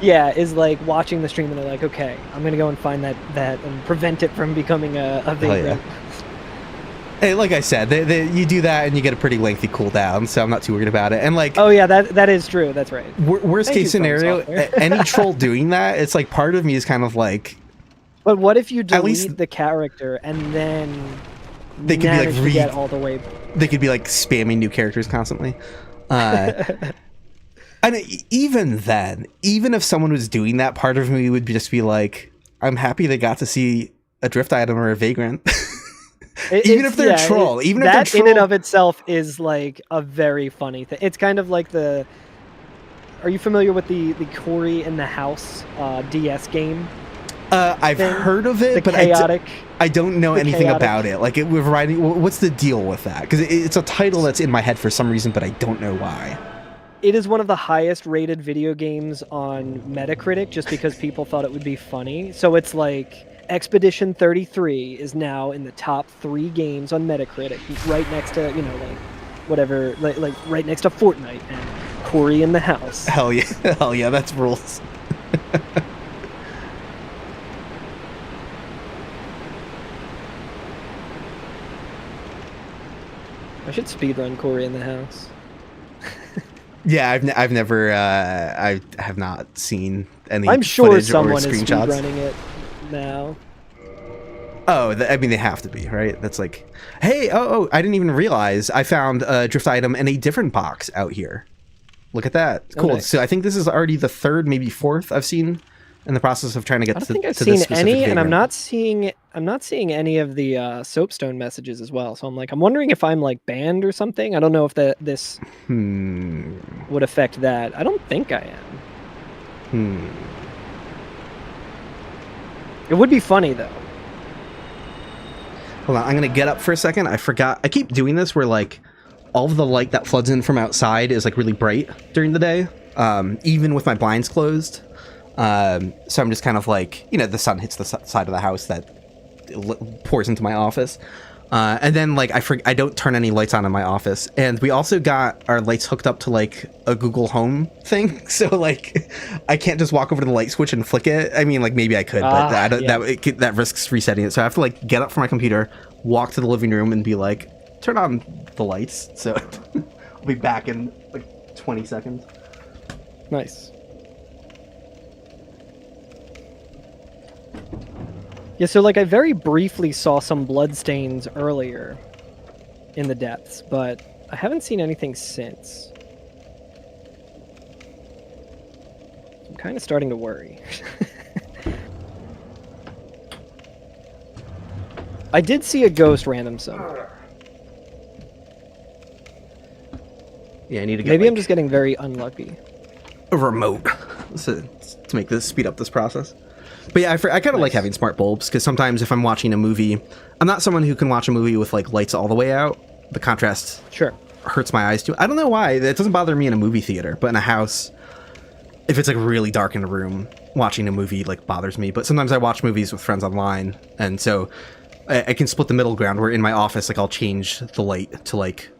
Yeah, is like watching the stream and they're like, okay, I'm gonna go and find that and prevent it from becoming a vagrant. Yeah. Hey, like I said, you do that and you get a pretty lengthy cooldown, so I'm not too worried about it. And like, oh yeah, that is true. That's right. Worst case scenario, any troll doing that, it's like part of me is kind of like. But what if you delete the character and then They could be like managed to get all the way. They could be like spamming new characters constantly. And even then, even if someone was doing that, part of me would just be like, I'm happy they got to see a drift item or a vagrant. Even if they're a troll. Even if they're troll. That in and of itself is like a very funny thing. It's kind of like the... Are you familiar with the Cory in the House DS game? I've heard of it, but I don't know anything about it. Like, what's the deal with that? Because it's a title that's in my head for some reason, but I don't know why. It is one of the highest rated video games on Metacritic just because people thought it would be funny. So it's like Expedition 33 is now in the top 3 games on Metacritic, right next to, you know, like whatever, like right next to Fortnite and Cory in the House. Hell yeah. Hell yeah, that's rules. I should speedrun Cory in the House. Yeah, I've never I have not seen any. I'm sure footage someone or is screenshots. speedrunning it now. Oh, I mean, they have to be, right? That's like, hey, I didn't even realize I found a drift item in a different box out here. Look at that. Cool. Nice. So I think this is already the 3rd, maybe 4th I've seen in the process of trying to get I to don't think I've to seen this specific any, and vagrant. I'm not seeing any of the soapstone messages as well. So I'm wondering if I'm like banned or something. I don't know if this would affect that. I don't think I am. It would be funny though. Hold on, I'm gonna get up for a second. I forgot. I keep doing this where like all of the light that floods in from outside is like really bright during the day, even with my blinds closed. So I'm just kind of like, you know, the sun hits the side of the house that pours into my office. And then like I don't turn any lights on in my office. And we also got our lights hooked up to like a Google Home thing. So like I can't just walk over to the light switch and flick it. I mean, like maybe I could, but that risks resetting it. So I have to like get up from my computer, walk to the living room and be like, turn on the lights. So I'll be back in like 20 seconds. Nice. Yeah, so like I very briefly saw some bloodstains earlier in the depths, but I haven't seen anything since. I'm kind of starting to worry. I did see a ghost random somewhere. Yeah, I need to get Maybe I'm just getting very unlucky. a remote to make this speed up this process. But yeah, I kind of like having smart bulbs because sometimes if I'm watching a movie, I'm not someone who can watch a movie with like lights all the way out. The contrast hurts my eyes too. I don't know why. It doesn't bother me in a movie theater, but in a house, if it's like really dark in a room, watching a movie like bothers me. But sometimes I watch movies with friends online, and so I can split the middle ground where in my office, like I'll change the light to like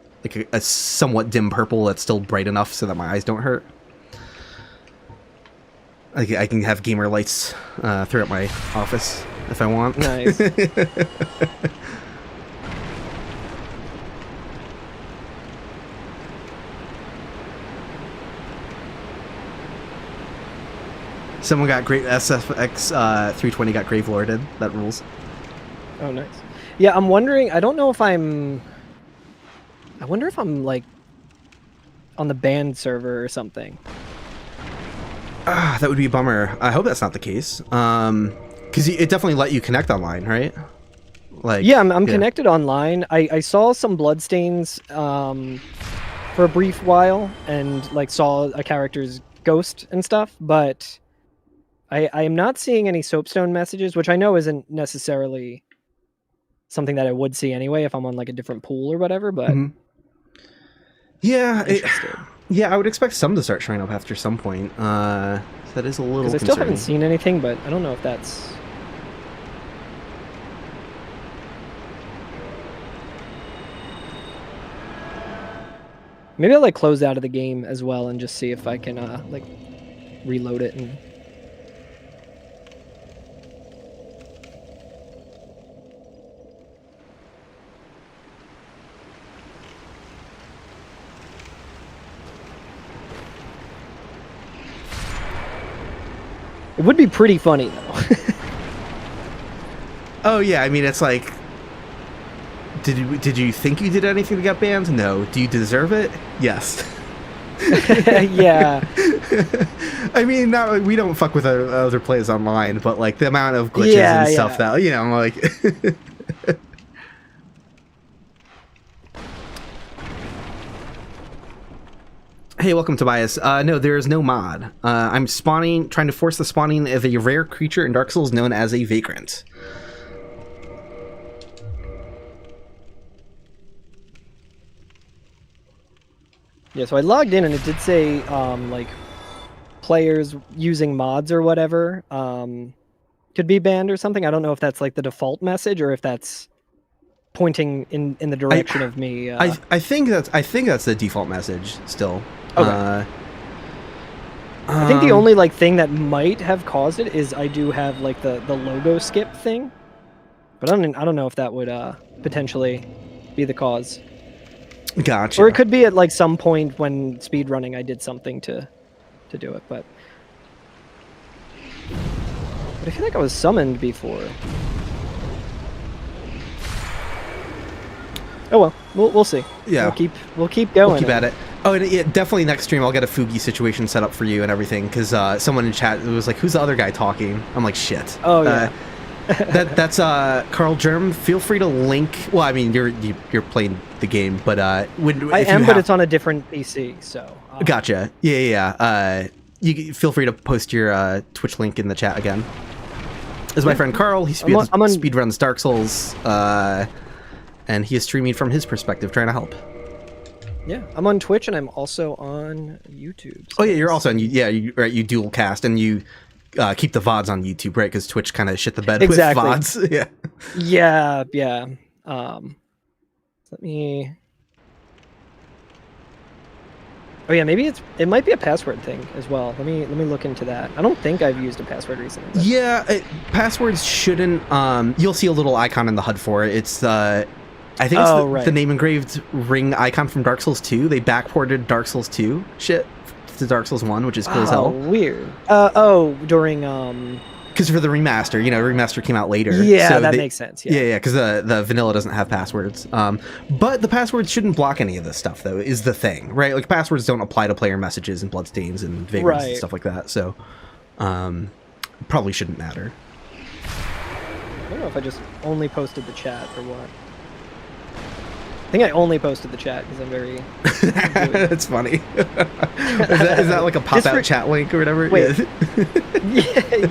a somewhat dim purple that's still bright enough so that my eyes don't hurt. I can have gamer lights throughout my office if I want. Nice. Someone got great SFX 320 got Grave Lorded. That rules. Oh, nice. Yeah, I'm wondering. I don't know if I'm. I wonder if I'm like on the banned server or something. That would be a bummer. I hope that's not the case. Because it definitely let you connect online, right? Like, yeah, I'm connected online. I saw some bloodstains for a brief while and like saw a character's ghost and stuff, but I am not seeing any soapstone messages, which I know isn't necessarily something that I would see anyway if I'm on like a different pool or whatever, but yeah, I would expect some to start showing up after some point. That is a little concerning. Because I still haven't seen anything, but I don't know if that's... Maybe I'll like close out of the game as well and just see if I can like reload it and... It would be pretty funny, though. Oh, yeah, I mean, it's like... Did you think you did anything to get banned? No. Do you deserve it? Yes. Yeah. I mean, not, we don't fuck with other players online, but like the amount of glitches and stuff that, you know, like. Hey, welcome, Tobias. No, there is no mod. I'm trying to force the spawning of a rare creature in Dark Souls known as a Vagrant. Yeah, so I logged in and it did say, like, players using mods or whatever could be banned or something. I don't know if that's like the default message or if that's pointing in the direction of me. I think that's the default message still. Okay. I think the only like thing that might have caused it is I do have like the logo skip thing, but I don't know if that would potentially be the cause. Gotcha. Or it could be at like some point when speedrunning I did something to do it, but I feel like I was summoned before. Oh well, we'll see. Yeah, we'll keep going. We'll keep at it. Oh, and yeah, definitely next stream I'll get a Fugi situation set up for you and everything, because someone in chat was like, "Who's the other guy talking?" I'm like, "Shit." Oh yeah. That's Carl Germ. Feel free to link. Well, I mean, you're playing the game, but but it's on a different PC, so. Gotcha. Yeah. You feel free to post your Twitch link in the chat again. This is my friend Carl. He speedruns Dark Souls, and he is streaming from his perspective, trying to help. Yeah, I'm on Twitch and I'm also on YouTube. So oh yeah, you're also on. You dual cast and you keep the VODs on YouTube, right? Because Twitch kind of shit the bed with VODs. Yeah. Yeah. Let me. Oh yeah, maybe it might be a password thing as well. Let me look into that. I don't think I've used a password recently. But... Yeah, passwords shouldn't. You'll see a little icon in the HUD for it. It's I think it's the name engraved ring icon from Dark Souls 2. They backported Dark Souls 2 shit to Dark Souls 1, which is cool as hell. Oh, weird. During because for the remaster, remaster came out later. Yeah, so that makes sense. Yeah, because the vanilla doesn't have passwords. But the passwords shouldn't block any of this stuff, though, is the thing, right? Like, passwords don't apply to player messages and bloodstains and vagrants and stuff like that, so probably shouldn't matter. I don't know if I just only posted the chat or what. I think I only posted the chat because I'm very... That's funny. is that like a pop-out chat link or whatever? Wait.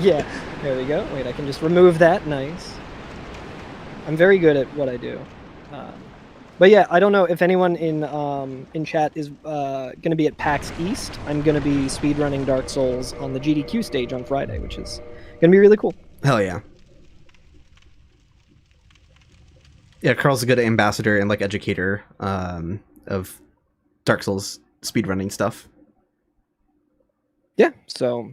Yeah. There we go. Wait, I can just remove that. Nice. I'm very good at what I do. But yeah, I don't know if anyone in chat is going to be at PAX East. I'm going to be speedrunning Dark Souls on the GDQ stage on Friday, which is going to be really cool. Hell yeah. Yeah, Carl's a good ambassador and like educator of Dark Souls speedrunning stuff. Yeah, so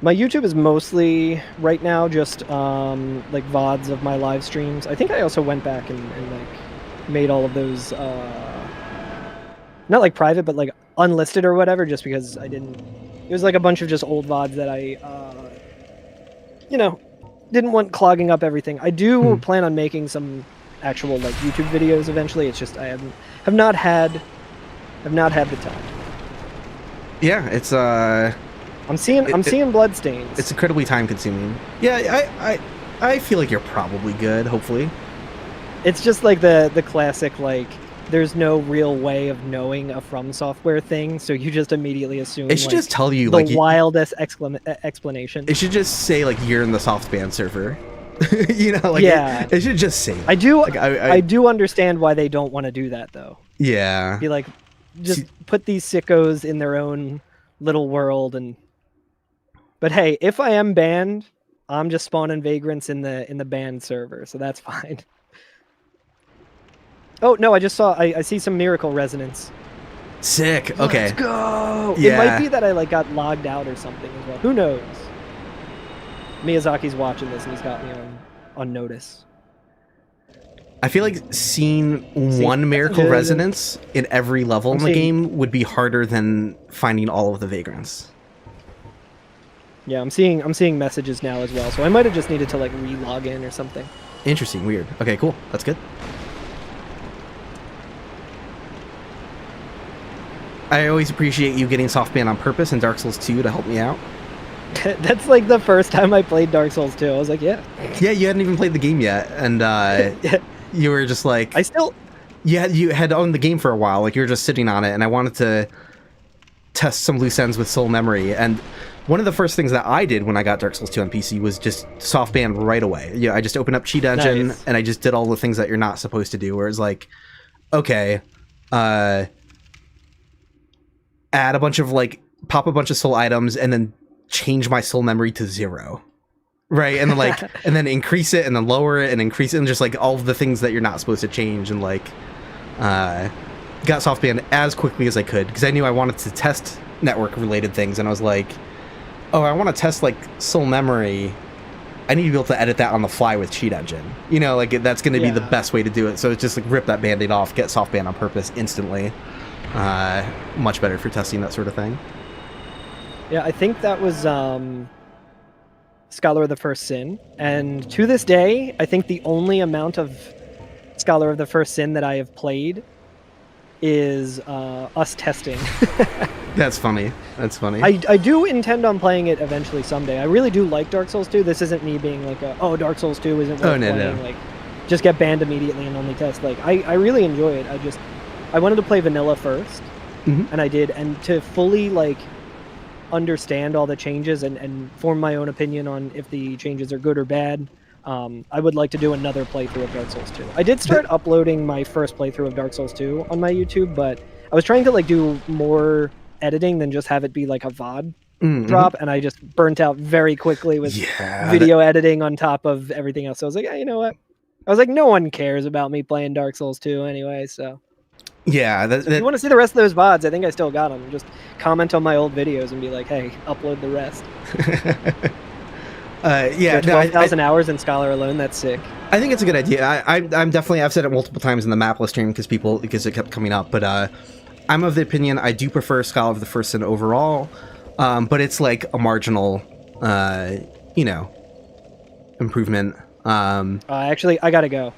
my YouTube is mostly right now just like VODs of my live streams. I think I also went back and like made all of those not like private but like unlisted or whatever, just because I didn't. It was like a bunch of just old VODs that I didn't want clogging up everything. I do plan on making some actual like YouTube videos eventually. It's just I have not had the time. Yeah, it's I'm seeing bloodstains. It's incredibly time consuming. Yeah, I feel like you're probably good, hopefully. It's just like the classic like there's no real way of knowing a From Software thing, so you just immediately assume it should just tell you the like wildest explanation. It should just say like you're in the SoftBand server. Yeah. It should just say that. I do understand why they don't want to do that though. Yeah. Be like, just put these sickos in their own little world but hey, if I am banned, I'm just spawning vagrants in the banned server, so that's fine. Oh no, I see some miracle resonance. Sick. Okay. Let's go. Yeah. It might be that I like got logged out or something as well. Who knows? Miyazaki's watching this and he's got me on notice. I feel like seeing one miracle resonance in every level in the game would be harder than finding all of the vagrants. Yeah, I'm seeing messages now as well. So I might have just needed to like re-log in or something. Interesting, weird. Okay, cool. That's good. I always appreciate you getting softband on purpose in Dark Souls 2 to help me out. That's like the first time I played Dark Souls 2. I was like, yeah. Yeah, you hadn't even played the game yet, and you were just like... You had owned the game for a while, like you were just sitting on it, and I wanted to test some loose ends with soul memory, and one of the first things that I did when I got Dark Souls 2 on PC was just softband right away. Yeah, I just opened up Cheat Engine, and I just did all the things that you're not supposed to do, where it's like, okay, add a bunch of, like, pop a bunch of soul items, and then change my soul memory to 0. Right, and then, like, and then increase it, and then lower it, and increase it, and just, like, all of the things that you're not supposed to change, and, like, got softband as quickly as I could, because I knew I wanted to test network-related things, and I was like, oh, I want to test, like, soul memory. I need to be able to edit that on the fly with Cheat Engine. You know, like, that's going to be the best way to do it. So it's just, like, rip that Band-Aid off, get softband on purpose instantly. Much better for testing that sort of thing. Yeah, I think that was Scholar of the First Sin. And to this day, I think the only amount of Scholar of the First Sin that I have played is us testing. That's funny. That's funny. I do intend on playing it eventually someday. I really do like Dark Souls 2. This isn't me being like, oh, Dark Souls 2 isn't worth playing. No. Like, just get banned immediately and only test. Like, I really enjoy it. I wanted to play vanilla first, and I did. And to fully, like, understand all the changes and form my own opinion on if the changes are good or bad, I would like to do another playthrough of Dark Souls 2. I did start uploading my first playthrough of Dark Souls 2 on my YouTube, but I was trying to, like, do more editing than just have it be like a VOD drop, and I just burnt out very quickly with video editing on top of everything else. So I was like, yeah, you know what? I was like, no one cares about me playing Dark Souls 2 anyway, so... Yeah. So if you want to see the rest of those VODs, I think I still got them. Just comment on my old videos and be like, hey, upload the rest. 12,000 hours in Scholar alone, that's sick. I think it's a good idea. I'm definitely, I've said it multiple times in the mapless stream because it kept coming up, but I'm of the opinion I do prefer Scholar of the First Sin overall, but it's like a marginal, improvement. Actually, I gotta go.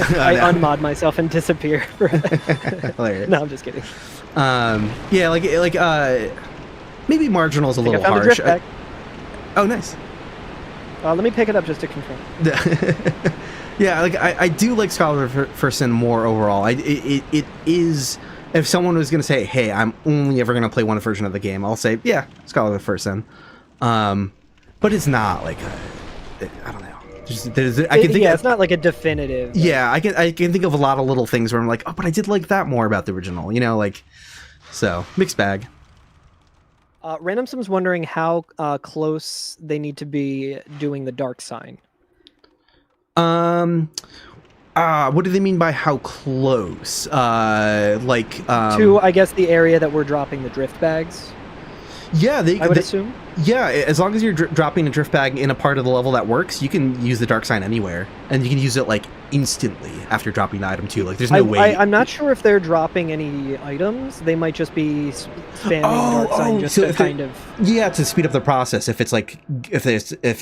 I unmod myself and disappear. No, I'm just kidding. Maybe marginal is a little harsh. Oh, nice. Let me pick it up just to confirm. Yeah, like I do like Scholar of the First Sin more overall. It is. If someone was going to say, "Hey, I'm only ever going to play one version of the game," I'll say, "Yeah, Scholar of the First Sin." But it's not like I don't know. It's not like a definitive. Yeah, I can think of a lot of little things where I'm like, oh, but I did like that more about the original. You know, like, so mixed bag. Randomsom's wondering how close they need to be doing the dark sign. What do they mean by how close? To, I guess, the area that we're dropping the drift bags. Yeah, I would assume. Yeah, as long as you're dropping a drift bag in a part of the level that works, you can use the dark sign anywhere, and you can use it like instantly after dropping the item too. Like, there's no way. I'm not sure if they're dropping any items. They might just be spamming dark sign just to kind of. Yeah, to speed up the process. If it's like if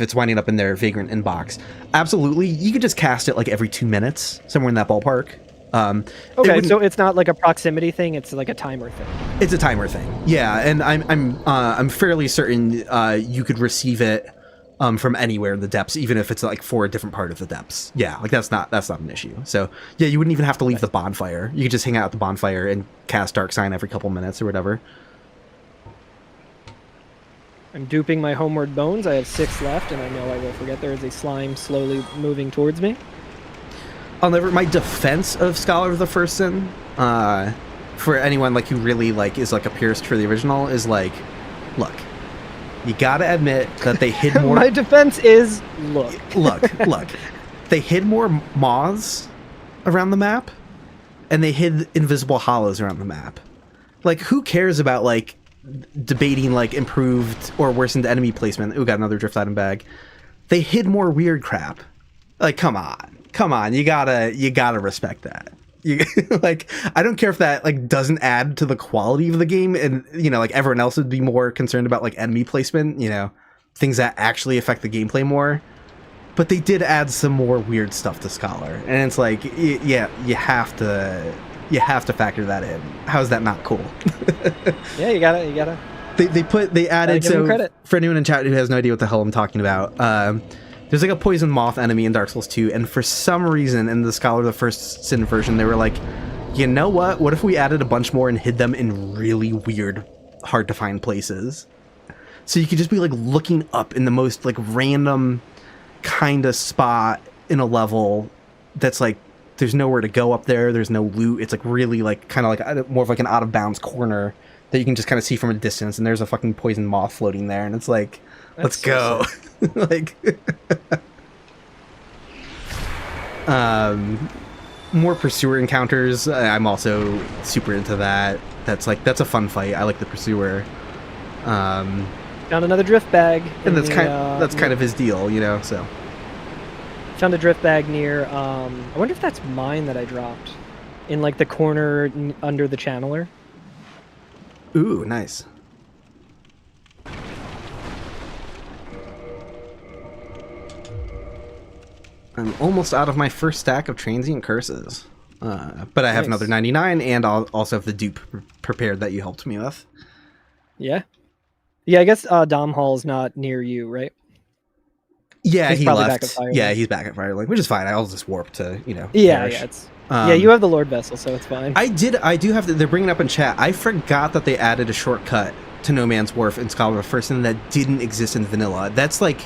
it's winding up in their Vagrant inbox, absolutely, you could just cast it like every 2 minutes, somewhere in that ballpark. Okay, so it's not like a proximity thing; it's like a timer thing. It's a timer thing, yeah. And I'm fairly certain you could receive it from anywhere in the depths, even if it's like for a different part of the depths. Yeah, like that's not an issue. So yeah, you wouldn't even have to leave the bonfire. You could just hang out at the bonfire and cast Dark Sign every couple minutes or whatever. I'm duping my homeward bones. I have 6 left, and I know I will forget there is a slime slowly moving towards me. My defense of Scholar of the First Sin, for anyone like who really like is like a purist for the original, is like, look, you gotta admit that they hid more. My defense is look. They hid more moths around the map, and they hid invisible hollows around the map. Like, who cares about like debating like improved or worsened enemy placement? Ooh, got another drift item bag. They hid more weird crap. Like, come on, you gotta respect that. You like, I don't care if that like doesn't add to the quality of the game, and like everyone else would be more concerned about like enemy placement, things that actually affect the gameplay more. But they did add some more weird stuff to Scholar, and it's like, yeah, you have to factor that in. How is that not cool? Yeah, you gotta. They added, so credit. For anyone in chat who has no idea what the hell I'm talking about, there's like a poison moth enemy in Dark Souls 2, and for some reason in the Scholar the First Sin version, they were like, you know what if we added a bunch more and hid them in really weird, hard to find places, so you could just be like looking up in the most like random kind of spot in a level that's like there's nowhere to go up there, there's no loot, it's like really like kind of like more of like an out of bounds corner that you can just kind of see from a distance, and there's a fucking poison moth floating there, and it's like, let's go. Like more pursuer encounters, I'm also super into that. That's a fun fight. I like the pursuer. Found another drift bag, and that's kind of his deal, so found a drift bag near I wonder if that's mine that I dropped in like the corner under the channeler. Ooh, nice. I'm almost out of my first stack of transient curses, but I have another 99, and I'll also have the dupe prepared that you helped me with. Yeah, I guess Dom Hall's not near you, right? Yeah, he's he probably left. Back at Firelink. Yeah, he's back at Firelink, which is fine. I'll just warp to Yeah, perish. yeah, it's yeah. You have the Lord Vessel, so it's fine. I do have. They're bringing up in chat. I forgot that they added a shortcut to No Man's Wharf in Scholar of First, and that didn't exist in vanilla. That's like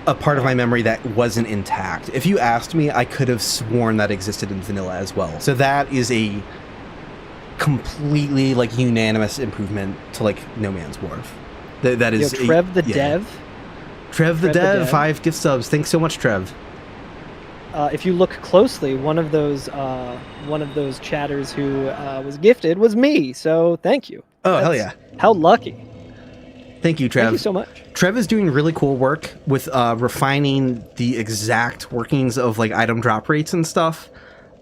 a part of my memory that wasn't intact. If you asked me, I could have sworn that existed in vanilla as well. So that is a completely like unanimous improvement to like No Man's Wharf. That is Trev the Dev. Trev the Dev, 5 gift subs. Thanks so much, Trev. If you look closely, one of those chatters who was gifted was me. So thank you. Oh, hell yeah! How lucky. Thank you, Trev. Thank you so much. Trev is doing really cool work with refining the exact workings of like item drop rates and stuff.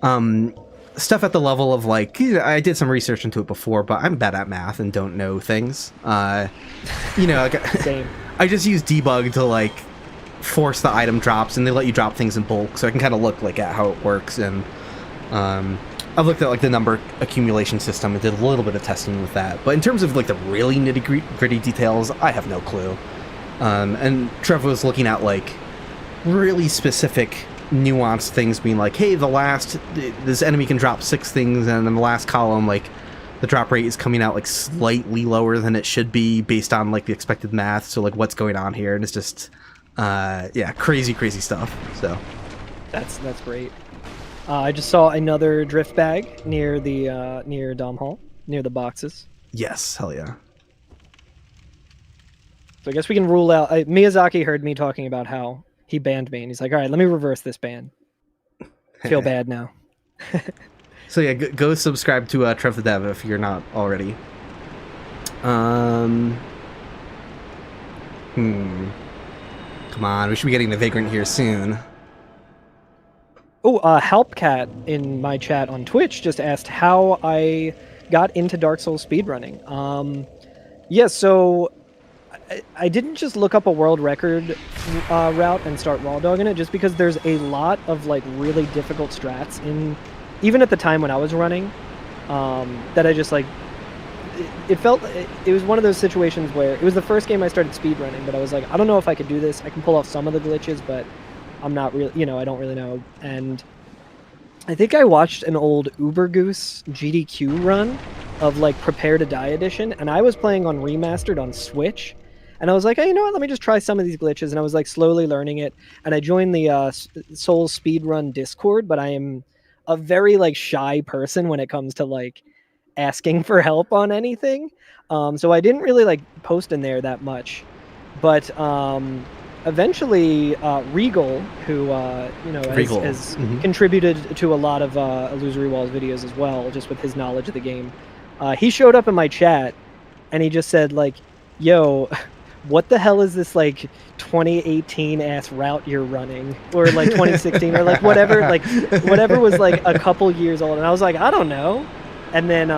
Stuff at the level of like, I did some research into it before, but I'm bad at math and don't know things. Same. I just use debug to like force the item drops, and they let you drop things in bulk, so I can kind of look like at how it works. And I've looked at like the number accumulation system and did a little bit of testing with that. But in terms of like the really nitty gritty details, I have no clue. And Trevor was looking at like really specific nuanced things, being like, hey, this enemy can drop 6 things, and in the last column, like the drop rate is coming out like slightly lower than it should be based on like the expected math. So like, what's going on here? And it's just crazy stuff. So that's great. I just saw another drift bag near the near Dom Hall, near the boxes. Yes, hell yeah. So I guess we can rule out. Miyazaki heard me talking about how he banned me, and he's like, all right, let me reverse this ban. Feel bad now. So yeah, go subscribe to Trev the Dev if you're not already. Come on, we should be getting the Vagrant here soon. Oh, Helpcat in my chat on Twitch just asked how I got into Dark Souls speedrunning. Yeah, so I didn't just look up a world record route and start raw dogging it, just because there's a lot of like really difficult strats in, even at the time when I was running, that I just like, it was one of those situations where it was the first game I started speedrunning, but I was like, I don't know if I could do this. I can pull off some of the glitches, but I'm not really, I don't really know. And I think I watched an old Ubergoose GDQ run of like Prepare to Die edition, and I was playing on remastered on Switch, and I was like, hey, you know what, let me just try some of these glitches, and I was like slowly learning it, and I joined the Souls Speedrun Discord, but I am a very like shy person when it comes to like asking for help on anything, so I didn't really like post in there that much, but eventually Regal, who has contributed to a lot of Illusory Walls videos as well, just with his knowledge of the game, he showed up in my chat and he just said like, yo, what the hell is this like 2018 ass route you're running, or like 2016, or like whatever was like a couple years old, and I was like, I don't know. And then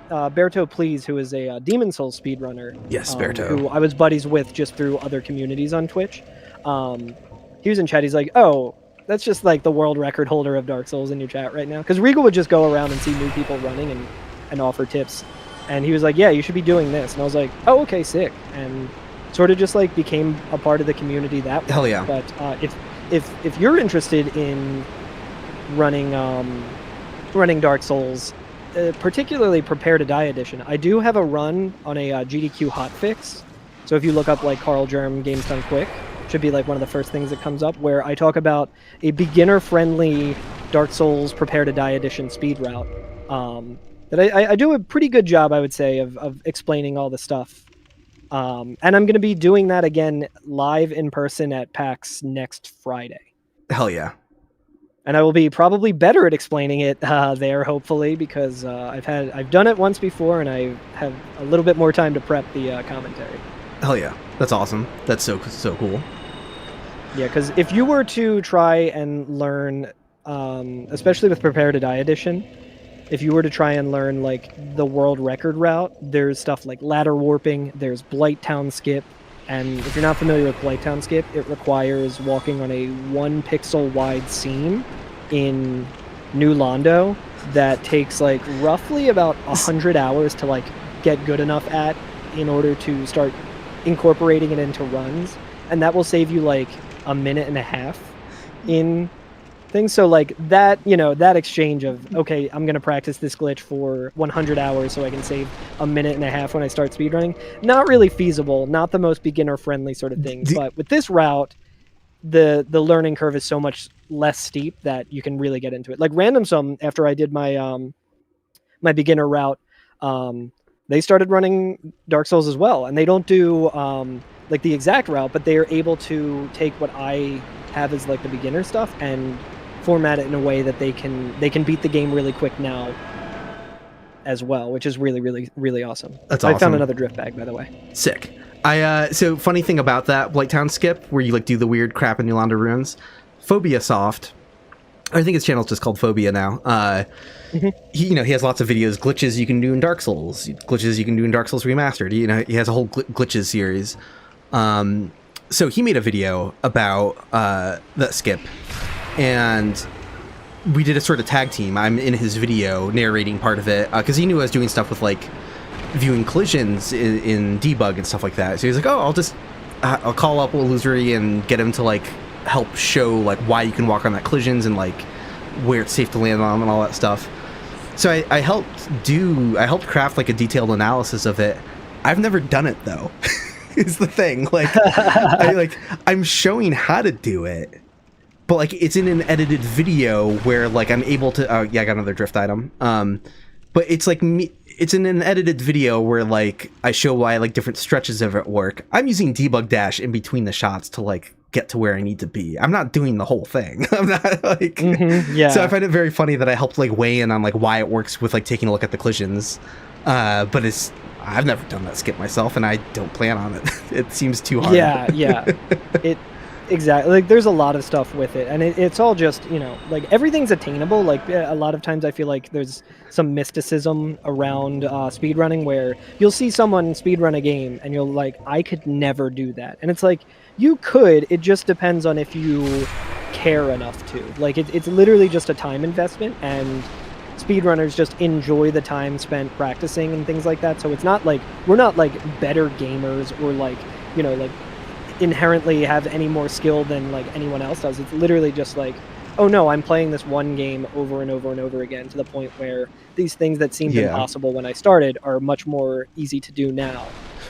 Berto Please, who is a Demon Souls speedrunner, Yes, Berto, who I was buddies with just through other communities on Twitch. He was in chat. He's like, oh, that's just like the world record holder of Dark Souls in your chat right now, because Regal would just go around and see new people running and offer tips. And he was like, yeah, you should be doing this. And I was like, oh, okay, sick. And sort of just like became a part of the community that way. Hell yeah. But if you're interested in running Dark Souls, particularly Prepare to Die edition, I do have a run on a GDQ hotfix. So if you look up like Carl Germ Games Done Quick, should be like one of the first things that comes up, where I talk about a beginner-friendly Dark Souls Prepare to Die edition speed route. That I do a pretty good job, I would say, of explaining all the stuff. And I'm going to be doing that again live in person at PAX next Friday. Hell yeah. And I will be probably better at explaining it there, hopefully, because I've done it once before, and I have a little bit more time to prep the commentary. Hell yeah. That's awesome. That's so cool. Yeah, because if you were to try and learn, especially with Prepare to Die edition, if you were to try and learn like the world record route, there's stuff like ladder warping, there's Blighttown skip, and if you're not familiar with Blighttown skip, it requires walking on a 1 pixel wide seam in New Londo that takes like roughly about 100 hours to like get good enough at in order to start incorporating it into runs, and that will save you like a minute and a half in things. So like that, that exchange of, okay, I'm going to practice this glitch for 100 hours so I can save a minute and a half when I start speedrunning, not really feasible, not the most beginner friendly sort of thing. But with this route, the learning curve is so much less steep that you can really get into it. Like Random Sum, after I did my my beginner route, they started running Dark Souls as well, and they don't do like the exact route, but they are able to take what I have as like the beginner stuff and format it in a way that they can beat the game really quick now as well, which is really, really, really awesome. That's awesome. I found another drift bag, by the way. Sick. So funny thing about that Blighttown skip, where you like do the weird crap in Yolanda Ruins, Phobia Soft, I think his channel's just called Phobia now. He has lots of videos, glitches you can do in Dark Souls, glitches you can do in Dark Souls Remastered. He has a whole glitches series. So he made a video about that skip, and we did a sort of tag team. I'm in his video narrating part of it because he knew I was doing stuff with like viewing collisions in debug and stuff like that. So he was like, "Oh, I'll call up Illusory and get him to like help show like why you can walk on that collisions and like where it's safe to land on and all that stuff." So I helped craft like a detailed analysis of it. I've never done it though. Is the thing, like I'm showing how to do it, but like it's in an edited video where like I'm able to I got another drift item, but it's like it's in an edited video where like I show why like different stretches of it work. I'm using debug dash in between the shots to like get to where I need to be. I'm not doing the whole thing. I'm not like yeah. So I find it very funny that I helped like weigh in on like why it works with like taking a look at the collisions, but I've never done that skip myself, and I don't plan on it. It seems too hard. Yeah. Exactly. Like, there's a lot of stuff with it, and it's all just, like, everything's attainable. Like, a lot of times I feel like there's some mysticism around speedrunning, where you'll see someone speedrun a game, and you're like, I could never do that. And it's like, you could. It just depends on if you care enough to. Like, it's literally just a time investment, and speedrunners just enjoy the time spent practicing and things like that. So it's not like we're not like better gamers or like like inherently have any more skill than like anyone else does. It's literally just like, oh no, I'm playing this one game over and over and over again to the point where these things that seemed impossible when I started are much more easy to do now.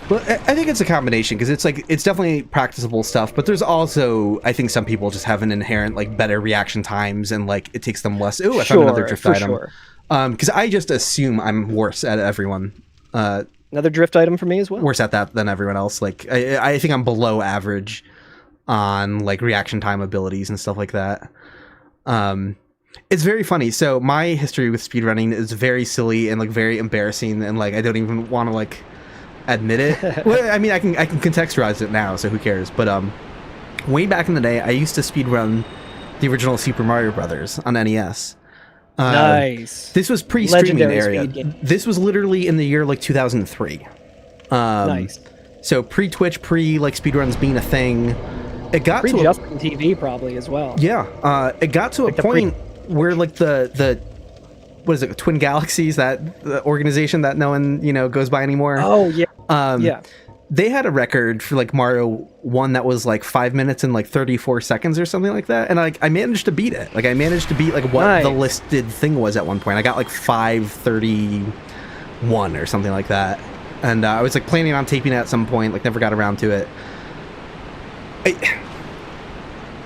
Well, I think it's a combination, because it's like it's definitely practicable stuff, but there's also, I think some people just have an inherent like better reaction times, and like it takes them less. I found another drift item. Sure. Because I just assume I'm worse at everyone. Another drift item for me as well. Worse at that than everyone else. Like I think I'm below average on like reaction time abilities and stuff like that. It's very funny. So my history with speedrunning is very silly and like very embarrassing, and like I don't even want to like admit it. Well, I mean, I can contextualize it now, so who cares? But way back in the day, I used to speedrun the original Super Mario Brothers on NES. Nice. This was pre-streaming Legendary area. speed game. This was literally in the year like 2003. Nice. So pre-Twitch, like speedruns being a thing. It got to Justin TV probably as well. Yeah, it got to Like a point where like the what is it, Twin Galaxies, that the organization that no one goes by anymore. Oh yeah. Yeah. They had a record for like Mario 1 that was like 5 minutes and like 34 seconds or something like that, and I managed to beat it. Like I managed to beat like what the listed thing was at one point. I got like 5:31 or something like that, and I was like planning on taping it at some point, like never got around to it.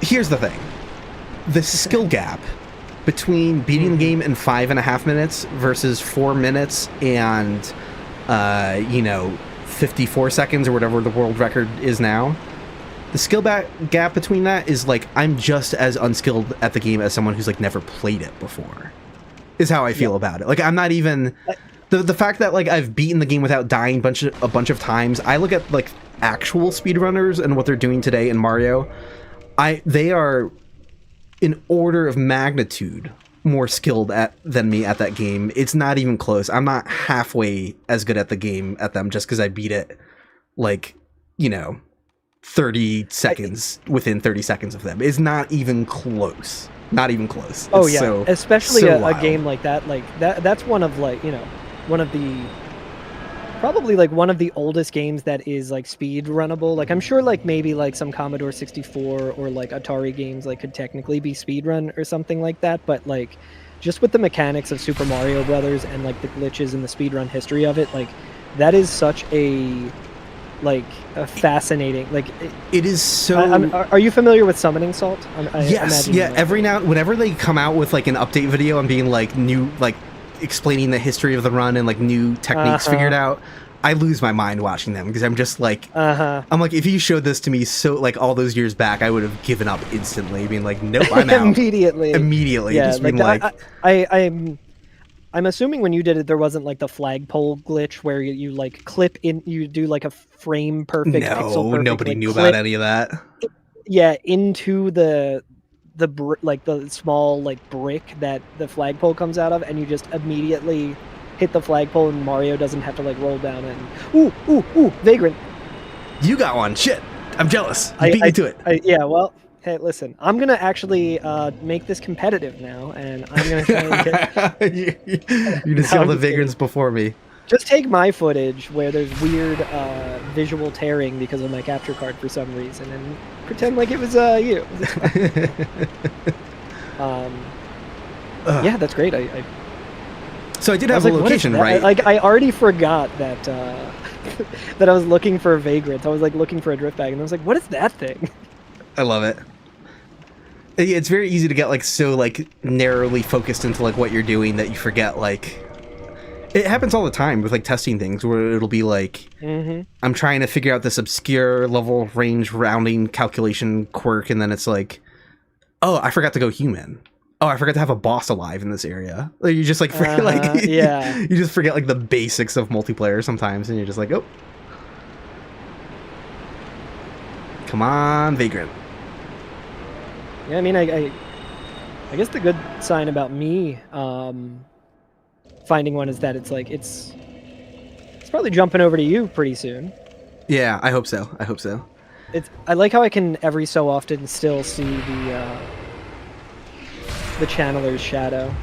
Here's the thing: the skill gap between beating the game in 5.5 minutes versus 4 minutes and 54 seconds or whatever the world record is now. The skill gap between that is like I'm just as unskilled at the game as someone who's like never played it before. Is how I feel about it. Like I'm not even the fact that like I've beaten the game without dying a bunch of times. I look at like actual speedrunners and what they're doing today in Mario. They are an order of magnitude more skilled than me at that game. It's not even close. I'm not halfway as good at the game at them just because I beat it like 30 seconds within 30 seconds of them. It's not even close. Not even close. Oh it's yeah, so, especially so a game like that. Like that's one of like one of the probably like one of the oldest games that is like speed runnable. Like I'm sure like maybe like some Commodore 64 or like Atari games like could technically be speedrun or something like that, but like just with the mechanics of Super Mario Brothers and like the glitches and the speedrun history of it, like that is such a fascinating it is so. Are you familiar with Summoning Salt? Yes, yeah. Every now, whenever they come out with like an update video and being like new, like explaining the history of the run and like new techniques figured out, I lose my mind watching them because I'm just like, I'm like, if you showed this to me so like all those years back, I would have given up instantly, being like, nope, I'm out immediately. Yeah, just being like, I'm assuming when you did it, there wasn't like the flagpole glitch where you like clip in, you do like a frame perfect. No, nobody knew about any of that. Yeah, into the small like brick that the flagpole comes out of, and you just immediately hit the flagpole, and Mario doesn't have to like roll down and ooh, Vagrant. You got one. Shit, I'm jealous. You beat me to it. Yeah, well, hey, listen, I'm gonna actually make this competitive now, and I'm gonna try and get. You just steal the Vagrants before me. Just take my footage where there's weird visual tearing because of my capture card for some reason, and pretend like it was you. Yeah, that's great. So I did have a location, right? Like I already forgot that that I was looking for a Vagrant. I was like looking for a drift bag, and I was like, "What is that thing?" I love it. It's very easy to get like so like narrowly focused into like what you're doing that you forget like. It happens all the time with like testing things where it'll be like, I'm trying to figure out this obscure level range rounding calculation quirk, and then it's like, oh, I forgot to go human. Oh, I forgot to have a boss alive in this area. Like, you just like forget, you just forget like the basics of multiplayer sometimes, and you're just like, oh, come on, Vagrant. Yeah, I mean, I guess the good sign about me finding one is that it's like it's probably jumping over to you pretty soon. Yeah, I hope so. I hope so. I like how I can every so often still see the channeler's shadow.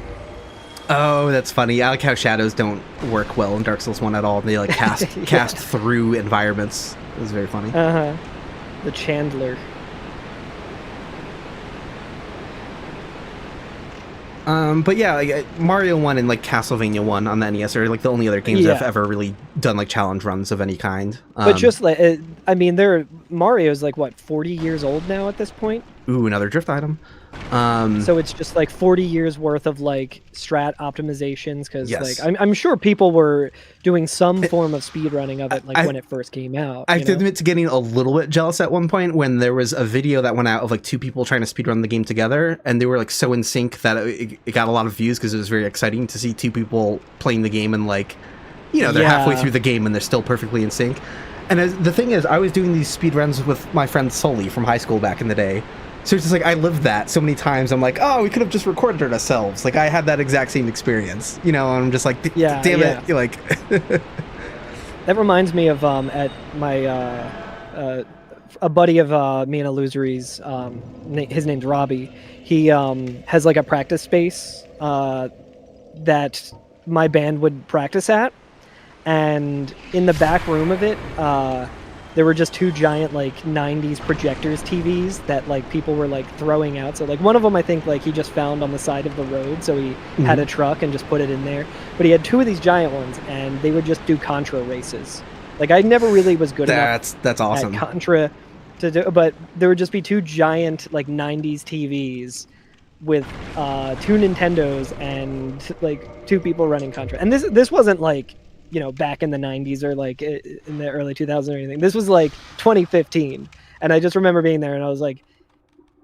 Oh, that's funny. I like how shadows don't work well in Dark Souls 1 at all. They like cast through environments. It was very funny. The Chandler. But yeah, like Mario 1 and like Castlevania 1 on the NES are like the only other games I've ever really done like challenge runs of any kind. But just like, I mean, Mario's like what, 40 years old now at this point? Ooh, another drift item. So it's just like 40 years worth of like strat optimizations, because like I'm sure people were doing some form of speedrunning of it like when it first came out. I have to admit to getting a little bit jealous at one point when there was a video that went out of like two people trying to speedrun the game together, and they were like so in sync that it got a lot of views because it was very exciting to see two people playing the game and like they're halfway Yeah. through the game and they're still perfectly in sync. And the thing is, I was doing these speed runs with my friend Sully from high school back in the day. So it's just like, I lived that so many times. I'm like, oh, we could have just recorded it ourselves. Like, I had that exact same experience, and I'm just like, Yeah, damn yeah. it. You're like, That reminds me of at my a buddy of me and Illusory's. His name's Robbie. He has like a practice space that my band would practice at, and in the back room of it, there were just two giant like 90s projectors TVs that like people were like throwing out. So like one of them I think like he just found on the side of the road, so he had a truck and just put it in there. But he had two of these giant ones, and they would just do Contra races. Like I never really was good enough that's awesome. at Contra to do, but there would just be two giant like 90s TVs with two Nintendos and like two people running Contra. And this wasn't like back in the 90s or like in the early 2000s or anything. This was like 2015, and I just remember being there and I was like,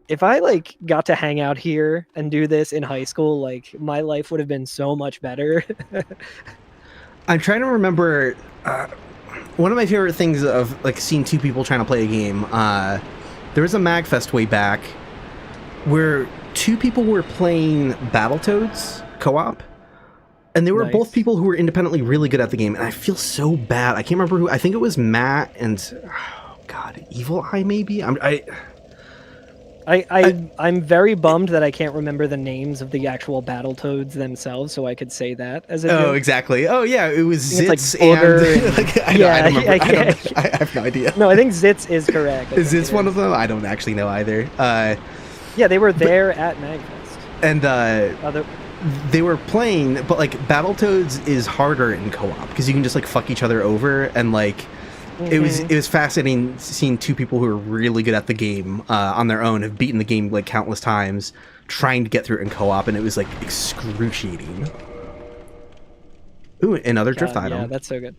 if I like got to hang out here and do this in high school, like my life would have been so much better. I'm trying to remember one of my favorite things of like seeing two people trying to play a game. There was a MagFest way back where two people were playing Battletoads co-op, and they were Nice. both people who were independently really good at the game. And I feel so bad. I can't remember who. I think it was Matt and Evil Eye maybe. I'm very bummed that I can't remember the names of the actual Battletoads themselves, so I could say that as a joke. Oh, exactly. Oh, yeah. It was I think Zitz it's like Booger and like, I don't remember. I have no idea. No, I think Zitz is correct. Is this one of them? I don't actually know either. Yeah, they were there at MagFest. And Other they were playing, but like Battletoads is harder in co-op because you can just like fuck each other over, and like it was fascinating seeing two people who are really good at the game on their own, have beaten the game like countless times, trying to get through it in co-op, and it was like excruciating. Ooh, another drift item. Yeah, that's so good.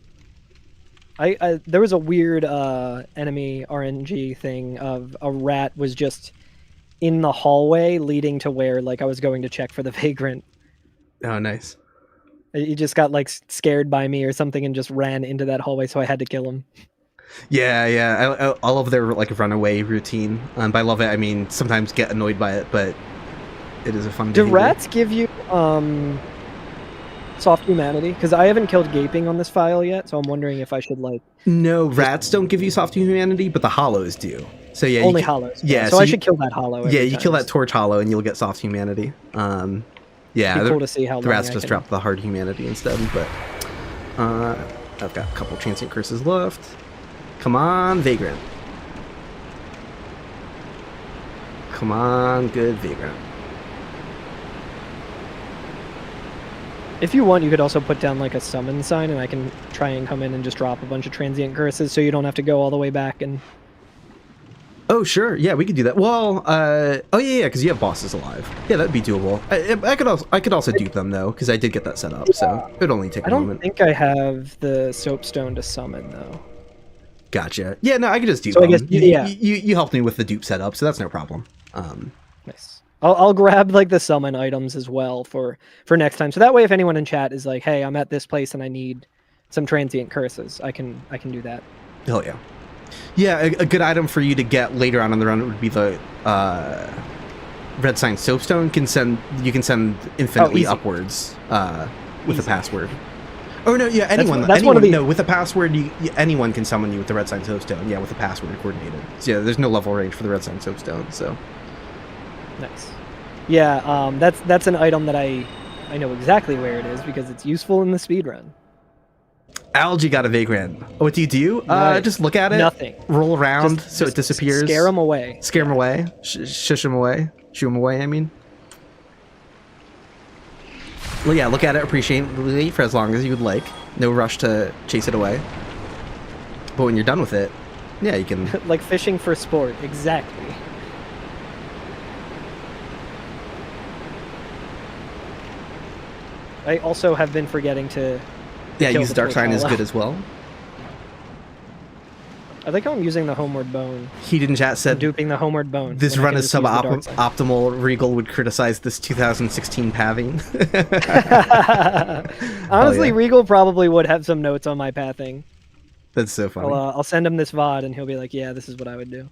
I there was a weird enemy RNG thing of a rat was just in the hallway leading to where like I was going to check for the Vagrant. Oh, nice. He just got like scared by me or something and just ran into that hallway, so I had to kill him. Yeah. I love their like runaway routine. By love it, I mean sometimes get annoyed by it, but it is a fun. Do behavior. rats give you soft humanity? Because I haven't killed Gaping on this file yet, so I'm wondering if I should like. No, rats don't give you soft humanity, but the hollows do. So yeah, Only hollows. Yeah, so I should kill that hollow. Yeah, every you time. kill that torch hollow and you'll get soft humanity. Yeah, It'd be cool to see how the long rats I just can- drop the hard humanity instead. But I've got a couple transient curses left. Come on, Vagrant. Come on, good Vagrant. If you want, you could also put down like a summon sign, and I can try and come in and just drop a bunch of transient curses, so you don't have to go all the way back. And Oh, sure. Yeah, we could do that. Well, oh yeah, because you have bosses alive. Yeah, that'd be doable. I could also dupe them though, because I did get that set up, so it would only take I a don't moment. think I have the soapstone to summon though. Gotcha. Yeah, no, I could just dupe So I them. guess- yeah. You helped me with the dupe setup, so that's no problem. Nice. I'll grab like the summon items as well for next time. So that way, if anyone in chat is like, "Hey, I'm at this place and I need some transient curses," I can do that. Hell yeah. Yeah, a good item for you to get later on in the run would be the red sign soapstone. You can send infinitely easy. upwards with a Easy. password. Oh no, yeah, anyone. That's one of the- No, with a password, anyone can summon you with the red sign soapstone. Yeah, with a password coordinated. So yeah, there's no level range for the red sign soapstone. So Nice. Yeah, that's an item that I know exactly where it is because it's useful in the speedrun. Algae got a Vagrant. What do you do? Nice. Just look at it. Nothing. Roll around so it Just disappears. Scare them away. Scare him away. Shush him away. Shoo him away, I mean. Well, yeah, look at it appreciatively for as long as you would like. No rush to chase it away. But when you're done with it, yeah, you can... Like fishing for sport, exactly. I also have been forgetting to Yeah, kill use the Dark Sign is Torch good as well. I think I'm using the homeward bone. Heat in chat I'm said duping the homeward bone. this when I run can is just use the dark side. suboptimal. Regal would criticize this 2016 pathing. Honestly, yeah. Regal probably would have some notes on my pathing. That's so funny. I'll send him this VOD and he'll be like, yeah, this is what I would do.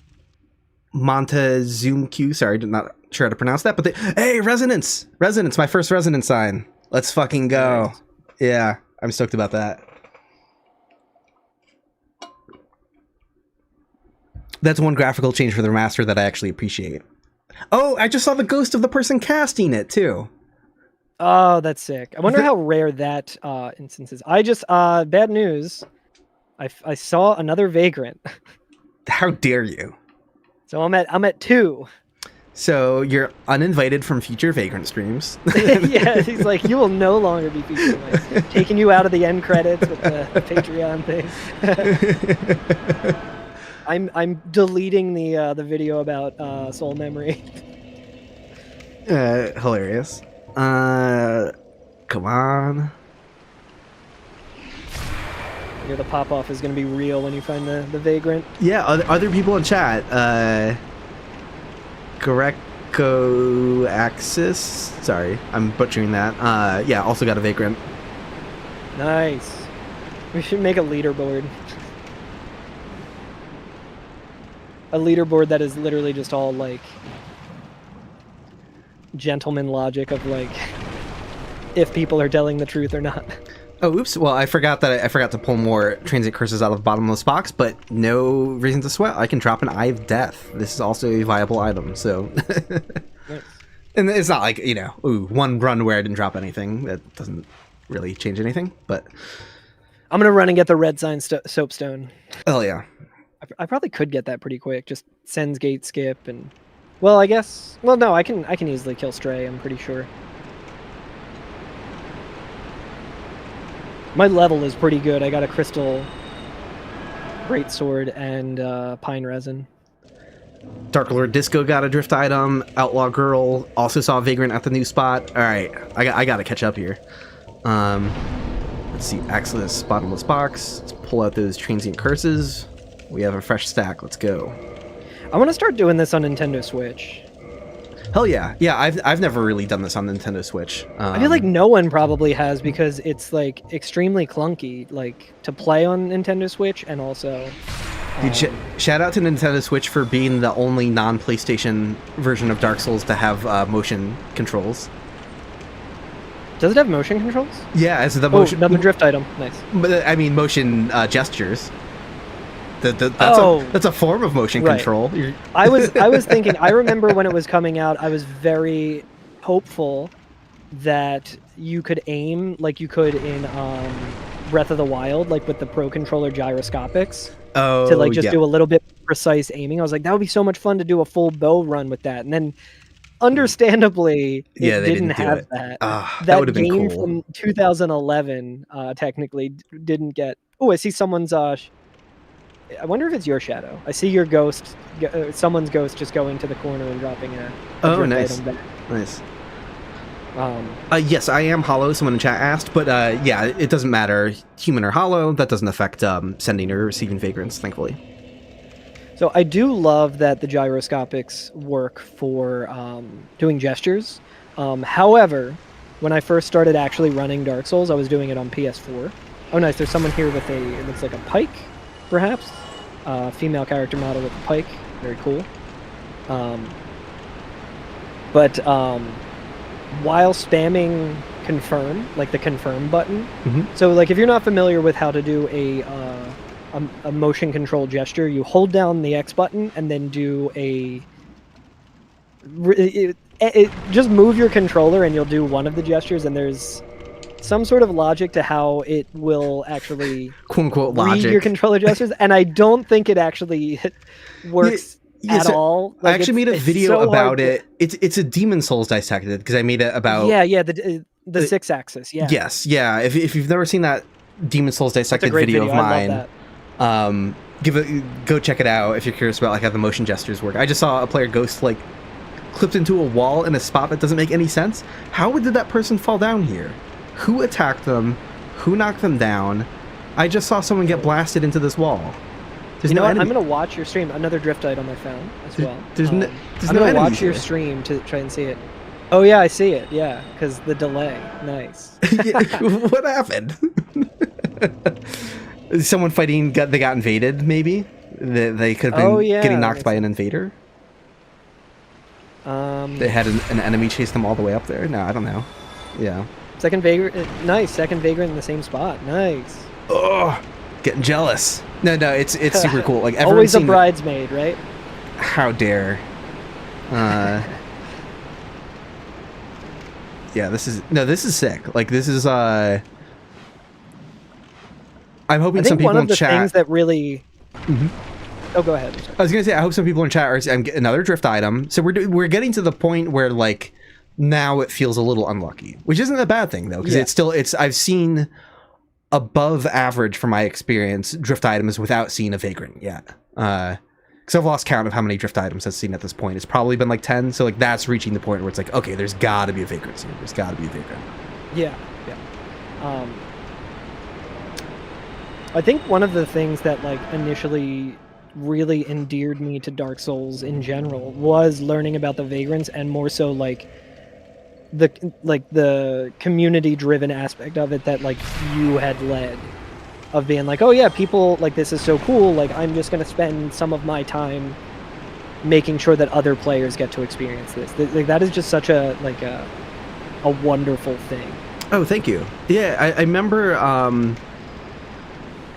Montezoom Q, sorry, not sure how to pronounce that, but hey, resonance, my first resonance sign. Let's fucking go. Nice. Yeah, I'm stoked about that. That's one graphical change for the remaster that I actually appreciate. Oh, I just saw the ghost of the person casting it too. Oh, that's sick. I wonder how rare that instance is. I just bad news. I saw another Vagrant. How dare you? So I'm at 2. So you're uninvited from future Vagrant streams. Yeah, he's like, you will no longer be featured. Like, taking you out of the end credits with the Patreon thing. I'm deleting the video about Soul Memory. Hilarious. Come on. Yeah, the pop off is gonna be real when you find the Vagrant. Yeah, other people in chat. Greco Axis. Sorry, I'm butchering that. Yeah, also got a Vagrant. Nice. We should make a leaderboard. A leaderboard that is literally just all like gentleman logic of like if people are telling the truth or not. Oh, oops. Well, I forgot to pull more transient curses out of the bottomless box, but no reason to sweat. I can drop an Eye of Death. This is also a viable item, so. Nice. And it's not like, one run where I didn't drop anything. That doesn't really change anything, but. I'm gonna run and get the red sign soapstone. Oh yeah. I probably could get that pretty quick. Just sends gate skip and, well, I guess. Well, no, I can easily kill Stray. I'm pretty sure. My level is pretty good. I got a crystal greatsword and pine resin. Dark Lord Disco got a drift item. Outlaw Girl also saw Vagrant at the new spot. All right, I got to catch up here. Let's see, Axis bottomless box. Let's pull out those transient curses. We have a fresh stack. Let's go. I want to start doing this on Nintendo Switch. Hell yeah. Yeah, I've never really done this on Nintendo Switch. I feel like no one probably has because it's like extremely clunky like to play on Nintendo Switch, and also dude, shout out to Nintendo Switch for being the only non-PlayStation version of Dark Souls to have motion controls. Does it have motion controls? Yeah, it's the motion. Another drift item. Nice. But I mean, motion gestures. That's a form of motion control. I was thinking. I remember when it was coming out, I was very hopeful that you could aim like you could in Breath of the Wild, like with the Pro Controller gyroscopics. Oh, to like just do a little bit precise aiming. I was like, that would be so much fun to do a full bow run with that. And then, understandably, it didn't have that. That would have been game cool. from 2011 technically didn't get. Oh, I see someone's. I wonder if it's your shadow. I see your ghost. Someone's ghost just going to the corner and dropping a nice, item back. Nice. Yes, I am hollow. Someone in chat asked, but yeah, it doesn't matter, human or hollow. That doesn't affect sending or receiving vagrants, thankfully. So I do love that the gyroscopics work for doing gestures. However, when I first started actually running Dark Souls, I was doing it on PS4. Oh, nice. There's someone here with it looks like a pike, perhaps. Female character model with a pike. Very cool. But while spamming confirm, like the confirm button, so like if you're not familiar with how to do a motion control gesture, you hold down the X button and then do just move your controller and you'll do one of the gestures, and there's some sort of logic to how it will actually quote unquote read logic your controller gestures, and I don't think it actually works at all. Like, I actually made a video about it. It's a Demon Souls dissected, because I made it about the 6-axis. Yes, yeah. If you've never seen that Demon Souls dissected video of mine, go check it out if you're curious about like how the motion gestures work. I just saw a player ghost like clipped into a wall in a spot that doesn't make any sense. How did that person fall down here? Who attacked them? Who knocked them down? I just saw someone get blasted into this wall. There's You know no what? I'm enemy. gonna watch your stream. Another drift item I found as well. There's no I'm gonna enemies watch your here. stream to try and see it. Oh yeah, I see it. Yeah, because the delay. Nice. Yeah, what happened? Someone fighting they got invaded, maybe? They could have been yeah, getting that knocked makes by an invader? They had an enemy chase them all the way up there? No, I don't know. Yeah. Second Vagrant. Nice. Second Vagrant in the same spot. Nice. Oh, getting jealous. No, it's super cool. Like everyone's Always a seen bridesmaid, right? How dare. Yeah, this is sick. Like this is I'm hoping I some think people one of in the chat. things that really. Oh, go ahead. I was gonna say I hope some people in chat are another drift item. So we're getting to the point where like now it feels a little unlucky, which isn't a bad thing though, because I've seen above average from my experience drift items without seeing a Vagrant yet. Because I've lost count of how many drift items I've seen at this point. It's probably been like 10. So like that's reaching the point where it's like, okay, there's got to be a Vagrant here. There's got to be a Vagrant. Yeah. I think one of the things that like initially really endeared me to Dark Souls in general was learning about the Vagrants, and more so like the community driven aspect of it that like you had led, of being like, oh yeah, people like this is so cool, like I'm just gonna spend some of my time making sure that other players get to experience this. Like that is just such a wonderful thing. Oh, thank you. Yeah, I remember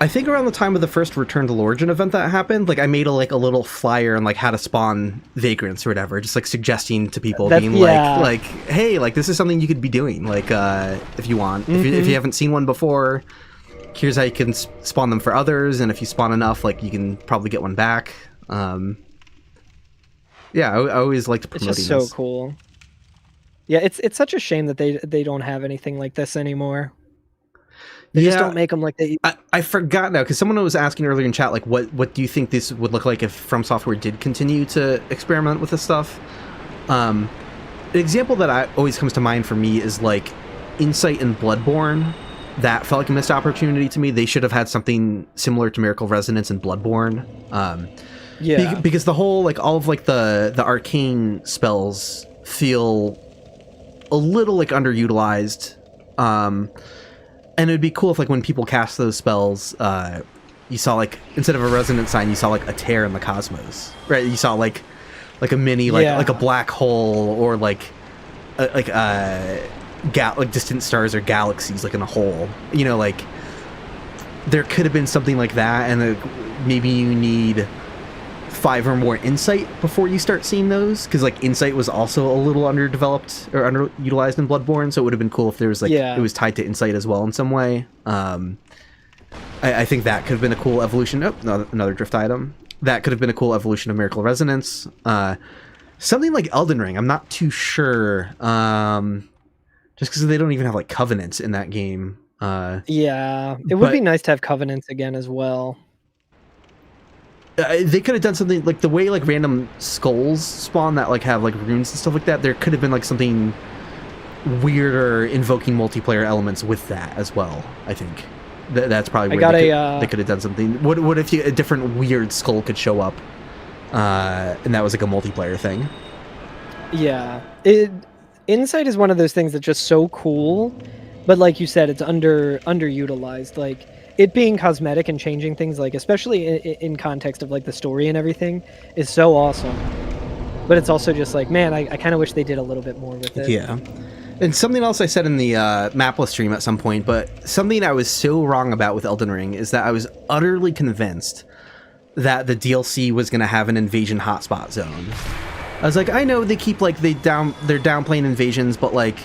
I think around the time of the first Return to Lorigin event that happened, like I made a little flyer on like how to spawn Vagrants or whatever, just like suggesting to people, like, hey, like this is something you could be doing, like if you want, if you haven't seen one before, here's how you can spawn them for others, and if you spawn enough, like you can probably get one back. Yeah, I always liked promoting this. It's just so cool. Yeah, it's such a shame that they don't have anything like this anymore. They just don't make them like they... I forgot now, because someone was asking earlier in chat, like, what do you think this would look like if From Software did continue to experiment with this stuff? An example that always comes to mind for me is, like, Insight and Bloodborne. That felt like a missed opportunity to me. They should have had something similar to Miracle Resonance and Bloodborne. Yeah. Because the whole, like, all of, like, the arcane spells feel a little, like, underutilized. And it would be cool if, like, when people cast those spells, you saw, like, instead of a resonance sign, you saw, like, a tear in the cosmos, right? You saw, like a mini, like a black hole, or, like distant stars or galaxies, like, in a hole. You know, like, there could have been something like that, and maybe you need 5 or more insight before you start seeing those, because like insight was also a little underdeveloped or underutilized in Bloodborne, so it would have been cool if there was like it was tied to insight as well in some way. I think that could have been a cool evolution. Oh, another drift item. That could have been a cool evolution of Miracle Resonance. Something like Elden Ring, I'm not too sure, just because they don't even have like covenants in that game. Yeah, it would be nice to have covenants again as well. They could have done something like the way like random skulls spawn that like have like runes and stuff like that. There could have been like something weirder invoking multiplayer elements with that as well. I think that's probably where they could have done something. What if a different weird skull could show up, and that was like a multiplayer thing? Yeah, Insight is one of those things that's just so cool, but like you said, it's underutilized. Like, it being cosmetic and changing things, like especially in context of like the story and everything, is so awesome. But it's also just like, man, I kind of wish they did a little bit more with it. Yeah. And something else I said in the mapless stream at some point, but something I was so wrong about with Elden Ring is that I was utterly convinced that the DLC was going to have an invasion hotspot zone. I was like, I know they keep like they're downplaying invasions, but like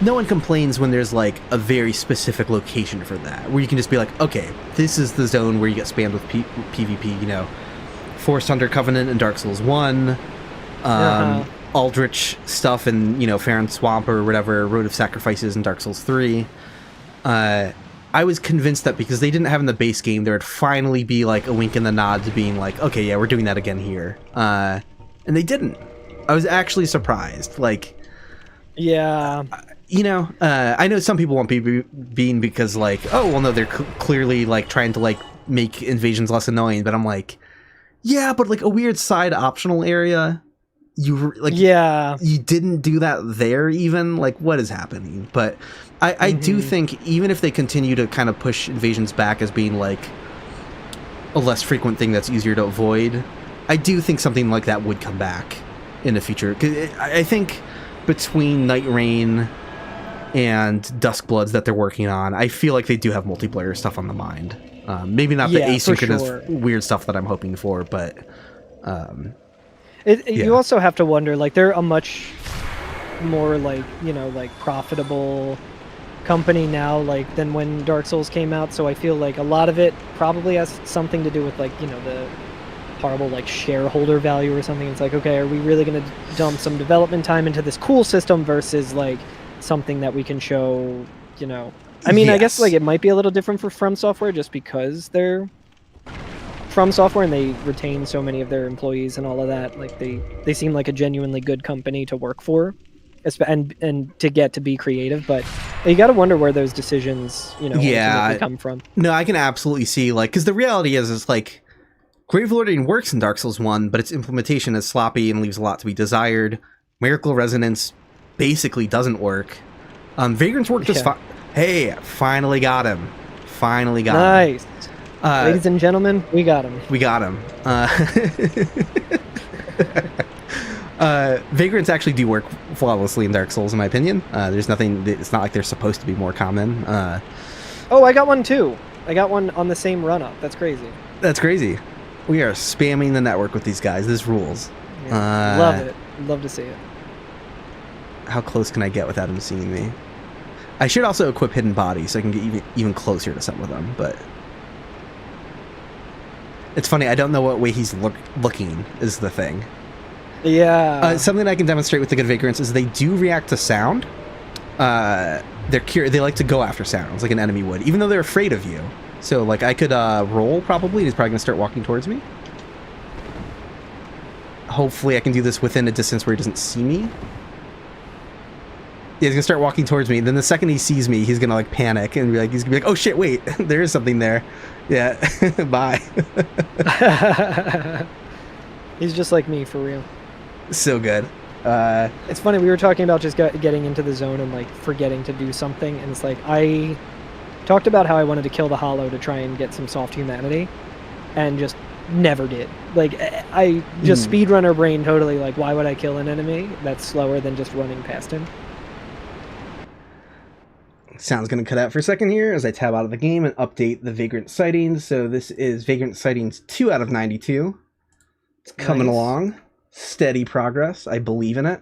no one complains when there's like a very specific location for that, where you can just be like, okay, this is the zone where you get spammed with PvP, you know, Forest Hunter Covenant in Dark Souls 1, Aldrich stuff in, you know, Farron Swamp or whatever, Road of Sacrifices in Dark Souls 3. I was convinced that because they didn't have in the base game, there would finally be like a wink and the nod to being like, okay, yeah, we're doing that again here. And they didn't. I was actually surprised. Like, yeah. You know, I know some people want PvP because, like, oh, well, no, they're clearly, like, trying to, like, make invasions less annoying, but I'm like, yeah, but like a weird side optional area, you didn't do that there even. Like, what is happening? But I do think even if they continue to kind of push invasions back as being like a less frequent thing that's easier to avoid, I do think something like that would come back in the future. 'Cause I think between Night Rain and Duskbloods that they're working on, I feel like they do have multiplayer stuff on the mind. Maybe not the asynchronous weird stuff that I'm hoping for, but you also have to wonder, like, they're a much more like, you know, like profitable company now, like, than when Dark Souls came out. So I feel like a lot of it probably has something to do with, like, you know, the horrible like shareholder value or something. It's like, okay, are we really going to dump some development time into this cool system versus like something that we can show, you know? I mean, I guess like it might be a little different for From Software just because they're From Software and they retain so many of their employees and all of that. Like they seem like a genuinely good company to work for, and to get to be creative. But you got to wonder where those decisions, you know, ultimately come from. No, I can absolutely see, like, because the reality is like Gravelording works in Dark Souls 1, but its implementation is sloppy and leaves a lot to be desired. Miracle Resonance basically doesn't work. Vagrant's work just fine. Hey, finally got him. Finally got him. Nice. Ladies and gentlemen, we got him. We got him. Vagrants actually do work flawlessly in Dark Souls, in my opinion. There's nothing, it's not like they're supposed to be more common. Oh, I got one too. I got one on the same run-up. That's crazy. That's crazy. We are spamming the network with these guys. This rules. Yeah, love it. Love to see it. How close can I get without him seeing me? I should also equip Hidden Body so I can get even closer to some of them, but it's funny, I don't know what way he's looking is the thing. Yeah. Something I can demonstrate with the good Vagrants is they do react to sound. They like to go after sounds like an enemy would, even though they're afraid of you. So like I could roll probably, and he's probably gonna start walking towards me. Hopefully I can do this within a distance where he doesn't see me. Yeah, he's gonna start walking towards me. Then the second he sees me, he's gonna like panic and be like, he's gonna be like, "Oh shit, wait, there is something there." Yeah, bye. He's just like me for real. So good. It's funny, we were talking about just getting into the zone and like forgetting to do something, and it's like I talked about how I wanted to kill the Hollow to try and get some soft humanity, and just never did. Like I just speedrunner brain totally. Like, why would I kill an enemy that's slower than just running past him? Sound's going to cut out for a second here as I tab out of the game and update the Vagrant sightings. So this is Vagrant sightings 2 out of 92. It's coming along. Steady progress. I believe in it.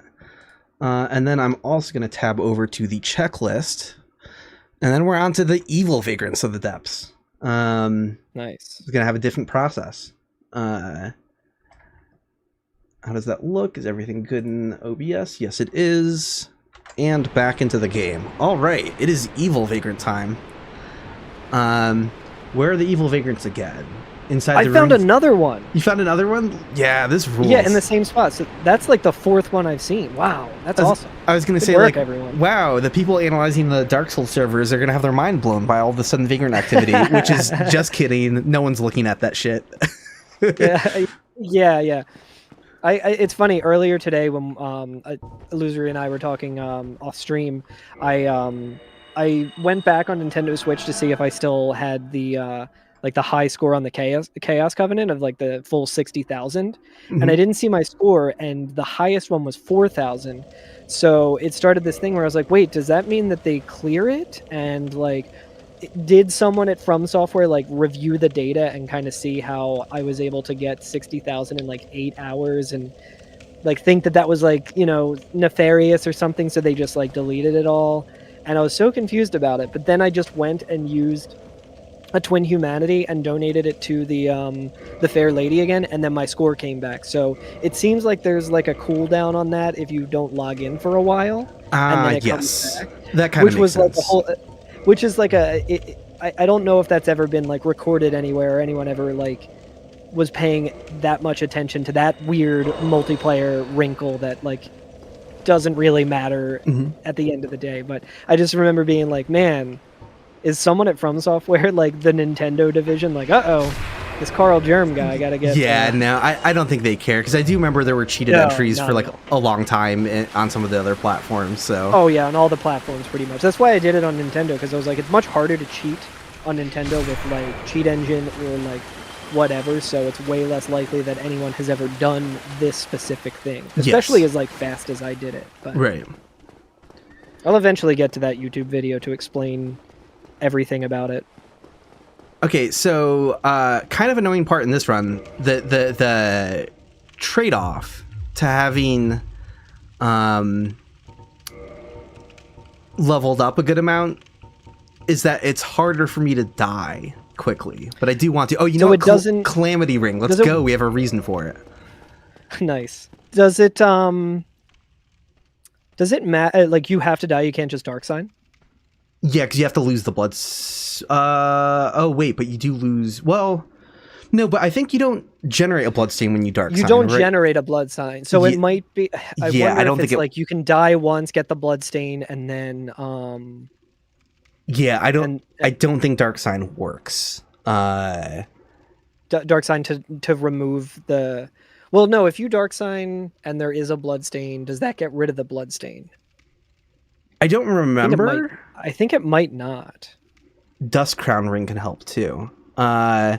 And then I'm also going to tab over to the checklist. And then we're on to the evil Vagrants of the Depths. Nice. It's going to have a different process. How does that look? Is everything good in OBS? Yes, it is. And back into the game. All right, it is evil Vagrant time. Where are the evil Vagrants again? Inside the room? I found another one. You found another one? Yeah, this rules. Yeah, in the same spot. So that's like the 4th one I've seen. Wow, that's awesome. I was going to say, like, everyone. Wow, the people analyzing the Dark Souls servers are going to have their mind blown by all of the sudden Vagrant activity, which is just kidding. No one's looking at that shit. Yeah. It's funny, earlier today when Illusory and I were talking off stream, I went back on Nintendo Switch to see if I still had the like the high score on the Chaos Covenant of like the full 60,000, and I didn't see my score, and the highest one was 4,000. So it started this thing where I was like, wait, does that mean that they clear it? And like, did someone at From Software like review the data and kind of see how I was able to get 60,000 in like 8 hours and like think that was like, you know, nefarious or something, so they just like deleted it all? And I was so confused about it. But then I just went and used a Twin Humanity and donated it to the Fair Lady again, and then my score came back. So it seems like there's like a cooldown on that if you don't log in for a while. And then it comes back, that kind of makes sense. Like the whole, which is like I don't know if that's ever been like recorded anywhere or anyone ever like was paying that much attention to that weird multiplayer wrinkle that like doesn't really matter at the end of the day. But I just remember being like, man, Is someone at From Software, like the Nintendo division, like, this Carl Germ guy gotta get... Yeah, no, I don't think they care, because I do remember there were cheated entries for like a long time on some of the other platforms, so... Oh yeah, on all the platforms pretty much. That's why I did it on Nintendo, because I was like, it's much harder to cheat on Nintendo with like Cheat Engine or like whatever, so it's way less likely that anyone has ever done this specific thing, especially as like fast as I did it. But right. I'll eventually get to that YouTube video to explain everything about it. Okay, so kind of annoying part in this run, the trade-off to having leveled up a good amount is that it's harder for me to die quickly, but I do want to. Oh, you know what? Calamity Ring. Let's go. We have a reason for it. Nice. Does it matter? Like, you have to die. You can't just Dark Sign. Yeah, because you have to lose the blood. Oh wait, but you do lose. Well, no, but I think you don't generate a blood stain when you Dark Sign. You don't generate a blood sign, so it might be. I don't think it's like you can die once, get the blood stain, and then. Yeah, I don't think Dark Sign works. Dark Sign to remove the... Well, no, if you Dark Sign and there is a blood stain, does that get rid of the blood stain? I don't remember. I think it might not. Dust Crown Ring can help too. Yeah,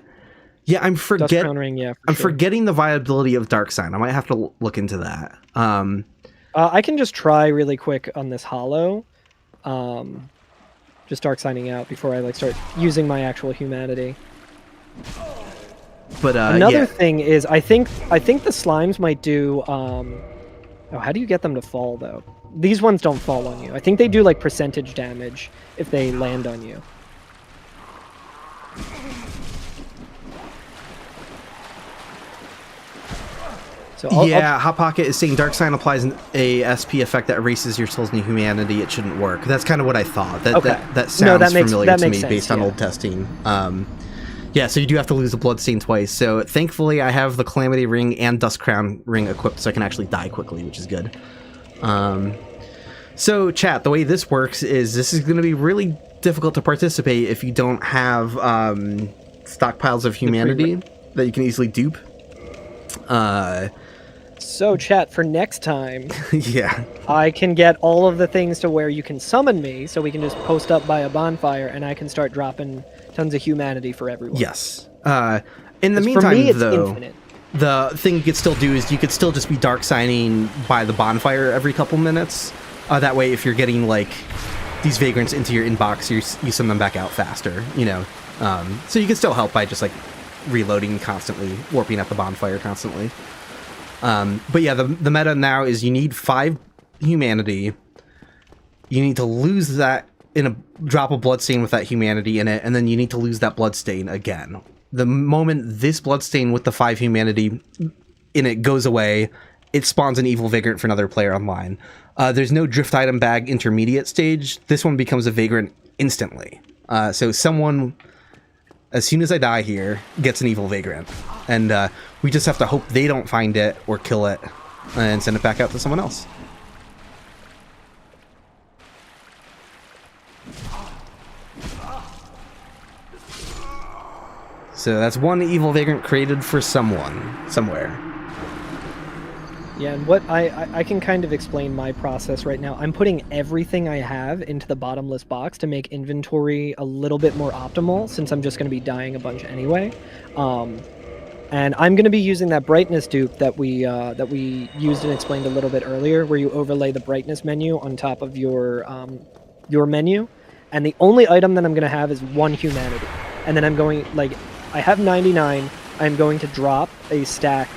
I'm Dust Crown Ring, yeah, I'm forgetting the viability of Dark Sign. I might have to look into that. I can just try really quick on this hollow. Just Dark Signing out before I like start using my actual humanity. But another thing is, I think the slimes might do. Oh, how do you get them to fall though? These ones don't fall on you. I think they do like percentage damage if they land on you. So Hot Pocket is saying Dark Sign applies a SP effect that erases your soul's new humanity. It shouldn't work. That's kind of what I thought. That sounds familiar to me based on old testing. Yeah, so you do have to lose the Bloodstain twice. So thankfully, I have the Calamity Ring and Dust Crown Ring equipped, so I can actually die quickly, which is good. So chat, the way this works is this is going to be really difficult to participate if you don't have stockpiles of humanity that you can easily dupe. So chat, for next time, yeah, I can get all of the things to where you can summon me, so we can just post up by a bonfire, and I can start dropping tons of humanity for everyone. Yes. In the meantime, for me, it's though, infinite. The thing you could still do is you could still just be Dark Signing by the bonfire every couple minutes. That way, if you're getting like these Vagrants into your inbox, you send them back out faster. You know, so you can still help by just like reloading constantly, warping at the bonfire constantly. But yeah, the meta now is you need 5 humanity. You need to lose that in a drop of bloodstain with that humanity in it, and then you need to lose that bloodstain again. The moment this bloodstain with the 5 humanity in it goes away, it spawns an evil Vagrant for another player online. There's no drift item bag intermediate stage. This one becomes a Vagrant instantly. So someone, as soon as I die here, gets an evil Vagrant. And we just have to hope they don't find it or kill it and send it back out to someone else. So that's one evil Vagrant created for someone, somewhere. Yeah, and what I can kind of explain my process right now. I'm putting everything I have into the bottomless box to make inventory a little bit more optimal, since I'm just going to be dying a bunch anyway. And I'm going to be using that brightness dupe that we used and explained a little bit earlier, where you overlay the brightness menu on top of your menu. And the only item that I'm going to have is 1 humanity. And then I'm going, like, I have 99. I'm going to drop a stack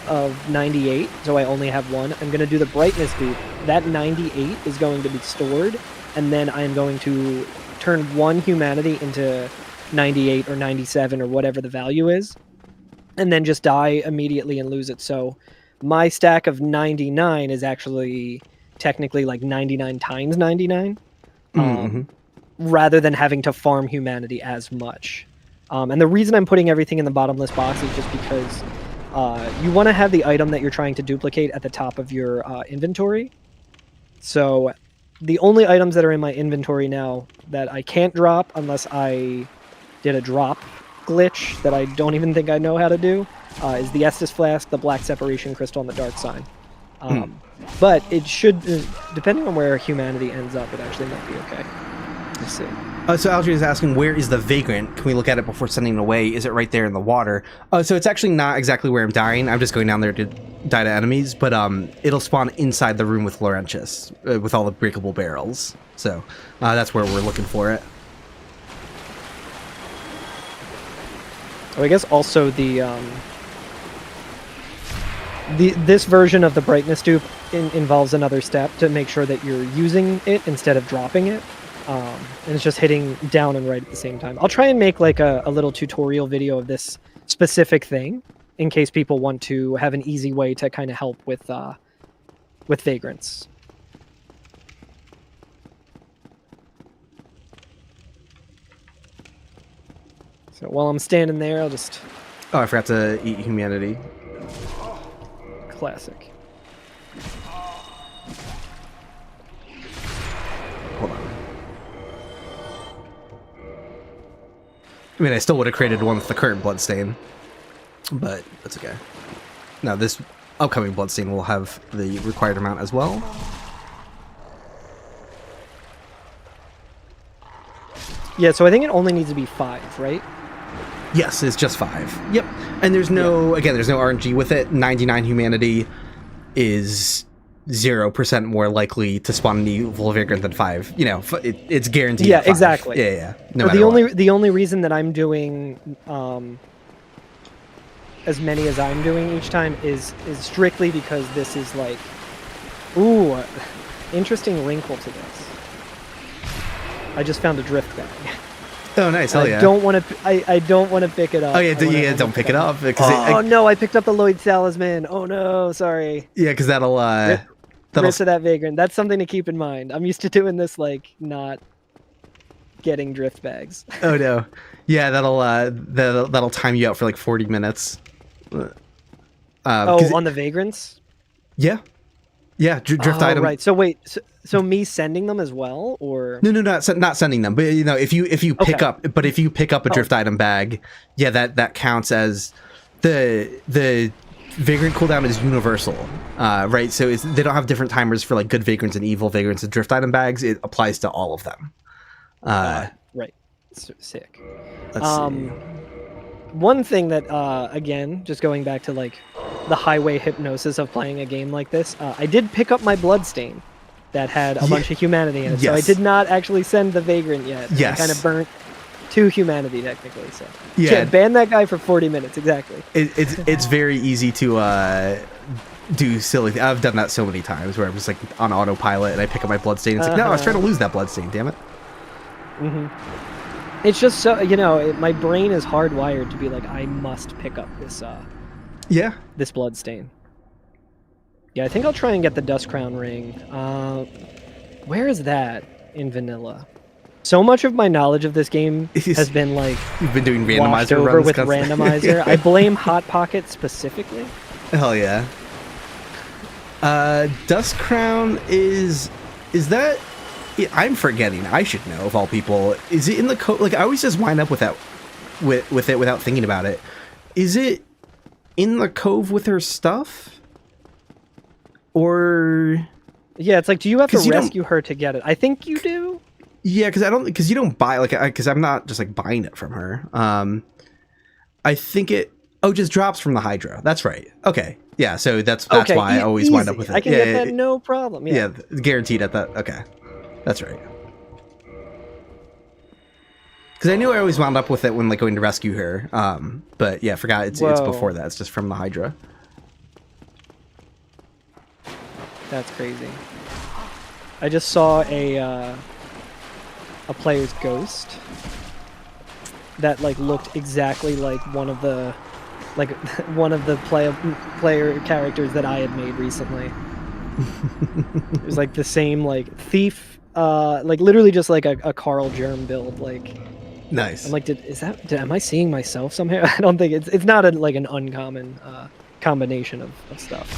of 98, so I only have 1. I'm going to do the brightness dupe. That 98 is going to be stored, and then I'm going to turn 1 humanity into 98 or 97 or whatever the value is, and then just die immediately and lose it. So my stack of 99 is actually technically like 99 times 99, rather than having to farm humanity as much. And the reason I'm putting everything in the bottomless box is just because you want to have the item that you're trying to duplicate at the top of your inventory. So the only items that are in my inventory now that I can't drop unless I did a drop glitch that I don't even think I know how to do is the Estus Flask, the Black Separation Crystal, and the Dark Sign. But it should, depending on where humanity ends up, it actually might be okay. Let's see. So Algie is asking, where is the Vagrant? Can we look at it before sending it away? Is it right there in the water? So it's actually not exactly where I'm dying. I'm just going down there to die to enemies, but it'll spawn inside the room with Laurentius, with all the breakable barrels. So that's where we're looking for it. Oh, I guess also this version of the brightness dupe involves another step to make sure that you're using it instead of dropping it. And it's just hitting down and right at the same time. I'll try and make like a little tutorial video of this specific thing in case people want to have an easy way to kind of help with Vagrants. So while I'm standing there, I'll just... Oh, I forgot to eat humanity. Classic. Hold on. I mean, I still would have created one with the current bloodstain, but that's okay. Now, this upcoming bloodstain will have the required amount as well. Yeah, so I think it only needs to be 5, right? Yes, it's just 5. Yep. And there's no, again, there's no RNG with it. 99 humanity is 0% more likely to spawn an evil vagrant than 5. You know, it's guaranteed. Yeah, 5. exactly. Yeah. No, the only reason that I'm doing as many as I'm doing each time is strictly because this is like, ooh, interesting wrinkle to this. I just found a drift bag. Oh, nice! Hell yeah! I don't want to pick it up. Oh yeah, don't pick it up. Oh no, I picked up the Lloyd Talisman. Oh no, sorry. Yeah, because that'll Rip to that Vagrant. That's something to keep in mind. I'm used to doing this like not getting drift bags. Oh no, yeah, that'll time you out for like 40 minutes. On the Vagrants? Yeah, drift item. Right. So wait, so me sending them as well, or no, not sending them. But you know, if you pick okay. up, but if you pick up a drift item bag, yeah, that counts as the Vagrant cooldown is universal, right? So they don't have different timers for like good Vagrants and evil Vagrants and drift item bags. It applies to all of them. Right. Sick. Let's see. One thing that, again, just going back to like the highway hypnosis of playing a game like this, I did pick up my Bloodstain that had a bunch of humanity in it. Yes. So I did not actually send the Vagrant yet. Yes. I kind of burnt 2 humanity technically. So yeah, ban that guy for 40 minutes exactly. It's very easy to do silly. I've done that so many times where I'm just like on autopilot and I pick up my Bloodstain. It's like, no, I was trying to lose that Bloodstain. Damn it. It's just so, you know, my brain is hardwired to be like, I must pick up this this Bloodstain. Yeah, I think I'll try and get the Dust Crown Ring. Where is that in vanilla? So much of my knowledge of this game has been like you've been doing washed randomizer over runs with constantly. randomizer. I blame Hot Pocket specifically. Hell yeah. Dust Crown is that? I'm forgetting. I should know of all people. Is it in the code? Like I always just wind up with it without thinking about it. Is it in the cove with her stuff? Or yeah, it's like, do you have to rescue her to get it? I think you do. Yeah, because you don't buy because I'm not just like buying it from her. I think it just drops from the Hydra. That's right. Okay, yeah. So that's okay, why I always wind up with it. I can get that no problem. Yeah, guaranteed at that. Okay, that's right. Because I knew I always wound up with it when like going to rescue her. But yeah, forgot it's before that. It's just from the Hydra. That's crazy. I just saw a player's ghost that like looked exactly like one of the player characters that I had made recently. It was like the same like thief, like literally just like a Carl Germ build. Like nice. I'm like, am I seeing myself somehow? I don't think it's not like an uncommon combination of stuff.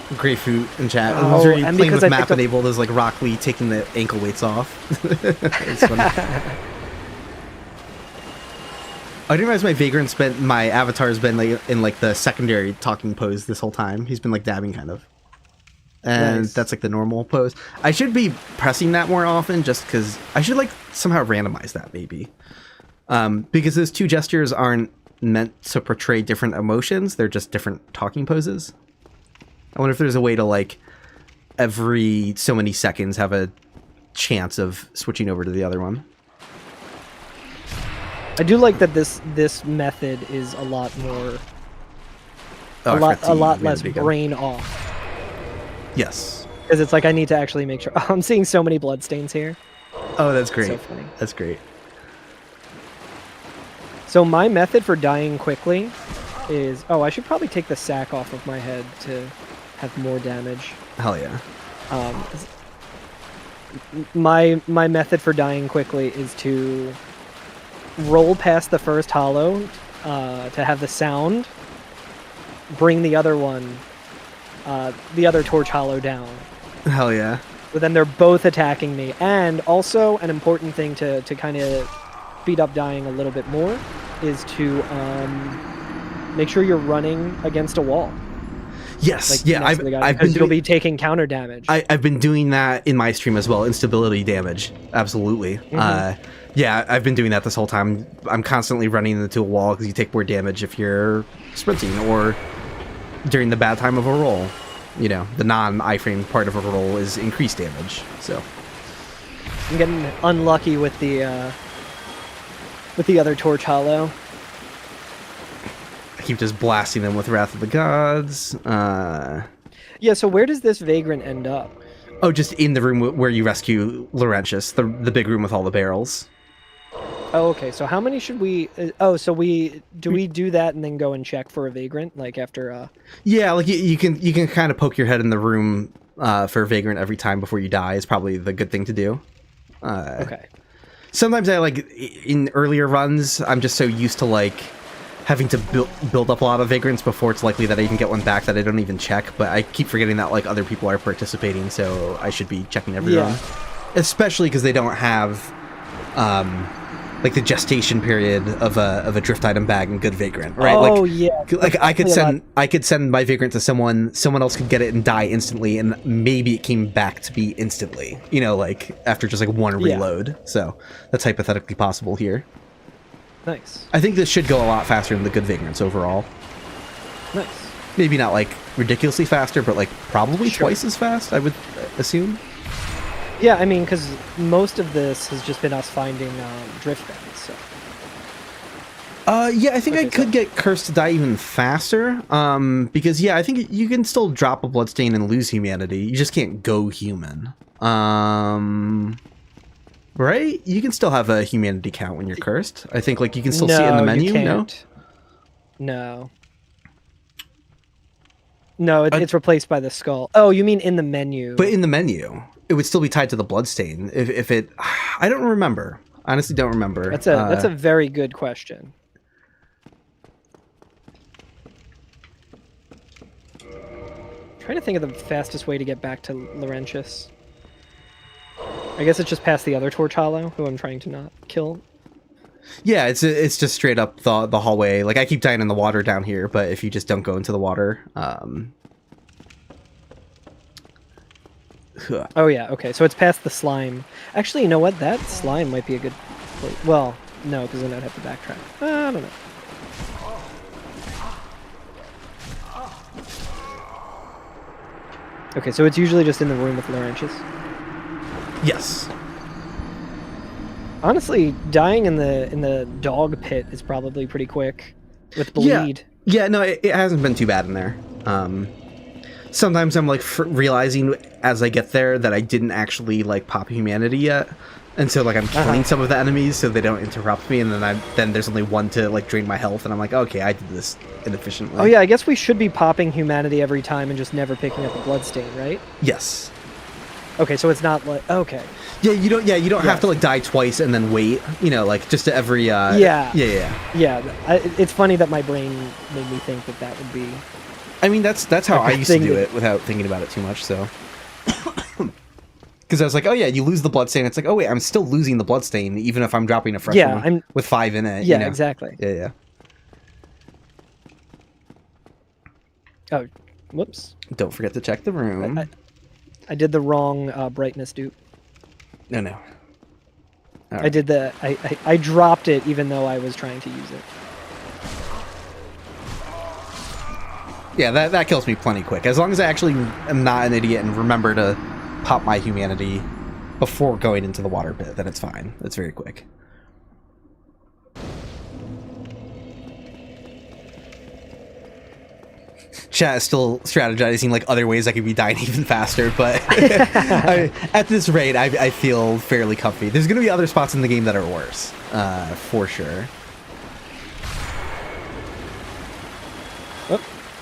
So. Grapefruit in chat. Oh, Oh, playing and with because I map picked up- enabled is like Rock Lee taking the ankle weights off. It's funny. I didn't realize my avatar's been like in like the secondary talking pose this whole time. He's been like dabbing kind of. And Nice. that's like the normal pose. I should be pressing that more often just because I should like somehow randomize that maybe. Because those two gestures aren't meant to portray different emotions. They're just different talking poses. I wonder if there's a way to like every so many seconds have a chance of switching over to the other one. I do like that this method is a lot more, a lot less brain off. Yes. Because it's like I need to actually make sure. I'm seeing so many bloodstains here. Oh, that's great. So funny. That's great. So my method for dying quickly is... Oh, I should probably take the sack off of my head to have more damage. Hell yeah. My method for dying quickly is to roll past the first hollow to have the sound, bring the other one, the other torch hollow down. Hell yeah. But then they're both attacking me. And also an important thing to kind of speed up dying a little bit more is to make sure you're running against a wall. Yes, Like, yeah, next to the guy, I've because been you'll doing, be taking counter damage. I've been doing that in my stream as well. Instability damage, absolutely. Yeah, I've been doing that this whole time. I'm constantly running into a wall because you take more damage if you're sprinting or during the bad time of a roll. You know, the non-iframe part of a roll is increased damage. So I'm getting unlucky with the other torch hollow. I keep just blasting them with Wrath of the Gods. Yeah, so where does this Vagrant end up? Oh, just in the room where you rescue Laurentius, the big room with all the barrels. Oh, okay. So how many should we... so we do that and then go and check for a Vagrant, like after... Yeah, like you can kind of poke your head in the room for a Vagrant every time before you die is probably the good thing to do. Okay. Sometimes I like in earlier runs, I'm just so used to like having to build up a lot of Vagrants before it's likely that I even get one back that I don't even check. But I keep forgetting that like other people are participating, so I should be checking every run. Especially because they don't have like the gestation period of a drift item bag and good Vagrant, right? Oh, like, yeah. Like I could send my Vagrant to someone else could get it and die instantly, and maybe it came back to be instantly, you know, like after just like one reload. So that's hypothetically possible here. Nice. I think this should go a lot faster than the good Vagrants overall. Nice. Maybe not like ridiculously faster, but like probably twice as fast, I would assume. Yeah, I mean, because most of this has just been us finding drift bags, so... Yeah, I think I could get Cursed to die even faster, because, yeah, I think you can still drop a Bloodstain and lose humanity. You just can't go human. Right? You can still have a humanity count when you're cursed. I think, like, you can still see it in the menu, you can't. No? No, it's replaced by the skull. Oh, you mean in the menu. But in the menu, it would still be tied to the Bloodstain. If it... I don't remember. Honestly, don't remember. That's a very good question. Trying to think of the fastest way to get back to Laurentius. I guess it's just past the other Torch Hollow, who I'm trying to not kill. Yeah, it's just straight up the hallway. Like, I keep dying in the water down here, but if you just don't go into the water... Oh yeah, okay, so it's past the slime. Actually, you know what? That slime might be a good place. Well, no, because then I'd have to backtrack. I don't know. Okay, so it's usually just in the room with Laurentius. Yes. Honestly, dying in the dog pit is probably pretty quick with bleed. Yeah, no, it hasn't been too bad in there. Sometimes I'm like realizing as I get there that I didn't actually like pop humanity yet, and so like I'm killing some of the enemies so they don't interrupt me, and then there's only one to like drain my health, and I'm like, okay, I did this inefficiently. Oh yeah, I guess we should be popping humanity every time and just never picking up a bloodstain, right? Yes. Okay, so it's not like okay. Yeah, you don't have to like die twice and then wait. You know, like just to every. Yeah. Yeah. It's funny that my brain made me think that would be I mean, that's how I used to do Everything it without thinking about it too much. So, because I was like, oh yeah, you lose the bloodstain. It's like, oh wait, I'm still losing the bloodstain even if I'm dropping a fresh one with 5 in it. Yeah, you know? exactly. Yeah. Oh, whoops. Don't forget to check the room. I did the wrong brightness dupe. No. All I right. did the I dropped it even though I was trying to use it. Yeah, that kills me plenty quick. As long as I actually am not an idiot and remember to pop my humanity before going into the water pit, then it's fine. It's very quick. Chat is still strategizing like other ways I could be dying even faster, but at this rate, I feel fairly comfy. There's going to be other spots in the game that are worse, for sure. Oh.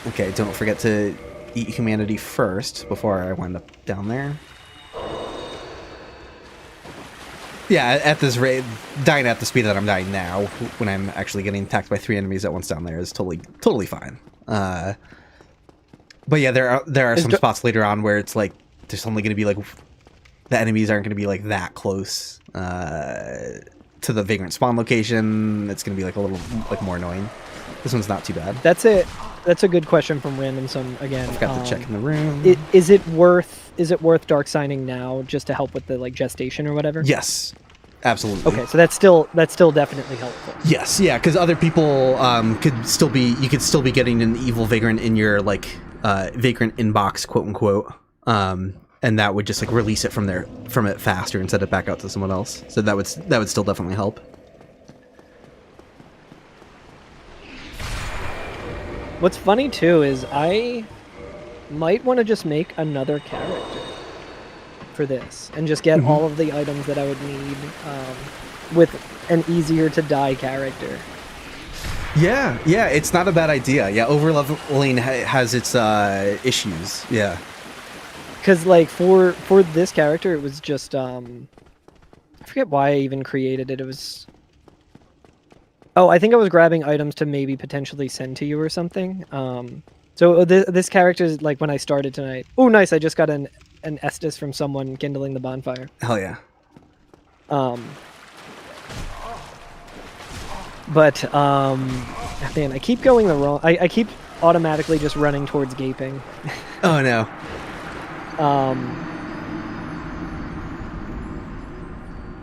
Okay, don't forget to eat humanity first before I wind up down there. Yeah, at this rate, dying at the speed that I'm dying now, when I'm actually getting attacked by 3 enemies at once down there, is totally fine. But yeah, there are some spots later on where it's like there's only going to be like the enemies aren't going to be like that close to the Vagrant spawn location. It's going to be like a little like more annoying. This one's not too bad. That's it. That's a good question from Random Some again. I've got to check in the room. Is it worth dark signing now just to help with the like gestation or whatever? Yes, absolutely. Okay, so that's still definitely helpful. Yes, yeah, because other people could still be getting an evil Vagrant in your like Vagrant inbox, quote unquote, and that would just like release it from it faster and send it back out to someone else. So that would still definitely help. What's funny too is I might want to just make another character for this and just get all of the items that I would need with an easier to die character. Yeah, it's not a bad idea. Yeah, overleveling has its issues. Yeah, because like for this character, it was just I forget why I even created it. It was I think I was grabbing items to maybe potentially send to you or something. So this character is like when I started tonight. Oh, nice! I just got an Estus from someone kindling the bonfire. Hell yeah. But man, I keep going the wrong. I keep automatically just running towards gaping. Oh no.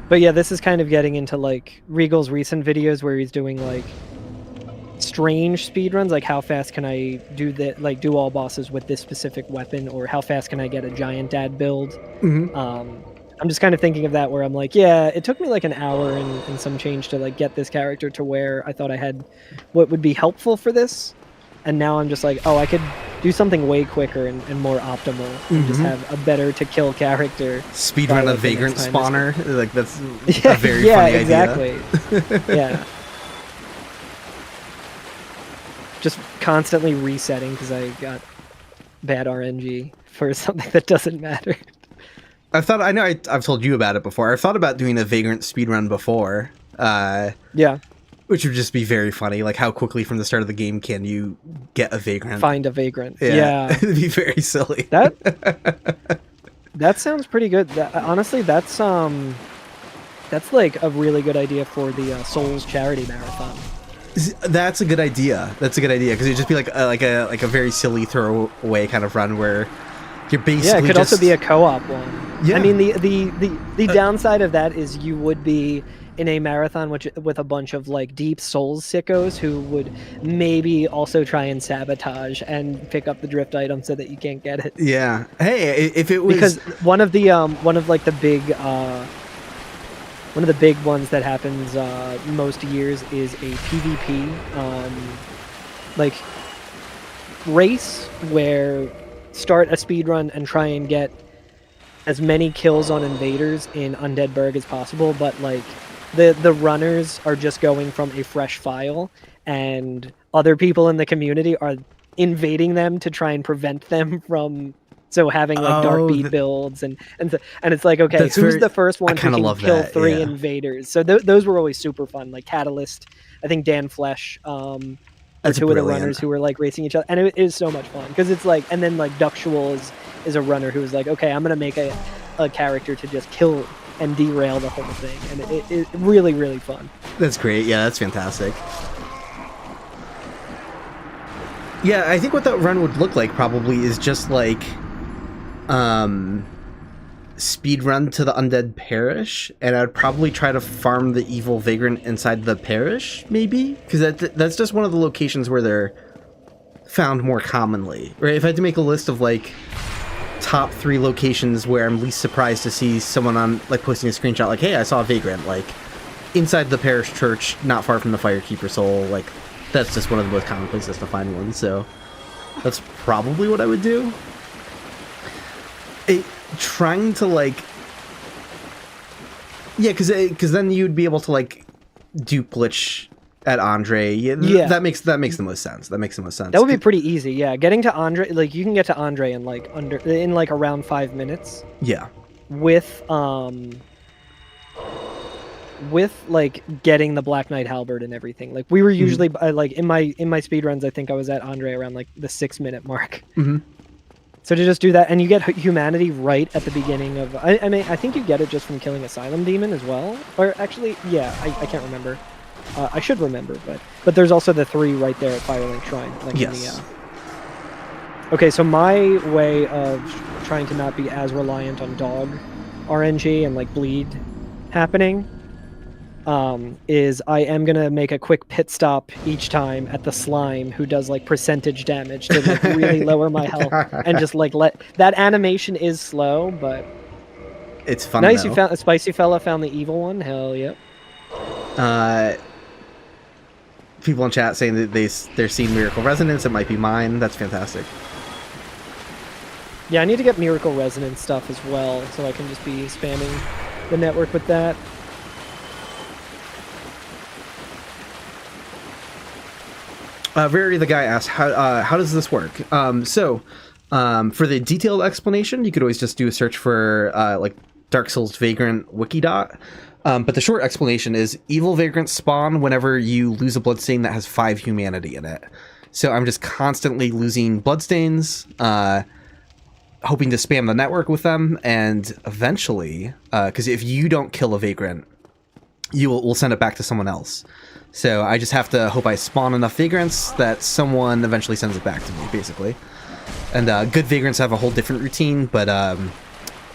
But yeah, this is kind of getting into like Regal's recent videos where he's doing like strange speedruns, like how fast can I do that, like do all bosses with this specific weapon, or how fast can I get a giant dad build. I'm just kind of thinking of that where I'm like, yeah, it took me like an hour and some change to like get this character to where I thought I had what would be helpful for this, and now I'm just like, oh, I could do something way quicker and more optimal and just have a better to kill character. Speedrun a Vagrant spawner, like that's a very funny exactly. idea. Yeah. Just constantly resetting because I got bad RNG for something that doesn't matter. I've told you about it before. I've thought about doing a Vagrant speedrun before. Yeah. Which would just be very funny. Like, how quickly from the start of the game can you get a Vagrant? Find a Vagrant. Yeah. It'd be very silly. That sounds pretty good. Honestly, that's like a really good idea for the Souls charity marathon. That's a good idea. Because it'd just be like a very silly throwaway kind of run where you're basically it could also be a co-op one. Yeah. I mean, the downside of that is you would be in a marathon with a bunch of like deep Souls sickos who would maybe also try and sabotage and pick up the drift item so that you can't get it. Yeah. Hey, if it was, because one of the big ones that happens most years is a PvP like race where start a speedrun and try and get as many kills on invaders in Undead Burg as possible, but like the runners are just going from a fresh file and other people in the community are invading them to try and prevent them from having like dark beat builds and it's like, okay, who's the first one who can kill 3 invaders? So those were always super fun, like Catalyst, I think Dan Flesh That's two of the brilliant. runners who were like racing each other, and it is so much fun because it's like, and then like Ductual is a runner who's like, okay, I'm gonna make a character to just kill and derail the whole thing, and it really, really fun. That's great. Yeah, that's fantastic. Yeah, I think what that run would look like probably is just like speed run to the Undead Parish, and I'd probably try to farm the evil vagrant inside the parish, maybe? Because that's just one of the locations where they're found more commonly. Right? If I had to make a list of like top 3 locations where I'm least surprised to see someone on like posting a screenshot like, hey, I saw a vagrant, like inside the parish church, not far from the Firekeeper Soul, like that's just one of the most common places to find one, so that's probably what I would do. Trying to like, yeah, because then you'd be able to like dupe glitch at Andre. Yeah, that makes the most sense. That makes the most sense. That would be pretty easy. Yeah, getting to Andre, like you can get to Andre in like around 5 minutes. Yeah. With like getting the Black Knight halberd and everything. Like we were usually like in my speed runs, I think I was at Andre around like the 6-minute mark. Mm-hmm. So to just do that, and you get humanity right at the beginning of. I mean, I think you get it just from killing Asylum Demon as well. Or actually, yeah, I can't remember. I should remember, but there's also the 3 right there at Firelink Shrine. Like yes. Okay, so my way of trying to not be as reliant on dog RNG and like bleed happening is I am gonna make a quick pit stop each time at the slime who does like percentage damage to like really lower my health and just like let that animation is slow, but it's fun. Nice, though. You found a spicy fella found the evil one. Hell yep. People in chat saying that they're seeing Miracle Resonance. It might be mine. That's fantastic. Yeah, I need to get Miracle Resonance stuff as well, so I can just be spamming the network with that. Rarity the guy asked, how does this work? So for the detailed explanation, you could always just do a search for like Dark Souls Vagrant Wikidot. But the short explanation is evil vagrants spawn whenever you lose a bloodstain that has 5 humanity in it. So I'm just constantly losing bloodstains, hoping to spam the network with them, and eventually, because if you don't kill a vagrant, we'll send it back to someone else. So I just have to hope I spawn enough vagrants that someone eventually sends it back to me, basically. And good vagrants have a whole different routine, but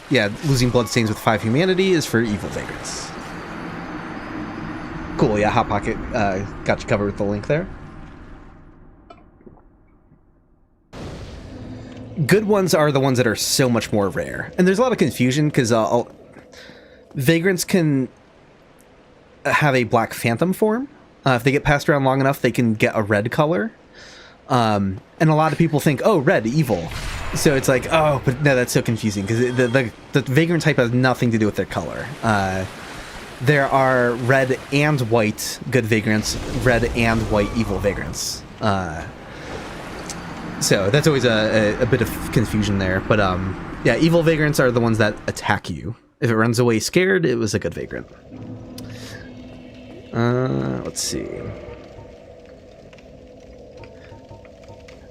yeah, losing bloodstains with 5 humanity is for evil vagrants. Cool, yeah, Hot Pocket got you covered with the link there. Good ones are the ones that are so much more rare. And there's a lot of confusion, because vagrants can have a black phantom form. If they get passed around long enough, they can get a red color. And a lot of people think, oh, red, evil. So it's like, oh, but no, that's so confusing, because the vagrant type has nothing to do with their color. There are red and white good vagrants, red and white evil vagrants. So that's always a bit of confusion there. But yeah, evil vagrants are the ones that attack you. If it runs away scared, it was a good vagrant. Let's see.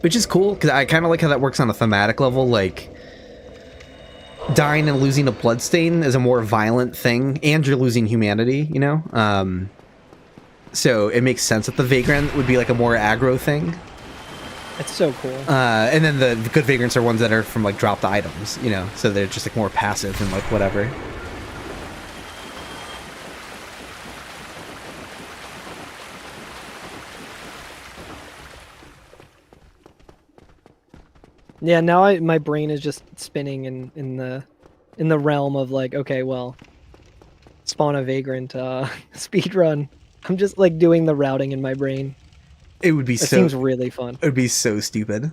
Which is cool, because I kind of like how that works on a thematic level. Like, dying and losing a bloodstain is a more violent thing, and you're losing humanity, you know? So it makes sense that the vagrant would be like a more aggro thing. It's so cool. And then the good vagrants are ones that are from like dropped items, you know? So they're just like more passive and like whatever. Yeah, now my brain is just spinning in the realm of like, okay, well, Spawn a Vagrant speed run. I'm just like doing the routing in my brain. It would be It seems really fun. It would be so stupid.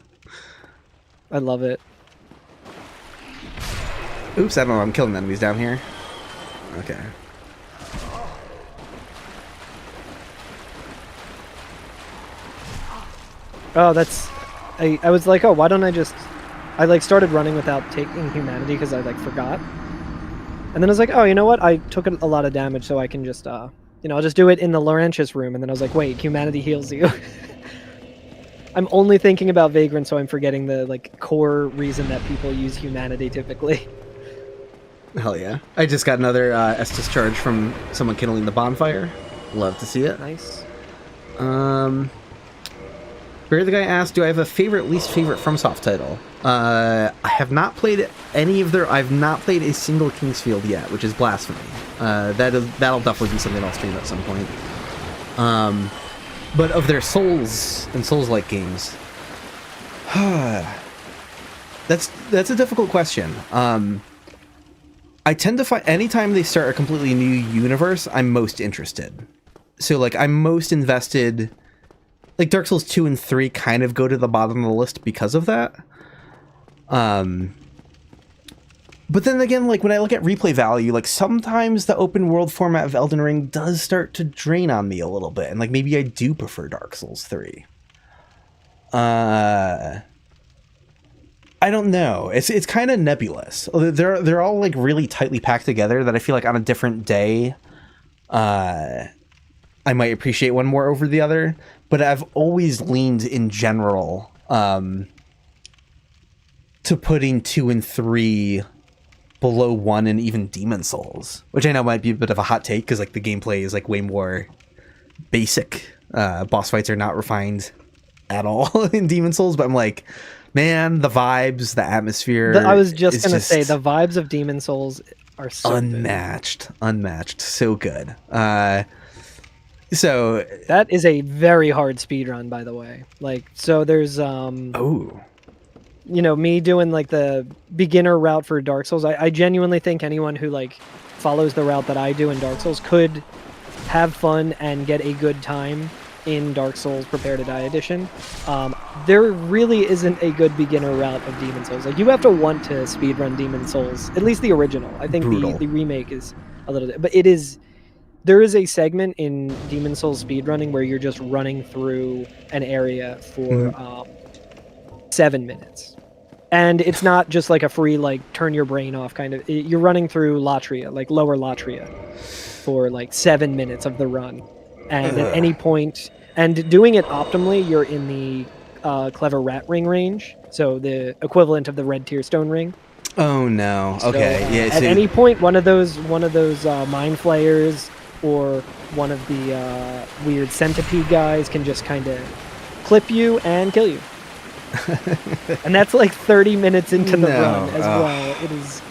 I love it. Oops, I don't know. I'm killing enemies down here. Okay. Oh, that's... I was like, oh, why don't I just... I like started running without taking humanity because I like forgot. And then I was like, oh, you know what? I took a lot of damage, so I can just, you know, I'll just do it in the Laurentius room. And then I was like, wait, humanity heals you. I'm only thinking about Vagrant, so I'm forgetting the like core reason that people use humanity typically. Hell yeah. I just got another Estus charge from someone kindling the bonfire. Love to see it. Nice. Barry the Guy asked, do I have a favorite, least favorite FromSoft title? I have not played any of their... I've not played a single Kingsfield yet, which is blasphemy. That'll definitely be something I'll stream at some point. But of their Souls and Souls-like games... that's a difficult question. I tend to find... Anytime they start a completely new universe, I'm most interested. So, like, I'm most invested... Like, Dark Souls 2 and 3 kind of go to the bottom of the list because of that. But then again, like, when I look at replay value, like, sometimes the open world format of Elden Ring does start to drain on me a little bit. And, like, maybe I do prefer Dark Souls 3. I don't know. It's kind of nebulous. They're all, like, really tightly packed together that I feel like on a different day, I might appreciate one more over the other. But I've always leaned in general to putting 2 and 3 below 1 and even Demon Souls, which I know might be a bit of a hot take because, like, the gameplay is, like, way more basic. Boss fights are not refined at all in Demon Souls, but I'm like, man, the vibes, the atmosphere. I was just gonna say the vibes of Demon Souls are so unmatched, so good. So that is a very hard speed run, by the way. Like, so there's oh, you know, me doing like the beginner route for Dark Souls. I genuinely think anyone who like follows the route that I do in Dark Souls could have fun and get a good time in Dark Souls Prepare to Die Edition. There really isn't a good beginner route of Demon Souls. Like, you have to want to speedrun Demon Souls, at least the original. I think the remake is a little, but it is. There is a segment in Demon Souls speedrunning where you're just running through an area for 7 minutes. And it's not just like a free, like, turn your brain off kind of... You're running through Latria, like Lower Latria, for like 7 minutes of the run. And at any point... And doing it optimally, you're in the Clever Rat Ring range, so the equivalent of the Red Tear Stone Ring. Oh no. Okay. So, yeah. At any point, one of those Mind Flayers or one of the weird centipede guys can just kind of clip you and kill you. And that's like 30 minutes into the run as well. It is.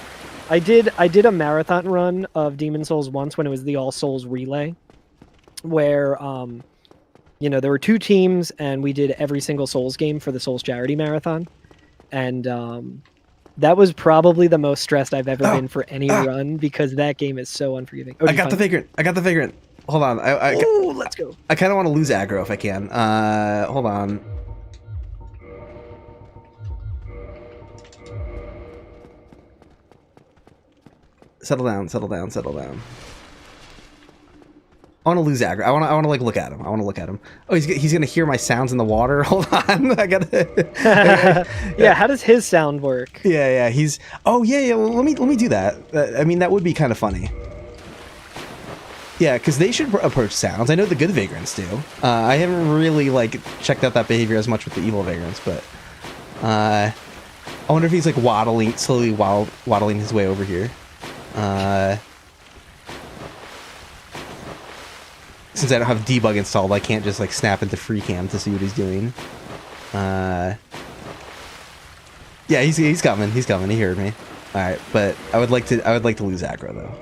I did a marathon run of Demon Souls once when it was the All Souls Relay, where you know, there were 2 teams and we did every single Souls game for the Souls Charity Marathon, and that was probably the most stressed I've ever been for any run because that game is so unforgiving. I got the Vagrant. Hold on. Oh, let's go. I kind of want to lose aggro if I can. Hold on. Settle down. I want to lose aggro. I want to like look at him. Oh, he's gonna hear my sounds in the water. Hold on, I gotta. Yeah, how does his sound work? Yeah. He's. Oh yeah. Well, let me do that. I mean, that would be kind of funny. Yeah, because they should approach sounds. I know the good Vagrants do. I haven't really like checked out that behavior as much with the evil Vagrants, but I wonder if he's like slowly waddling his way over here. Since I don't have debug installed, I can't just like snap into free cam to see what he's doing. Yeah, he's coming. He heard me. All right, but I would like to lose aggro though.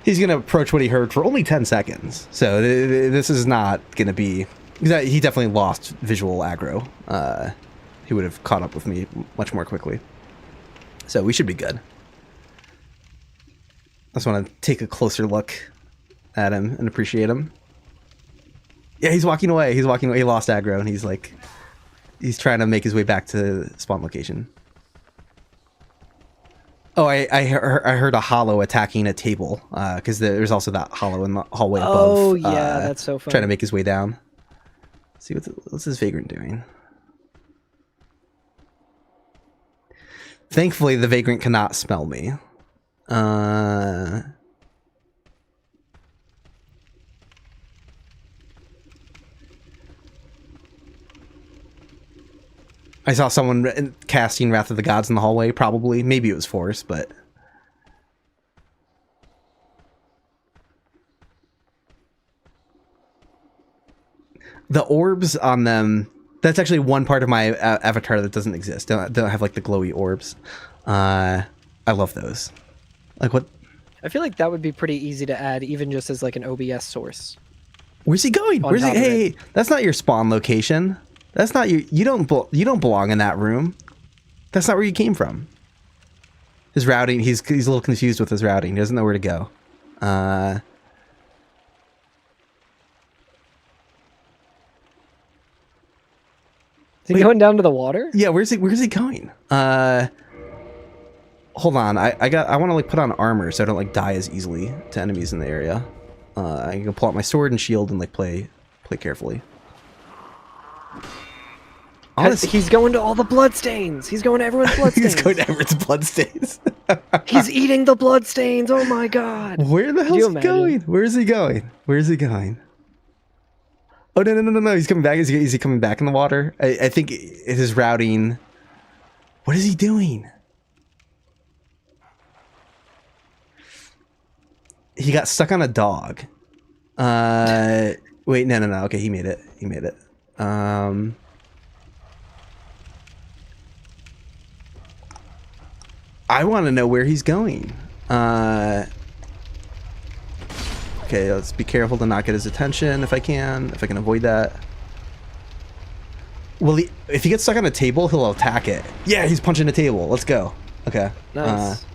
He's gonna approach what he heard for only 10 seconds, so this is not gonna be. He definitely lost visual aggro. He would have caught up with me much more quickly. So we should be good. I just want to take a closer look at him and appreciate him. Yeah, he's walking away. He lost aggro, and he's trying to make his way back to spawn location. Oh, I heard a hollow attacking a table, because there's also that hollow in the hallway above. Oh, yeah, that's so funny. Trying to make his way down. Let's see what's this Vagrant doing. Thankfully, the Vagrant cannot smell me. I saw someone casting Wrath of the Gods in the hallway, probably. Maybe it was Force, but... The orbs on them... That's actually one part of my avatar that doesn't exist. They don't have, like, the glowy orbs. I love those. Like, what... I feel like that would be pretty easy to add, even just as, like, an OBS source. Where's he going? Where's he? Hey, that's not your spawn location. That's not your... You don't belong in that room. That's not where you came from. His routing... He's a little confused with his routing. He doesn't know where to go. Is he going down to the water? Yeah, where's he going? Hold on. I want to like put on armor so I don't like die as easily to enemies in the area. I can pull out my sword and shield and like play carefully. Honestly, he's going to all the bloodstains. He's going to everyone's bloodstains. He's going to everyone's bloodstains. He's eating the bloodstains. Oh my god. Where the hell is he going? Where is he going? Where is he going? Oh, no. He's coming back. Is he coming back in the water? I think it is routing. What is he doing? He got stuck on a dog. Wait, no. Okay, he made it. I want to know where he's going. Okay, let's be careful to not get his attention if I can avoid that. Well, if he gets stuck on a table, he'll attack it. Yeah, he's punching a table. Let's go. Okay. Nice.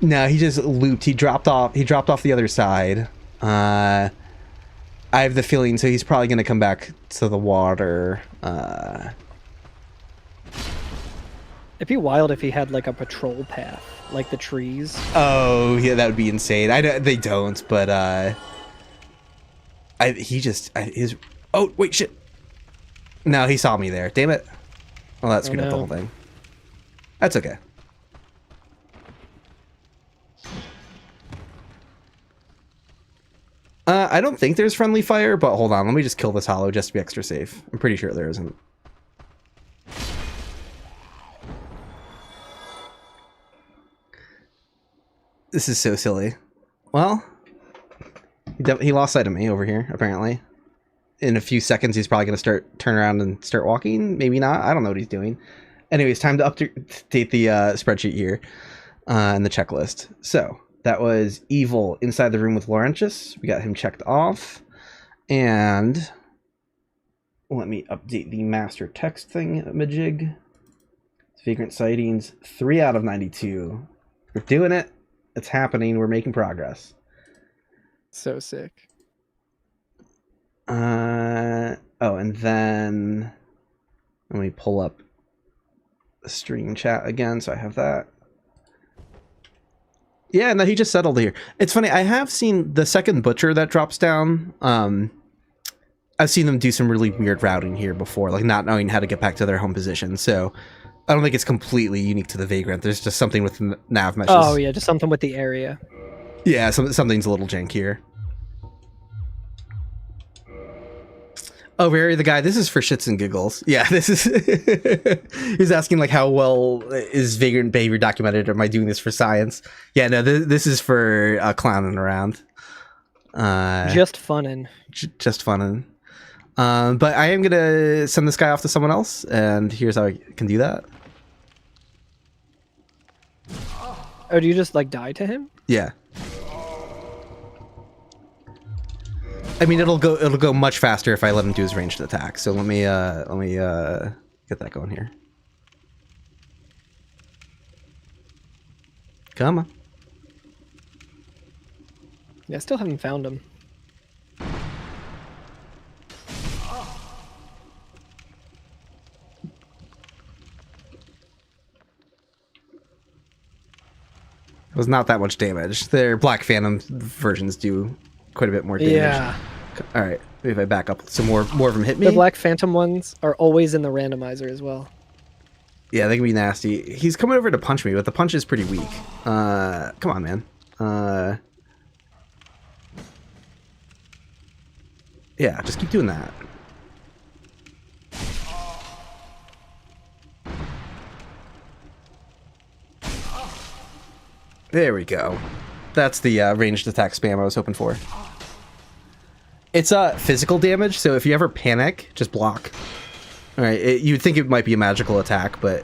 No, he just looped. He dropped off the other side. I have the feeling, so he's probably going to come back to the water. It'd be wild if he had like a patrol path, like the trees. Oh, yeah, that would be insane. They don't, but oh, wait, shit. No, he saw me there. Damn it. Well, that screwed up the whole thing. That's okay. I don't think there's friendly fire, but hold on. Let me just kill this hollow just to be extra safe. I'm pretty sure there isn't. This is so silly. Well, he lost sight of me over here, apparently. In a few seconds, he's probably going to turn around and start walking. Maybe not. I don't know what he's doing. Anyways, time to update the spreadsheet here and the checklist. So... that was evil inside the room with Laurentius. We got him checked off. And let me update the master text thing, Majig. Vagrant sightings, 3 out of 92. We're doing it. It's happening. We're making progress. So sick. Oh, and then let me pull up the stream chat again so I have that. Yeah, no, he just settled here. It's funny, I have seen the second butcher that drops down. I've seen them do some really weird routing here before, like not knowing how to get back to their home position. So I don't think it's completely unique to the Vagrant. There's just something with nav meshes. Oh yeah, just something with the area. Yeah, something's a little jankier. Oh, Barry the guy, this is for shits and giggles. Yeah, this is... He's asking, like, how well is vagrant behavior documented? Or am I doing this for science? Yeah, no, this is for clowning around. Just funnin'. Just funnin'. But I am going to send this guy off to someone else, and here's how I can do that. Oh, do you just, like, die to him? Yeah. I mean, it'll go much faster if I let him do his ranged attack. So let me get that going here. Come on. Yeah, I still haven't found him. It was not that much damage. Their Black Phantom versions do quite a bit more damage. Yeah. All right, maybe if I back up, some more of them hit me. The Black Phantom ones are always in the randomizer as well. Yeah, they can be nasty. He's coming over to punch me, but the punch is pretty weak. Come on, man. Yeah, just keep doing that. There we go. That's the ranged attack spam I was hoping for. It's physical damage, so if you ever panic, just block. All right, you'd think it might be a magical attack, but...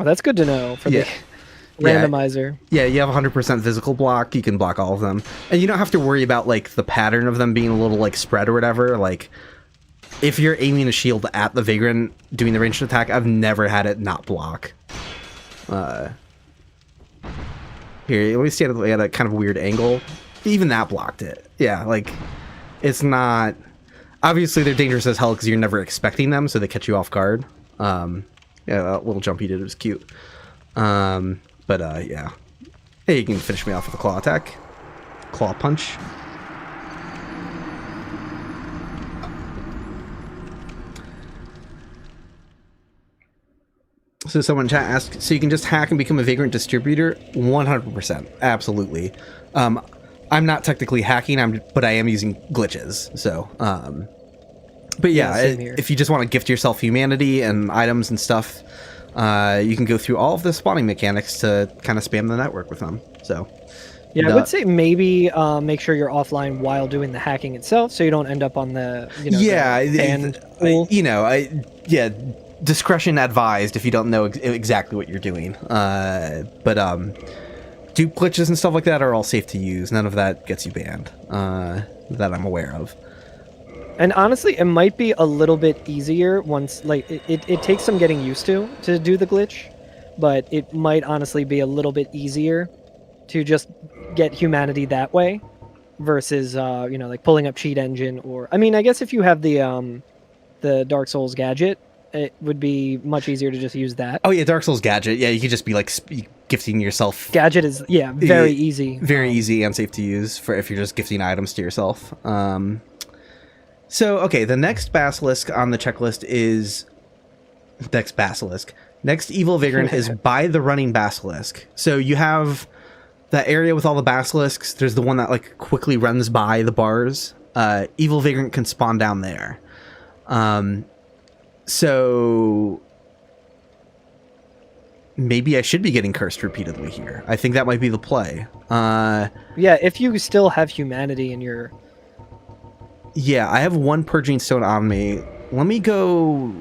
Oh, that's good to know for the randomizer. Yeah, you have 100% physical block. You can block all of them. And you don't have to worry about, like, the pattern of them being a little, like, spread or whatever. Like, if you're aiming a shield at the Vagrant doing the ranged attack, I've never had it not block. Here, let me stand at a kind of weird angle. Even that blocked it. Yeah, like, it's not... Obviously, they're dangerous as hell because you're never expecting them, so they catch you off guard. Yeah, that little jump he did was cute. Yeah. Hey, you can finish me off with a claw attack. Claw punch. So someone in chat asked, so you can just hack and become a Vagrant distributor? 100%. Absolutely. I'm not technically hacking, but I am using glitches. So, but yeah, if you just want to gift yourself humanity and items and stuff, you can go through all of the spawning mechanics to kind of spam the network with them. So, yeah, I would say maybe make sure you're offline while doing the hacking itself, so you don't end up on the discretion advised if you don't know exactly what you're doing. Dupe glitches and stuff like that are all safe to use. None of that gets you banned that I'm aware of. And honestly, it might be a little bit easier once, like, it takes some getting used to do the glitch, but it might honestly be a little bit easier to just get humanity that way versus, like pulling up cheat engine or, I mean, I guess if you have the Dark Souls gadget, it would be much easier to just use that. Oh yeah, Dark Souls gadget. Yeah, you could just be like gifting yourself. Gadget is very easy. Very easy and safe to use for if you're just gifting items to yourself. So okay, the next Basilisk on the checklist is Next evil Vagrant is by the running Basilisk. So you have that area with all the Basilisks. There's the one that like quickly runs by the bars. Evil Vagrant can spawn down there. So maybe I should be getting cursed repeatedly here. I think that might be the play. Yeah, if you still have humanity in your... Yeah, I have one Purging Stone on me. Let me go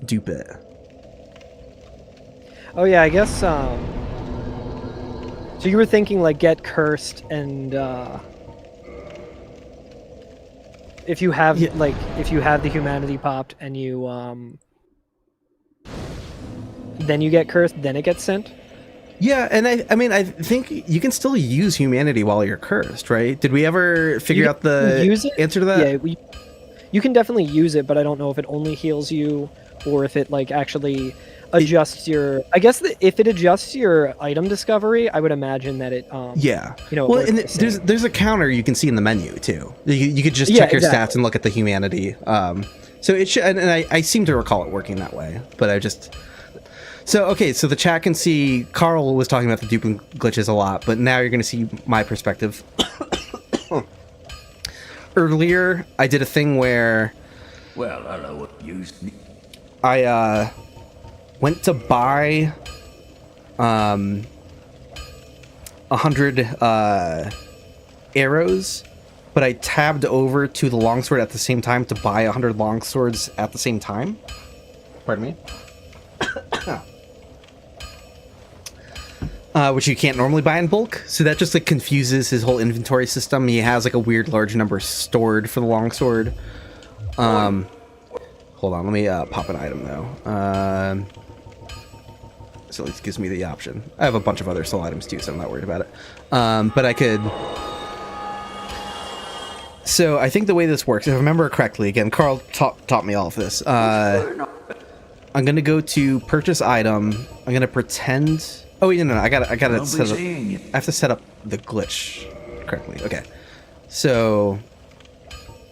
dupe it. Oh yeah, I guess... So you were thinking like get cursed and... If you have the humanity popped and you then you get cursed, then it gets sent. Yeah, and I mean I think you can still use humanity while you're cursed, right? Did we ever figure out the answer to that? Yeah, you can definitely use it, but I don't know if it only heals you or if it like actually adjusts your... I guess if it adjusts your item discovery, I would imagine that it yeah, well, and there's a counter you can see in the menu too. You could just check your stats and look at the humanity. So it should, and I seem to recall it working that way, but I just... So okay, so the chat can see Carl was talking about the duping glitches a lot, but now you're going to see my perspective. Earlier, I did a thing where... Well, I know what you... I went to buy 100 arrows, but I tabbed over to the longsword at the same time to buy 100 longswords at the same time. Pardon me. Which you can't normally buy in bulk, so that just like confuses his whole inventory system. He has like a weird large number stored for the longsword. Hold on, let me pop an item though. So at least gives me the option. I have a bunch of other soul items too, so I'm not worried about it. But I could... So I think the way this works, if I remember correctly, again, Carl taught me all of this. I'm going to go to purchase item. I'm going to pretend... Oh, wait, no, I gotta set up... I have to set up the glitch correctly. Okay. So,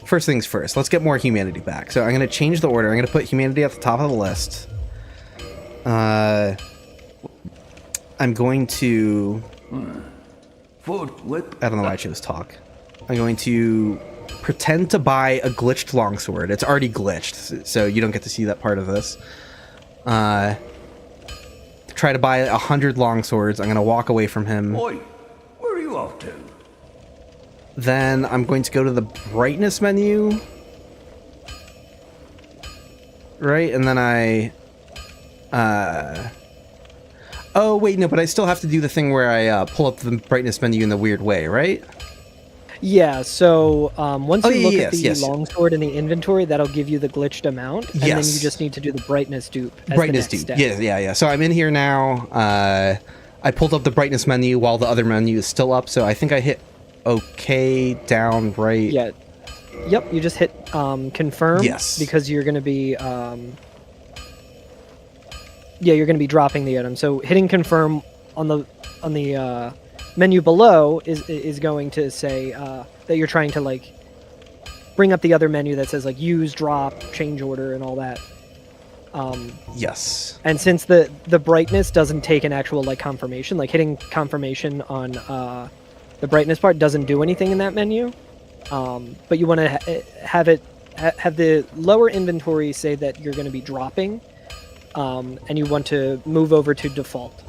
first things first, let's get more humanity back. So I'm going to change the order. I'm going to put humanity at the top of the list. I'm going to... Foot whip. I don't know why I chose talk. I'm going to pretend to buy a glitched longsword. It's already glitched, so you don't get to see that part of this. Try to buy 100 longswords. I'm going to walk away from him. Oi, where are you off to? Then I'm going to go to the brightness menu. Right, and then oh, wait, no, but I still have to do the thing where I pull up the brightness menu in the weird way, right? Yeah, so once you look at the yes. longsword in the inventory, that'll give you the glitched amount, and then Yes. you just need to do the brightness dupe as Brightness the next dupe. step. Yeah. So I'm in here now. I pulled up the brightness menu while the other menu is still up, so I think I hit OK down right. Yeah. Yep, you just hit confirm. Yes. Because you're going to be... yeah, you're going to be dropping the item. So hitting confirm on the menu below is going to say that you're trying to like bring up the other menu that says like use, drop, change order, and all that. Yes. And since the brightness doesn't take an actual like confirmation, like hitting confirmation on the brightness part doesn't do anything in that menu. But you want to have the lower inventory say that you're going to be dropping, and you want to move over to default.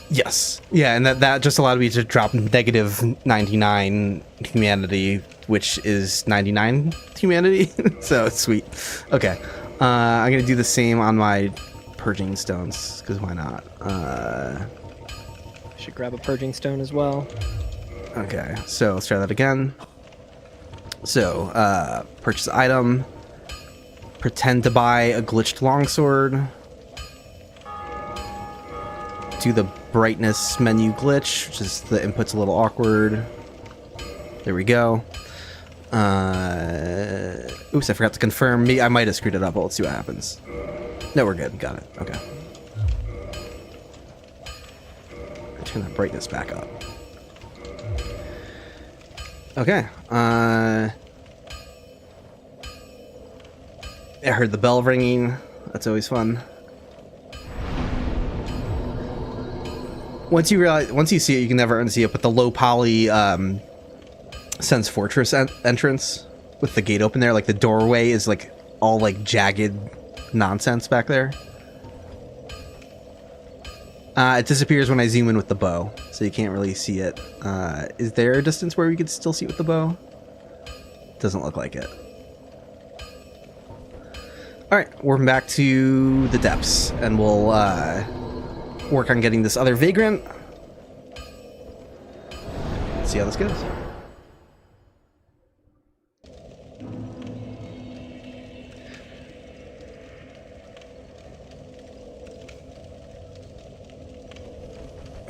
Yes. Yeah, and that just allowed me to drop negative 99 humanity, which is 99 humanity. So it's sweet. Okay. I'm going to do the same on my purging stones, because why not? Should grab a purging stone as well. Okay, so let's try that again. So, purchase item. Pretend to buy a glitched longsword. Do the brightness menu glitch, which is the input's a little awkward. There we go. Oops, I forgot to confirm. I might have screwed it up, but let's see what happens. No, we're good. Got it. Okay. Turn that brightness back up. Okay. I heard the bell ringing. That's always fun. Once you see it, you can never unsee it. But the low poly Sense Fortress entrance with the gate open there, like the doorway is like all like jagged nonsense back there. It disappears when I zoom in with the bow, so you can't really see it. Is there a distance where we could still see it with the bow? Doesn't look like it. Alright, we're back to the depths, and we'll work on getting this other Vagrant. Let's see how this goes.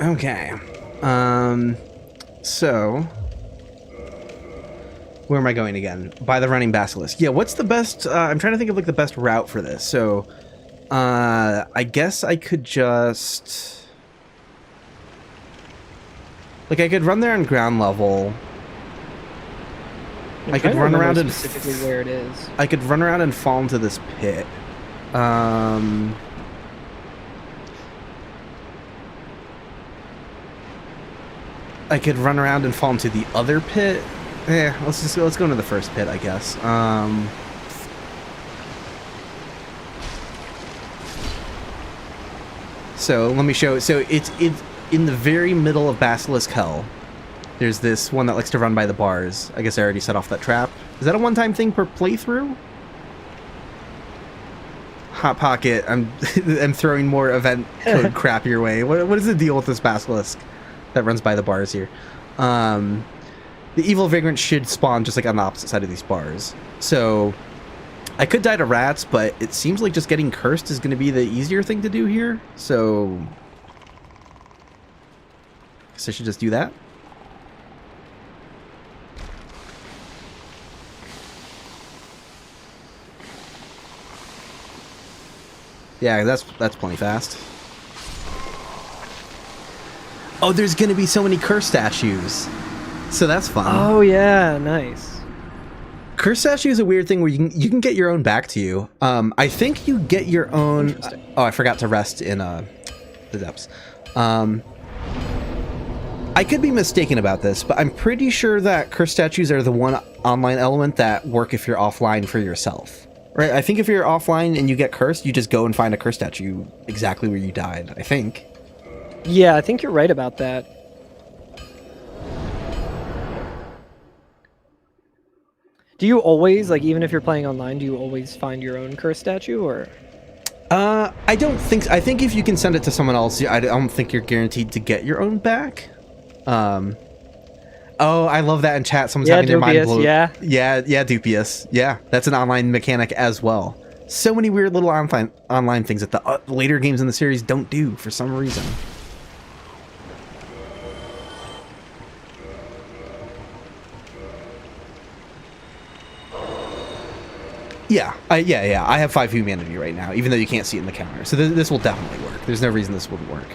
Okay. So where am I going again? By the running basilisk. Yeah, what's the best I'm trying to think of like the best route for this. So I guess I could just like I could run there on ground level. I could run around and specifically where it is. I could run around and fall into this pit. I could run around and fall into the other pit. Let's go into the first pit, I guess. So let me show. So it's in the very middle of Basilisk Hell. There's this one that likes to run by the bars. I guess I already set off that trap. Is that a one-time thing per playthrough? Hot Pocket, I'm throwing more event code crap your way. What is the deal with this Basilisk that runs by the bars here? The evil Vagrant should spawn just like on the opposite side of these bars. So I could die to rats, but it seems like just getting cursed is going to be the easier thing to do here. So I guess I should just do that. Yeah, that's plenty fast. Oh, there's gonna be so many curse statues. So that's fun. Oh yeah, nice. Curse statue is a weird thing where you can get your own back to you. I think you get your own. Interesting. Oh, I forgot to rest in the depths. I could be mistaken about this, but I'm pretty sure that curse statues are the one online element that work if you're offline for yourself. Right? I think if you're offline and you get cursed, you just go and find a curse statue exactly where you died. I think. Yeah, I think you're right about that. Do you always, like, even if you're playing online, do you always find your own curse statue, or? I don't think. I think if you can send it to someone else, I don't think you're guaranteed to get your own back. Oh, I love that in chat. Someone's having their mind blown. Yeah, Dupius. Yeah, that's an online mechanic as well. So many weird little online things that the later games in the series don't do for some reason. Yeah, I have 5 humanity right now, even though you can't see it in the counter. So this will definitely work. There's no reason this wouldn't work.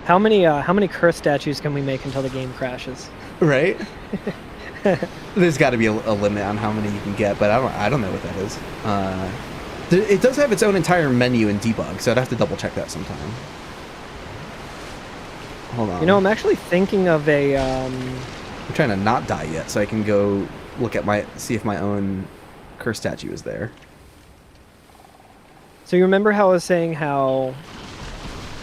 How many curse statues can we make until the game crashes? Right? There's got to be a limit on how many you can get, but I don't know what that is. It does have its own entire menu in debug, so I'd have to double check that sometime. Hold on. You know, I'm actually thinking of a. I'm trying to not die yet, so I can go look at see if my own curse statue is there. So you remember how I was saying how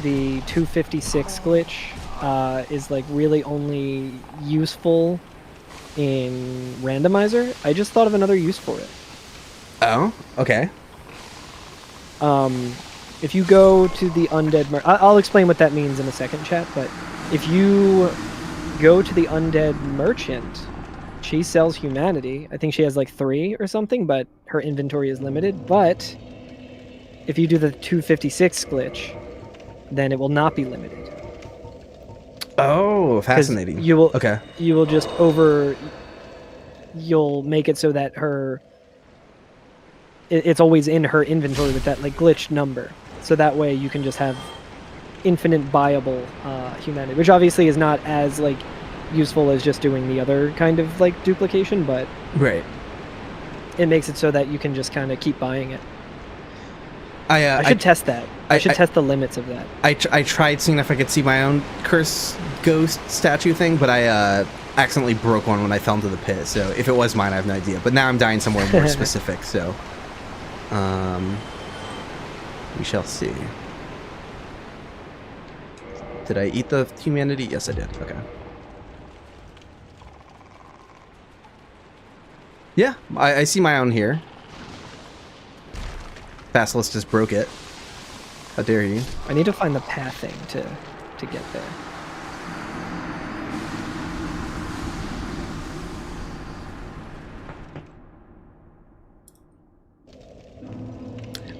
the 256 glitch is like really only useful in randomizer? I just thought of another use for it. Oh, okay. If you go to the undead... I'll explain what that means in a second, chat, but if you go to the undead merchant, she sells humanity. I think she has like 3 or something, but her inventory is limited. But if you do the 256 glitch, then it will not be limited. Oh, fascinating. You will, okay. You will just you'll make it so that it's always in her inventory with that like glitched number. So that way you can just have infinite buyable humanity, which obviously is not as like useful as just doing the other kind of like duplication, but right. It makes it so that you can just kind of keep buying it. I should test that. I should test the limits of that. I tried seeing if I could see my own curse ghost statue thing, but I accidentally broke one when I fell into the pit. So if it was mine, I have no idea. But now I'm dying somewhere more specific. So, we shall see. Did I eat the humanity? Yes, I did. Okay. Yeah, I see my own here. Basilisk just broke it. How dare you? I need to find the pathing to get there.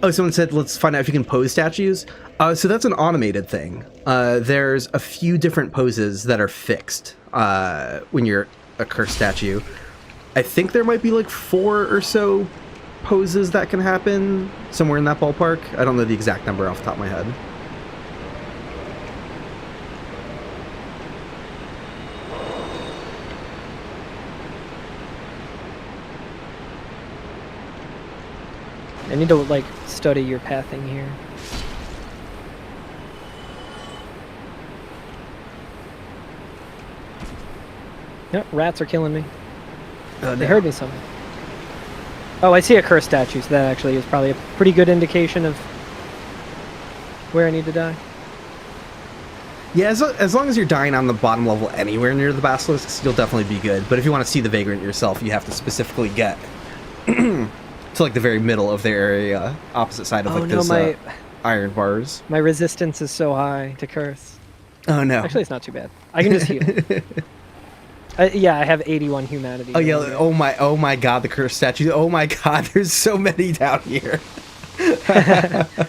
Oh, someone said, let's find out if you can pose statues. So that's an automated thing. There's a few different poses that are fixed when you're a cursed statue. I think there might be like 4 or so poses that can happen somewhere in that ballpark. I don't know the exact number off the top of my head. I need to like study your pathing here. Yep, rats are killing me. They heard me something. Oh, I see a curse statue, so that actually is probably a pretty good indication of where I need to die. Yeah, as long as you're dying on the bottom level anywhere near the Basilisks, you'll definitely be good. But if you want to see the Vagrant yourself, you have to specifically get to like the very middle of their area, opposite side of those iron bars. My resistance is so high to curse. Oh no. Actually, it's not too bad. I can just heal. Yeah, I have 81 humanity. Oh yeah! Oh my God! The cursed statue! Oh my God! There's so many down here.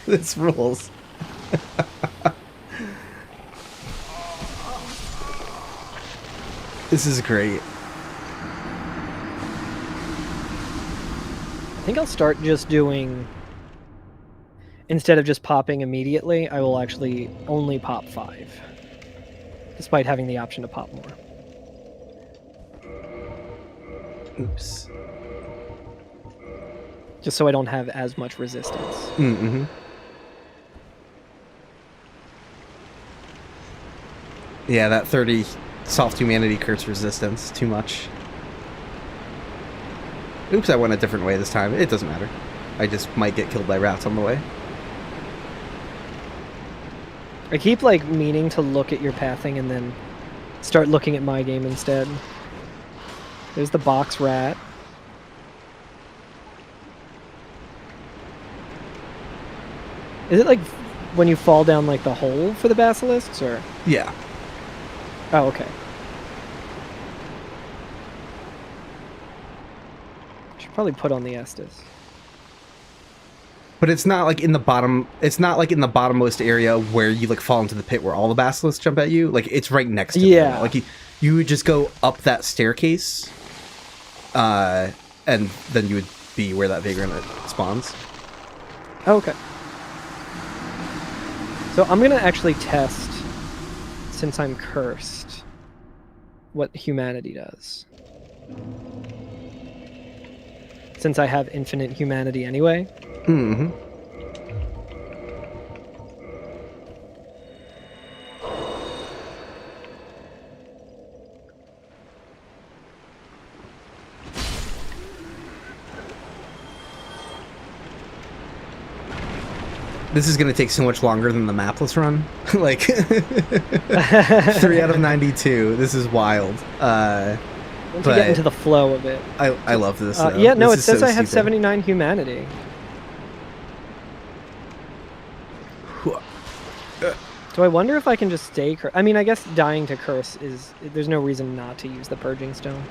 This rules. This is great. I think I'll start just doing. instead of just popping immediately, I will actually only pop 5, despite having the option to pop more. Oops. Just so I don't have as much resistance. Mm-hmm. Yeah, that 30 soft humanity curse resistance. Too much. Oops, I went a different way this time. It doesn't matter. I just might get killed by rats on the way. I keep, like, meaning to look at your pathing and then start looking at my game instead. There's the box rat. Is it, like, when you fall down, like, the hole for the basilisks, or...? Yeah. Oh, okay. Should probably put on the Estus. But it's not like in the bottom. It's not like in the bottommost area where you like fall into the pit where all the basilisks jump at you. Like it's right next to them. Like you would just go up that staircase, and then you would be where that vagrant spawns. Oh, okay. So I'm gonna actually test, since I'm cursed, what humanity does. Since I have infinite humanity anyway. Mm-hmm. This is going to take so much longer than the mapless run. Like, 3 out of 92. This is wild. Once you get into the flow of it. I love this. Yeah, no, this it says so I have stupid. 79 humanity. So I wonder if I can just stay I mean, I guess dying to curse is... There's no reason not to use the Purging Stone.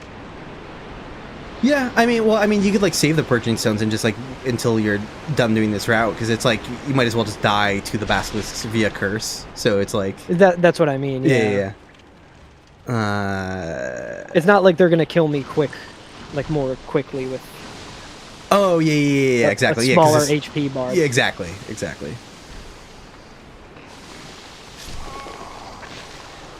Yeah, I mean, you could like save the purging stones and just like until you're done doing this route, because it's like you might as well just die to the basilisks via curse. So it's like That's what I mean. yeah. It's not like they're gonna kill me more quickly with. Oh yeah, exactly. A smaller HP bar. Yeah, exactly.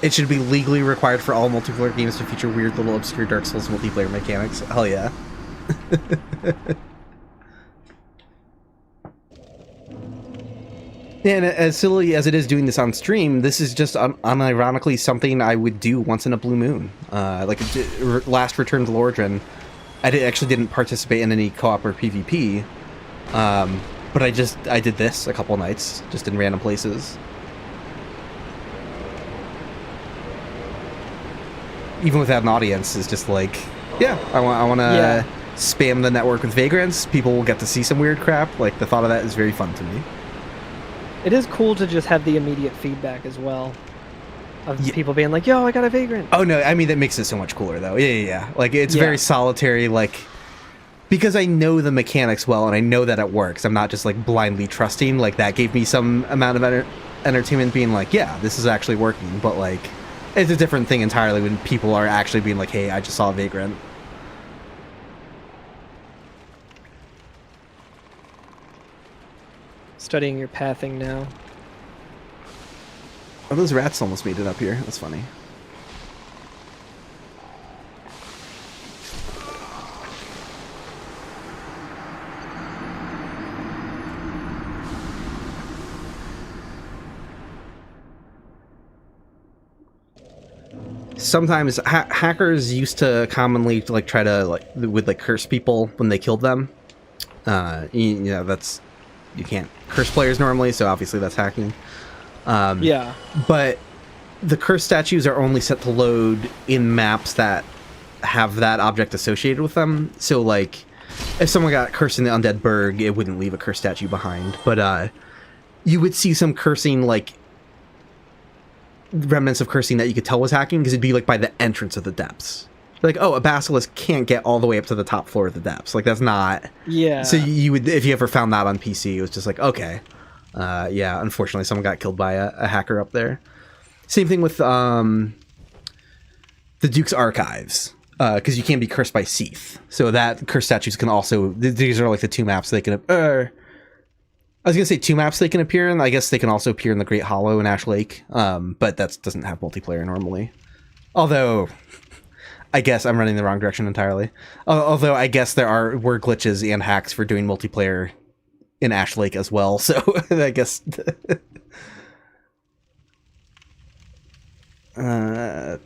It should be legally required for all multiplayer games to feature weird little obscure Dark Souls multiplayer mechanics. Hell yeah. And as silly as it is doing this on stream, this is just unironically something I would do once in a blue moon. Like last Return to Lordran, I actually didn't participate in any co-op or PvP, but I did this a couple nights, just in random places. Even without an audience, is just like, yeah, I want to spam the network with Vagrants. People will get to see some weird crap. Like, the thought of that is very fun to me. It is cool to just have the immediate feedback as well. Of people being like, yo, I got a Vagrant. Oh, no, I mean, that makes it so much cooler, though. Yeah. Like, it's very solitary, like... Because I know the mechanics well, and I know that it works. I'm not just, like, blindly trusting. Like, that gave me some amount of entertainment being like, yeah, this is actually working. But, like... It's a different thing entirely when people are actually being like, hey, I just saw a Vagrant. Studying your pathing now. Oh, those rats almost made it up here. That's funny. Sometimes hackers used to commonly like try to curse people when they killed them. You know, that's, you can't curse players normally, so obviously that's hacking. Yeah. But the curse statues are only set to load in maps that have that object associated with them. So like, if someone got cursed in the Undead Burg, it wouldn't leave a curse statue behind. But you would see some cursing, like remnants of cursing that you could tell was hacking, because it'd be like by the entrance of the depths. Like, oh, a basilisk can't get all the way up to the top floor of the depths. Like, that's not... Yeah. So you would, if you ever found that on PC, it was just like, okay. Yeah, unfortunately, someone got killed by a hacker up there. Same thing with the Duke's Archives, because you can't be cursed by Seath. So that curse statues can also... These are like the two maps they can... I was gonna say 2 maps they can appear in. I guess they can also appear in the Great Hollow and Ash Lake, but that doesn't have multiplayer normally. Although, I guess I'm running the wrong direction entirely. Although I guess were glitches and hacks for doing multiplayer in Ash Lake as well. So I guess. Oh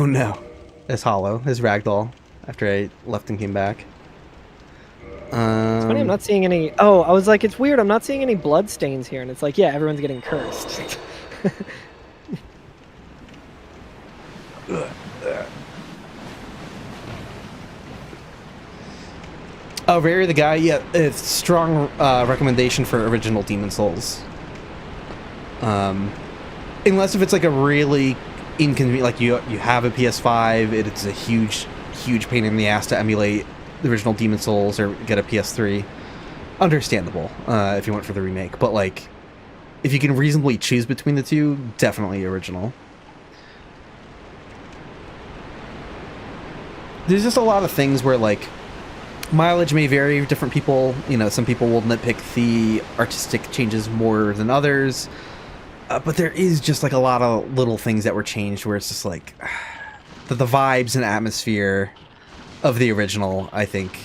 no, it's Hollow, his ragdoll. After I left and came back. It's funny, I'm not seeing any. Oh, I was like, it's weird. I'm not seeing any blood stains here, and it's like, yeah, everyone's getting cursed. Oh, Rary the guy. Yeah, it's strong recommendation for original Demon Souls. Unless if it's like a really inconvenient, like you have a PS5, it's a huge pain in the ass to emulate the original Demon Souls or get a PS3. Understandable if you went for the remake, but like if you can reasonably choose between the two, definitely original. There's just a lot of things where like mileage may vary with different people. You know, some people will nitpick the artistic changes more than others, but there is just like a lot of little things that were changed where it's just like the vibes and atmosphere of the original, I think,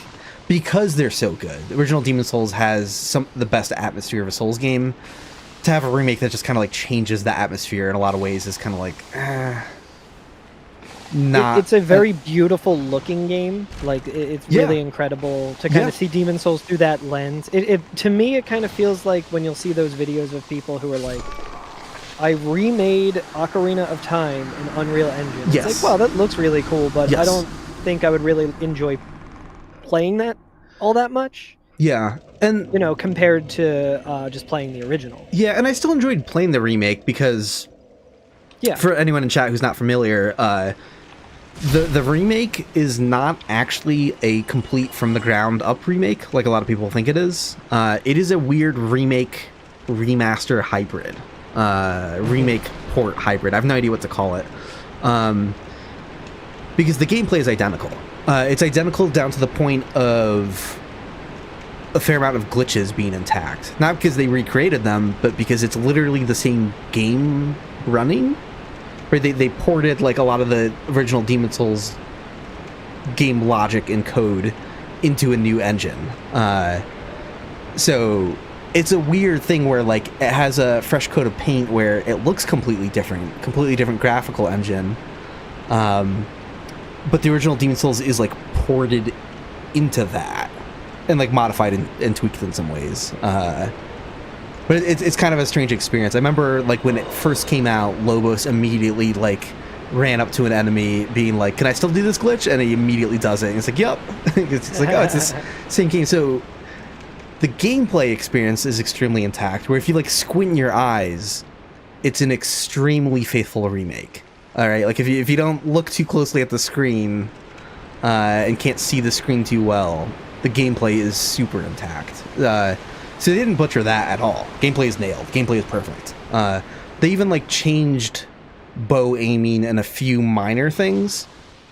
because they're so good. The original Demon Souls has the best atmosphere of a Souls game. To have a remake that just kind of like changes the atmosphere in a lot of ways is kind of like it's a very beautiful looking game. Like it's really incredible to kind of see Demon Souls through that lens. It to me it kind of feels like when you'll see those videos of people who are like, I remade Ocarina of Time in Unreal Engine. Yes. It's like, wow, that looks really cool, but I don't think I would really enjoy playing that all that much. Yeah, and you know, compared to just playing the original. Yeah, and I still enjoyed playing the remake because for anyone in chat who's not familiar, the remake is not actually a complete from the ground up remake like a lot of people think it is. It is a weird remake remaster hybrid. Remake port hybrid. I have no idea what to call it. Because the gameplay is identical. It's identical down to the point of a fair amount of glitches being intact. Not because they recreated them, but because it's literally the same game running. Where they ported like a lot of the original Demon Souls game logic and code into a new engine. So it's a weird thing where like it has a fresh coat of paint where it looks completely different graphical engine. But the original Demon Souls is like ported into that and like modified and tweaked in some ways. But it's kind of a strange experience. I remember like when it first came out, Lobos immediately like ran up to an enemy being like, "Can I still do this glitch?" And he immediately does it. And it's like, "Yep." It's like, oh, it's this same game. So the gameplay experience is extremely intact. Where if you like squint your eyes, it's an extremely faithful remake. All right, like if you don't look too closely at the screen and can't see the screen too well, the gameplay is super intact. So they didn't butcher that at all. Gameplay is nailed. Gameplay is perfect. They even like changed bow aiming and a few minor things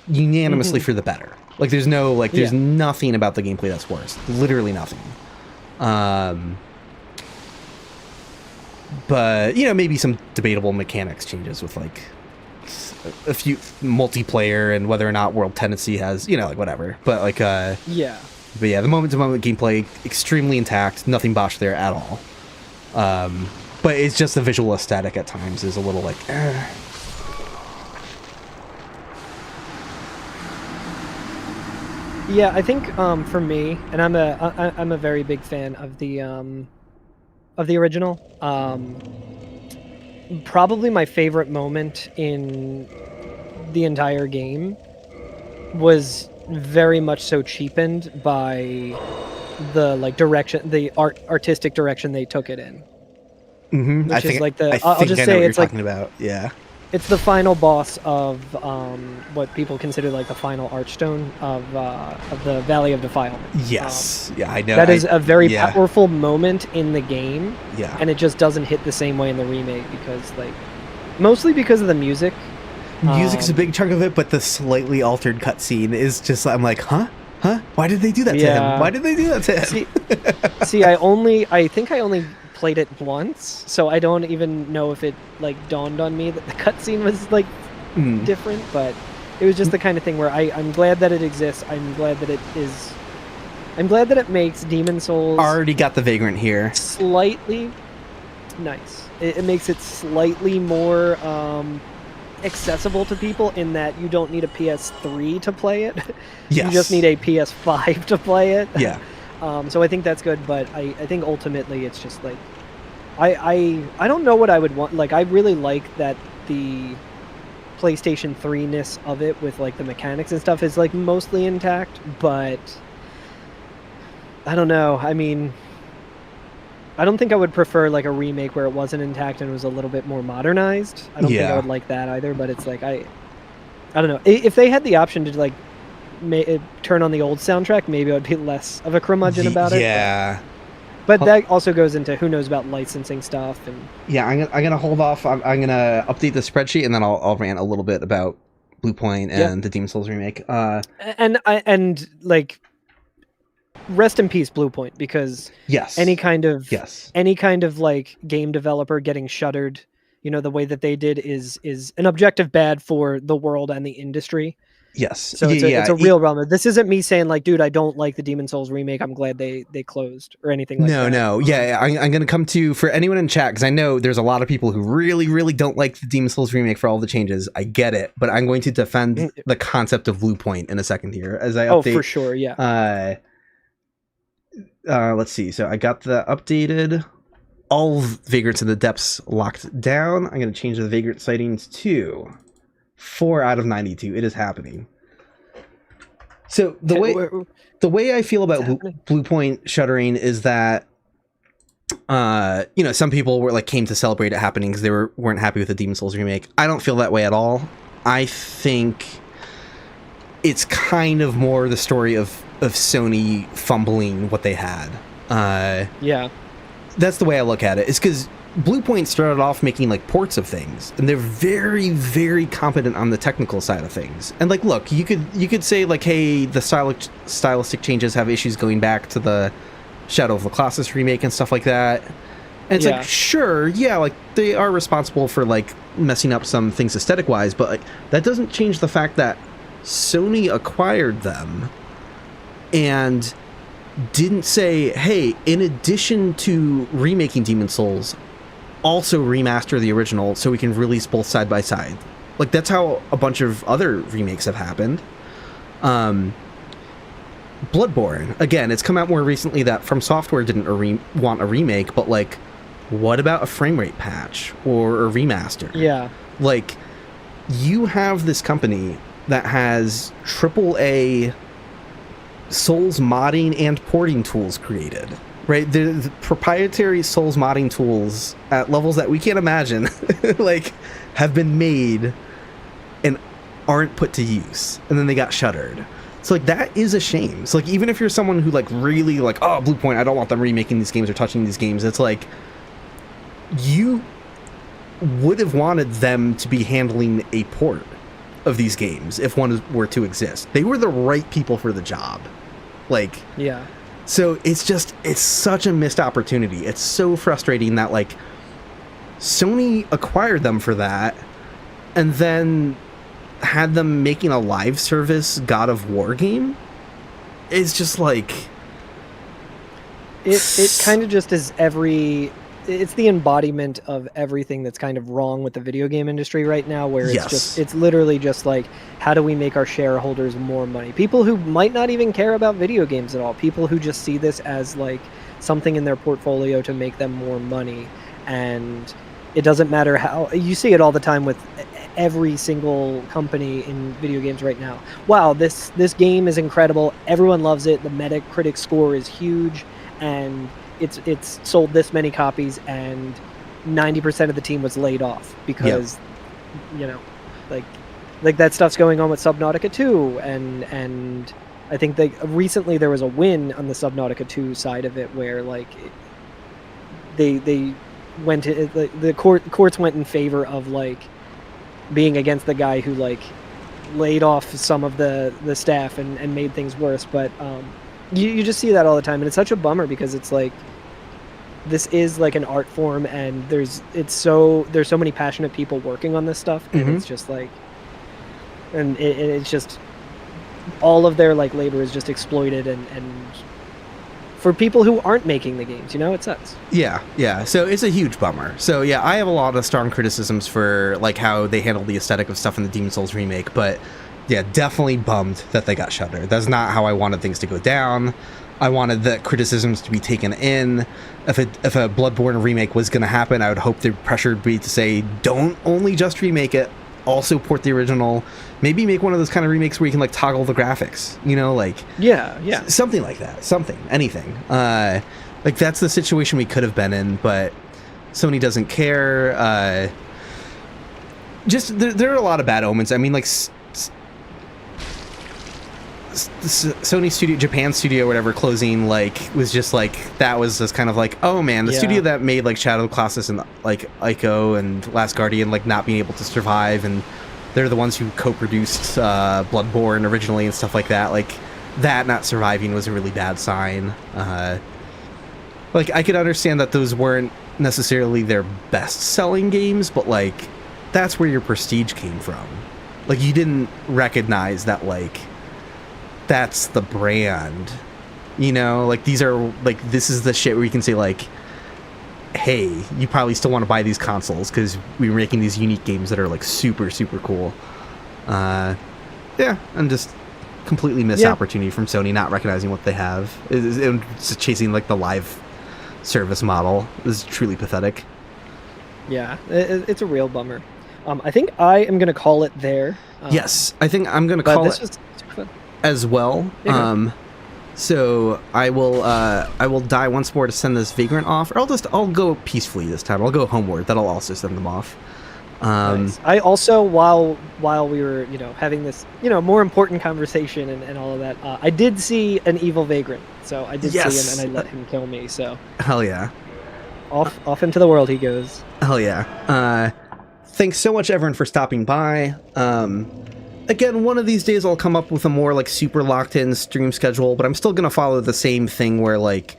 unanimously for the better. Like there's no like there's nothing about the gameplay that's worse. Literally nothing. But you know, maybe some debatable mechanics changes with like a few multiplayer and whether or not World Tendency has, you know, like whatever. But like But yeah, the moment-to-moment gameplay, extremely intact, nothing botched there at all. But it's just the visual aesthetic at times is a little like, Yeah, I think for me, and I'm a very big fan of the original. Probably my favorite moment in the entire game was very much so cheapened by the like direction, the artistic direction they took it in. Mm-hmm. Which is like the I'll just say it's like talking about. Yeah, it's the final boss of what people consider like the final archstone of the Valley of Defilement. Yes, yeah, I know that is a very powerful moment in the game. Yeah, and it just doesn't hit the same way in the remake because like mostly because of the music. Music's a big chunk of it, but the slightly altered cutscene is just, I'm like, huh? Huh? Why did they do that to Yeah. him? Why did they do that to him? See, I think I only played it once, so I don't even know if it like dawned on me that the cutscene was like different, but it was just the kind of thing where I'm glad that it exists. I'm glad that it makes Demon Souls Already got the Vagrant here. slightly nice. It makes it slightly more accessible to people in that you don't need a PS3 to play it. Yes. You just need a PS5 to play it. Yeah. So I think that's good, but I think ultimately it's just like I don't know what I would want. Like I really like that the PlayStation 3-ness of it with like the mechanics and stuff is like mostly intact, but I don't know. I mean, I don't think I would prefer like a remake where it wasn't intact and was a little bit more modernized. I don't think I would like that either, but it's like I don't know. If they had the option to like turn on the old soundtrack, maybe I would be less of a curmudgeon about it. Yeah. But that also goes into who knows about licensing stuff and Yeah, I'm gonna hold off. I'm gonna update the spreadsheet and then I'll rant a little bit about Blue Point and the Demon Souls remake. And like rest in peace Blue Point, because any kind of like game developer getting shuttered, you know, the way that they did is an objective bad for the world and the industry. Yes. So it's a real problem. This isn't me saying like, dude, I don't like the Demon Souls remake. I'm glad they closed or anything like that. No. Yeah, I'm going to come to, for anyone in chat, because I know there's a lot of people who really, really don't like the Demon Souls remake for all the changes. I get it, but I'm going to defend the concept of Blue Point in a second here as I update. Oh, for sure, yeah. Let's see. So I got the updated all Vagrants in the Depths locked down. I'm going to change the Vagrant sightings to 4 out of 92. It is happening. So the way I feel about Blue Point shuttering is that you know, some people were like came to celebrate it happening because they weren't happy with the Demon Souls remake. I don't feel that way at all. I think it's kind of more the story of Sony fumbling what they had. Yeah. That's the way I look at it. It's because Blue Point started off making like ports of things, and they're very, very competent on the technical side of things. And like, look, you could say like, hey, the stylistic changes have issues going back to the Shadow of the Colossus remake and stuff like that. And it's like, sure, yeah, like they are responsible for like messing up some things aesthetic wise, but like that doesn't change the fact that Sony acquired them and didn't say, hey, in addition to remaking Demon Souls, also remaster the original so we can release both side by side. Like that's how a bunch of other remakes have happened. Bloodborne, again, it's come out more recently that From Software didn't want a remake, but like, what about a frame rate patch or a remaster? Yeah. Like, you have this company that has AAA Souls modding and porting tools created, right? The proprietary Souls modding tools at levels that we can't imagine, like, have been made and aren't put to use, and then they got shuttered. So like that is a shame. So like even if you're someone who like really like, oh, Blue Point, I don't want them remaking these games or touching these games, it's like you would have wanted them to be handling a port of these games if one were to exist. They were the right people for the job. Like, yeah. So it's such a missed opportunity. It's so frustrating that like Sony acquired them for that and then had them making a live service God of War game. It's just like it kind of just is it's the embodiment of everything that's kind of wrong with the video game industry right now, where it's literally just like, how do we make our shareholders more money? People who might not even care about video games at all, people who just see this as like something in their portfolio to make them more money. And it doesn't matter how, you see it all the time with every single company in video games right now. Wow, this game is incredible, everyone loves it, the Metacritic score is huge, and it's sold this many copies, and 90% of the team was laid off because you know, like that stuff's going on with Subnautica 2, and I think recently there was a win on the Subnautica 2 side of it where like they went to, the courts went in favor of like being against the guy who like laid off some of the staff and made things worse. But you just see that all the time, and it's such a bummer because it's like this is like an art form, and there's so many passionate people working on this stuff, and it's just like, and it's just all of their like labor is just exploited and for people who aren't making the games, it sucks. Yeah. So it's a huge bummer. So yeah, I have a lot of strong criticisms for like how they handle the aesthetic of stuff in the Demon's Souls remake, but yeah, definitely bummed that they got shuttered. That's not how I wanted things to go down. I wanted the criticisms to be taken in. If a Bloodborne remake was going to happen, I would hope the pressure would be to say, don't only just remake it, also port the original. Maybe make one of those kind of remakes where you can like toggle the graphics, like something like that, anything. Like that's the situation we could have been in, but Sony doesn't care. Just there are a lot of bad omens. I mean, like Sony studio, Japan studio, whatever, closing was just like that was just kind of like, oh man, the studio that made like Shadow of the Colossus and like Ico and Last Guardian like not being able to survive, and they're the ones who co-produced Bloodborne originally and stuff like that. Like that not surviving was a really bad sign. Like I could understand that those weren't necessarily their best-selling games, but like that's where your prestige came from. Like you didn't recognize that like that's the brand, like these are like, this is the shit where you can say like, hey, you probably still want to buy these consoles because we were making these unique games that are like super, super cool. And just completely missed opportunity from Sony not recognizing what they have. It's chasing like the live service model. This is truly pathetic. Yeah, it's a real bummer. I think I am going to call it there. Yes, I think I'm going to call it as well. So I will die once more to send this Vagrant off, or I'll go peacefully this time. I'll go homeward. That'll also send them off. Nice. I also, while we were having this more important conversation and all of that, I did see an evil Vagrant. So I did see him and I let him kill me. So hell yeah, off into the world he goes. Hell yeah. Thanks so much everyone for stopping by. Again, one of these days I'll come up with a more like super locked in stream schedule, but I'm still going to follow the same thing where like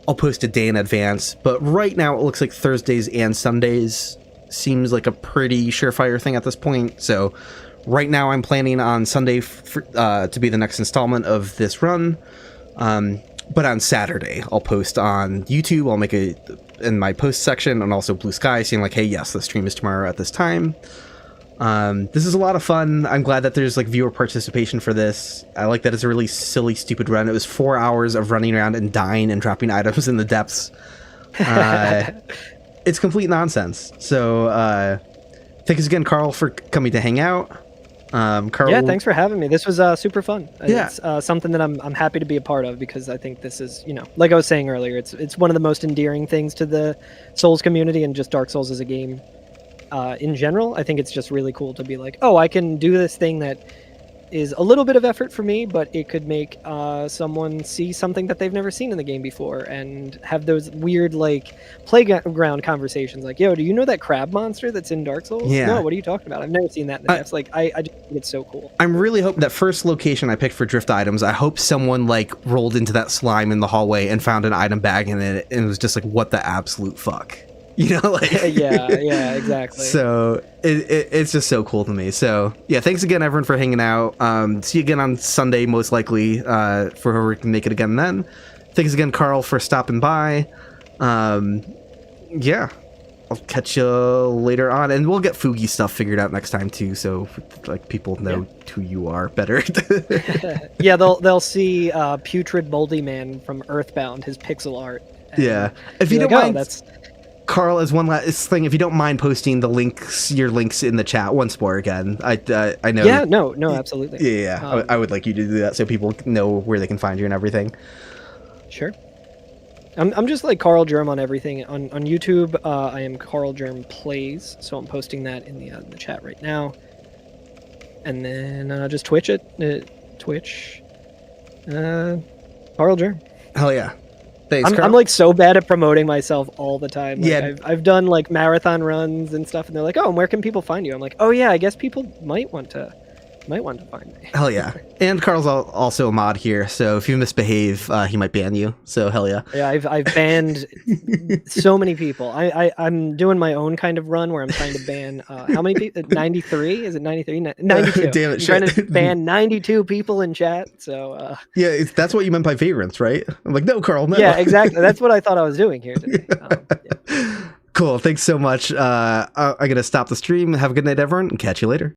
I'll post a day in advance. But right now it looks like Thursdays and Sundays seems like a pretty surefire thing at this point. So right now I'm planning on Sunday to be the next installment of this run. But on Saturday I'll post on YouTube. I'll make in my post section and also Blue Sky saying like, hey, yes, the stream is tomorrow at this time. This is a lot of fun. I'm glad that there's like viewer participation for this. I like that it's a really silly, stupid run. It was 4 hours of running around and dying and dropping items in the depths. It's complete nonsense. So thanks again, Carl, for coming to hang out. Carl, yeah, thanks for having me. This was super fun. Yeah. It's something that I'm happy to be a part of because I think this is, like I was saying earlier, it's one of the most endearing things to the Souls community and just Dark Souls as a game. In general, I think it's just really cool to be like, oh, I can do this thing that is a little bit of effort for me, but it could make someone see something that they've never seen in the game before and have those weird like playground conversations like, yo, do you know that crab monster that's in Dark Souls? Yeah. No, what are you talking about? I've never seen that in the depths. Like I just think it's so cool. I'm really hoping that first location I picked for drift items, I hope someone like rolled into that slime in the hallway and found an item bag in it and it was just like, what the absolute fuck? Like yeah, exactly. So it's just so cool to me. So yeah, thanks again everyone for hanging out. See you again on Sunday most likely, for whoever can make it again then. Thanks again, Carl, for stopping by. Yeah, I'll catch you later on, and we'll get Fugi stuff figured out next time too, so like people know who you are better. Yeah, they'll see Putrid Moldy Man from Earthbound, his pixel art. Yeah, if you don't mind, Carl, as one last thing, if you don't mind posting your links in the chat once more again. I know. Yeah, no, absolutely. Yeah. I would like you to do that so people know where they can find you and everything. Sure. I'm just like Carl Germ on everything. On YouTube, I am Carl Germ Plays, so I'm posting that in the chat right now. And then just Twitch Twitch. Carl Germ. Hell yeah. Thanks, I'm like so bad at promoting myself all the time. Like, yeah, I've done like marathon runs and stuff, and they're like, "Oh, and where can people find you?" I'm like, "Oh yeah, I guess people might want to Might want to find me. Hell yeah. And Carl's also a mod here, so if you misbehave, he might ban you. So hell yeah. Yeah, I've banned so many people. I'm doing my own kind of run where I'm trying to ban how many people? 93? Is it 93? 92. Damn it, I'm trying to shit. ban 92 people in chat. So Yeah, that's what you meant by vagrants, right? I'm like, no, Carl, no. yeah, exactly. That's what I thought I was doing here today. Yeah. Cool. Thanks so much. I'm going to stop the stream. Have a good night, everyone, and catch you later.